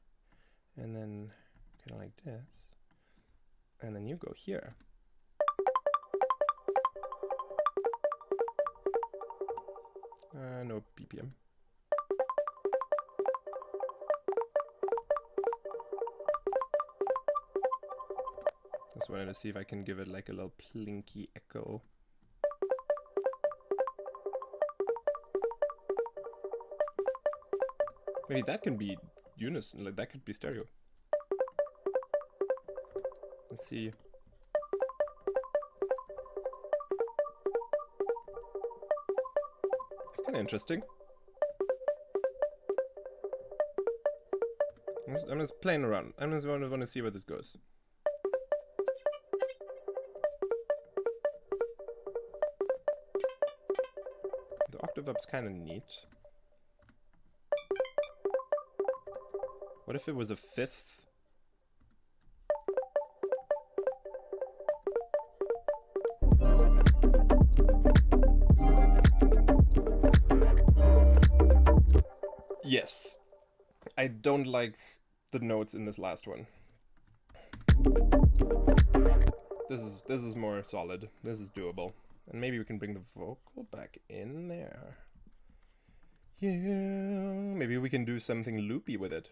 And then kind of like this. And then you go here. No BPM. Just wanted to see if I can give it like a little plinky echo. Maybe that can be unison, like that could be stereo. Let's see. It's kind of interesting. I'm just playing around. I just want to see where this goes. The octave up's kind of neat. What if it was a fifth? Yes. I don't like the notes in this last one. This is more solid. This is doable. And maybe we can bring the vocal back in there. Yeah, maybe we can do something loopy with it.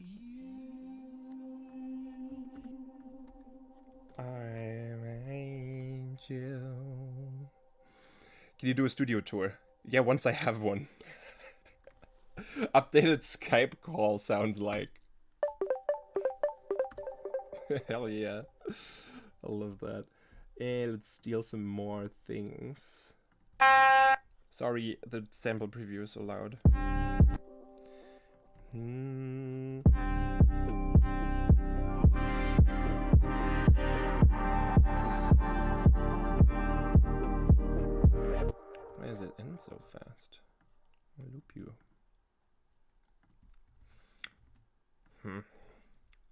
I'm an angel. Can you do a studio tour? Yeah, once I have one. Updated Skype call sounds like. Hell yeah. I love that. And let's steal some more things. Sorry, the sample preview is so loud. Why does it end so fast? I'll loop you.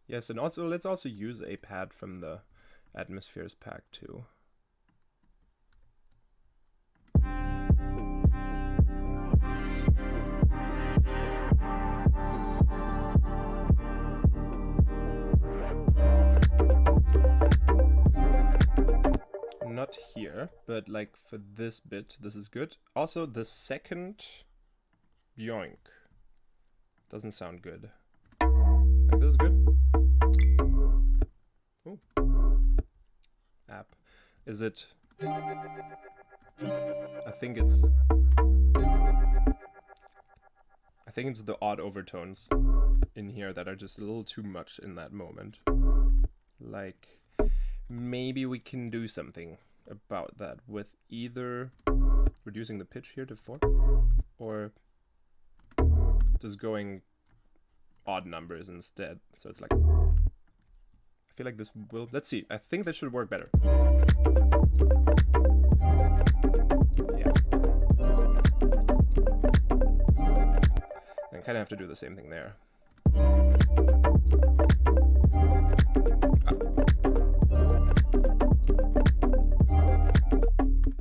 Yes, and also let's also use a pad from the Atmospheres pack too. Not here, but like for this bit, this is good. Also, the second yoink doesn't sound good. Like this is good. Ooh. App. Is it? I think it's the odd overtones in here that are just a little too much in that moment. Like, maybe we can do something about that with either reducing the pitch here to 4 or just going odd numbers instead. So it's like, I feel like this will, let's see, I think this should work better. Yeah. I kind of have to do the same thing there.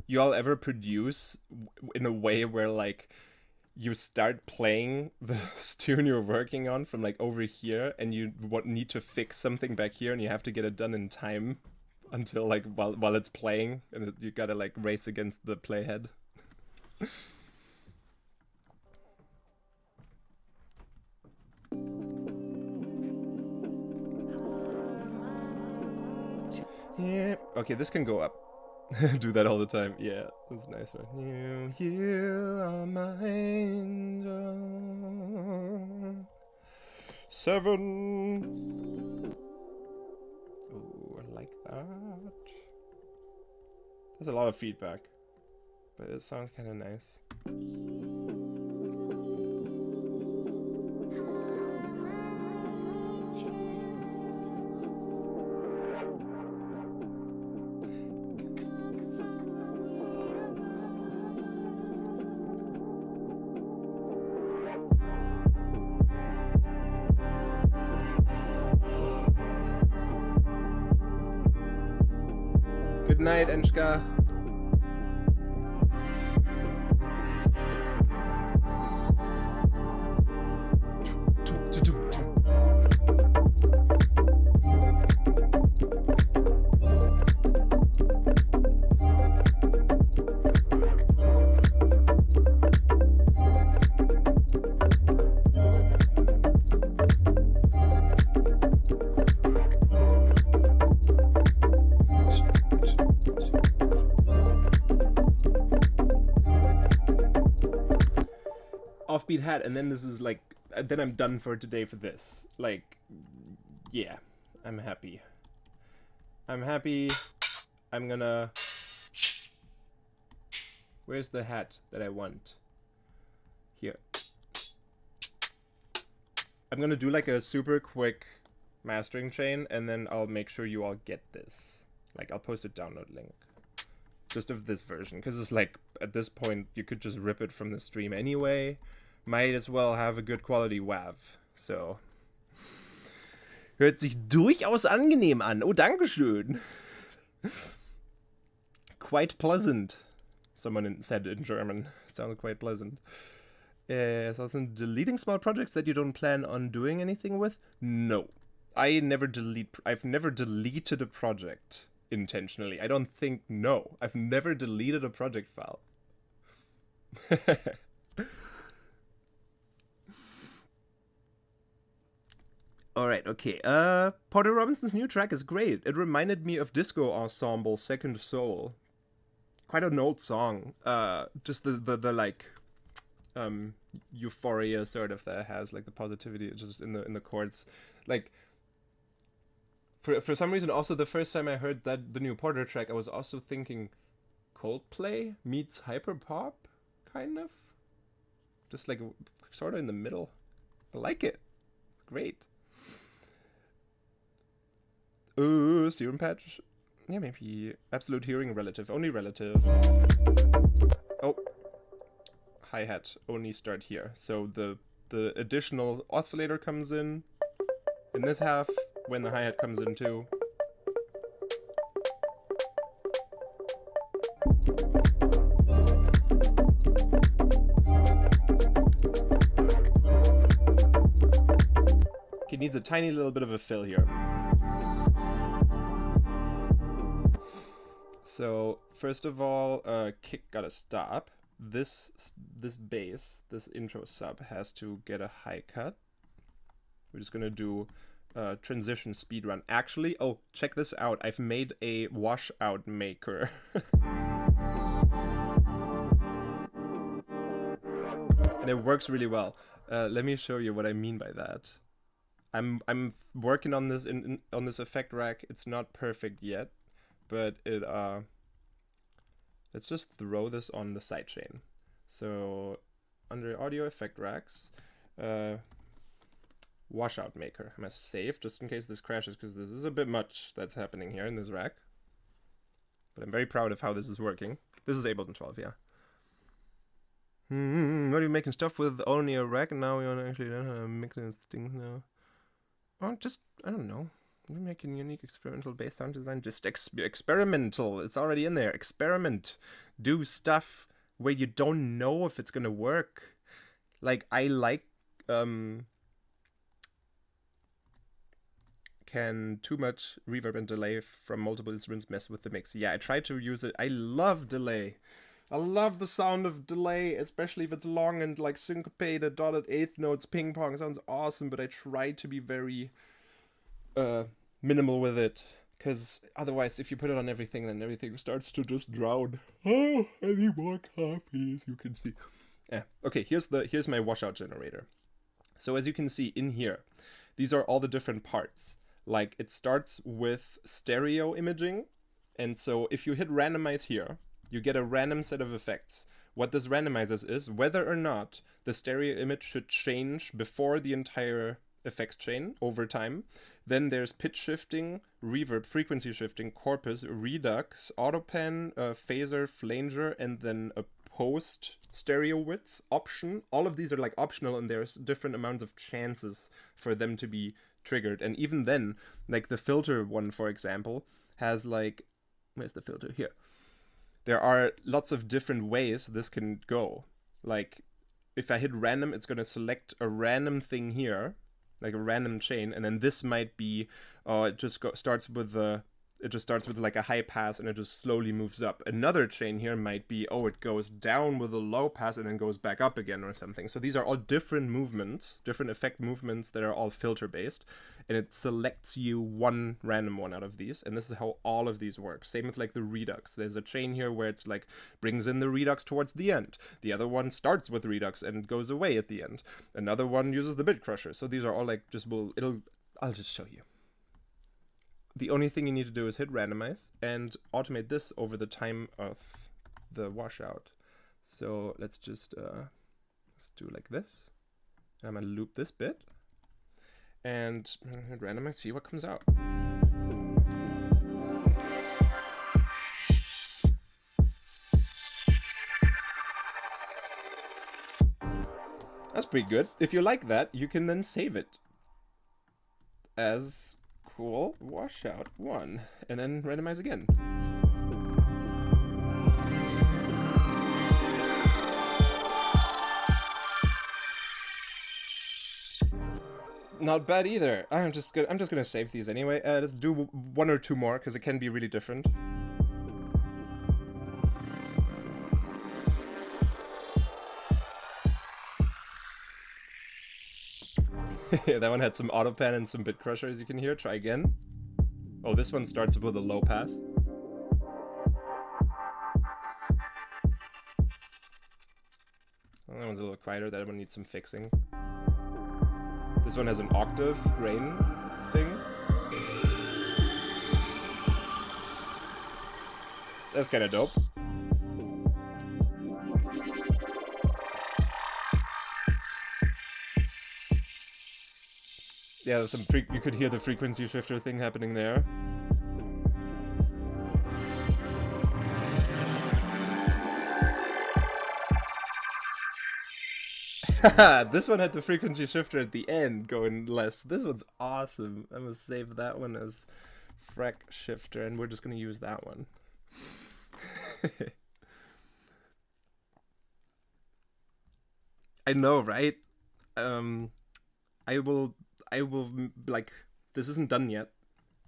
You all ever produce in a way where like you start playing the tune you're working on from like over here and you need to fix something back here and you have to get it done in time until like while it's playing and you gotta like race against the playhead? Yeah, okay, this can go up. Do that all the time. Yeah, that's a nice one. You are my angel. 7. Oh, I like that. There's a lot of feedback, but it sounds kind of nice. Good night, Enschka. offbeat hat, and then this is like, then I'm done for today for this. Like, yeah, I'm happy. I'm happy. I'm gonna... Where's the hat that I want? Here. I'm gonna do like a super quick mastering chain, and then I'll make sure you all get this. Like, I'll post a download link. Just of this version, because it's like, at this point, you could just rip it from the stream anyway. Might as well have a good quality WAV. So. Hört sich durchaus angenehm an. Oh, dankeschön. Quite pleasant. Someone said in German. It sounded quite pleasant. So deleting small projects that you don't plan on doing anything with? No. I've never deleted a project intentionally. I don't think, no. I've never deleted a project file. Alright, okay. Porter Robinson's new track is great. It reminded me of Disco Ensemble Second Soul. Quite an old song. Just the like euphoria sort of that has, like the positivity just in the chords. Like for some reason, also the first time I heard the new Porter track, I was also thinking Coldplay meets hyperpop, kind of. Just like sort of in the middle. I like it. Great. Serum patch. Yeah, maybe absolute hearing relative. Only relative. Oh. Hi-hat. Only start here. So the additional oscillator comes in this half when the hi-hat comes in too. It needs a tiny little bit of a fill here. So first of all, kick gotta stop. This bass, this intro sub has to get a high cut. We're just gonna do transition speed run. Actually, oh, check this out. I've made a washout maker. And it works really well. Let me show you what I mean by that. I'm working on this on this effect rack. It's not perfect yet, but it let's just throw this on the sidechain. So under audio effect racks, washout maker. I'm gonna save just in case this crashes, because this is a bit much that's happening here in this rack. But I'm very proud of how this is working. This is Ableton 12, yeah. What are you making stuff with only a rack, and now we want to actually mixing things now? Oh, just, I don't know. We're making unique experimental bass sound design. Just experimental. It's already in there. Experiment. Do stuff where you don't know if it's gonna work. Like, I like can too much reverb and delay from multiple instruments mess with the mix? Yeah, I try to use it. I love delay. I love the sound of delay, especially if it's long and like syncopated, dotted eighth notes, ping pong. Sounds awesome, but I try to be very minimal with it, because otherwise if you put it on everything, then everything starts to just drown. Oh, I need more coffee, as you can see. Yeah. Okay, here's my washout generator. So as you can see in here, these are all the different parts. Like, it starts with stereo imaging, and so if you hit randomize here, you get a random set of effects. What this randomizes is whether or not the stereo image should change before the entire effects chain over time. Then there's pitch shifting, reverb, frequency shifting, corpus, redux, autopan, phaser, flanger, and then a post stereo width option. All of these are like optional, and there's different amounts of chances for them to be triggered. And even then, like the filter one, for example, has like, where's the filter? Here. There are lots of different ways this can go. Like, if I hit random, it's going to select a random thing here, like a random chain, and then this might be, it just starts with the it just starts with like a high pass and it just slowly moves up. Another chain here might be, oh, it goes down with a low pass and then goes back up again or something. So these are all different movements, different effect movements that are all filter based, and it selects you one random one out of these. And this is how all of these work. Same with like the redux. There's a chain here where it's like brings in the redux towards the end. The other one starts with redux and goes away at the end. Another one uses the bit crusher. So these are all like just I'll just show you. The only thing you need to do is hit randomize and automate this over the time of the washout. So let's just let's do like this. I'm gonna loop this bit and hit randomize, see what comes out. That's pretty good. If you like that, you can then save it as cool washout 1 and then randomize again. Not bad either. I'm just gonna save these anyway. Let's do 1 or 2 more because it can be really different. That one had some auto pan and some bit crusher, as you can hear. Try again. Oh, this one starts with a low pass. Oh, that one's a little quieter. That one needs some fixing. This one has an octave grain thing. That's kind of dope. Yeah, there's some you could hear the frequency shifter thing happening there. This one had the frequency shifter at the end going less. This one's awesome. I'm gonna save that one as frec shifter, and we're just gonna use that one. I know, right? I will like, this isn't done yet.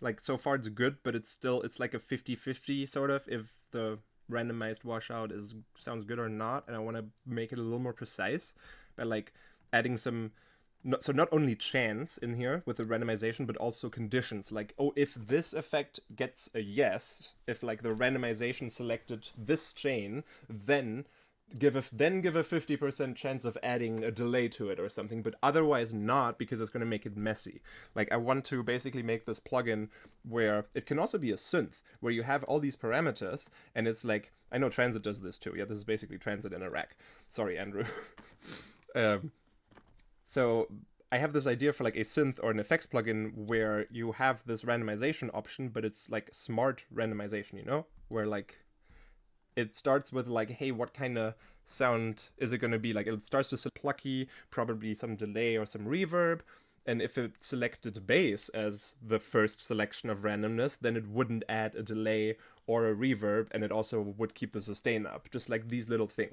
Like, so far it's good, but it's like a 50-50 sort of, if the randomized washout sounds good or not, and I want to make it a little more precise by like adding some, so not only chance in here with the randomization, but also conditions, like, oh, if this effect gets a yes, if like the randomization selected this chain, then give a 50% chance of adding a delay to it or something, but otherwise not, because it's going to make it messy. Like, I want to basically make this plugin where it can also be a synth, where you have all these parameters, and it's like, I know Transit does this too. Yeah, this is basically Transit in a rack. Sorry, Andrew. So I have this idea for like a synth or an effects plugin where you have this randomization option, but it's like smart randomization, you know, where like it starts with like, hey, what kind of sound is it going to be? Like, it starts to select plucky, probably some delay or some reverb. And if it selected bass as the first selection of randomness, then it wouldn't add a delay or a reverb, and it also would keep the sustain up, just like these little things.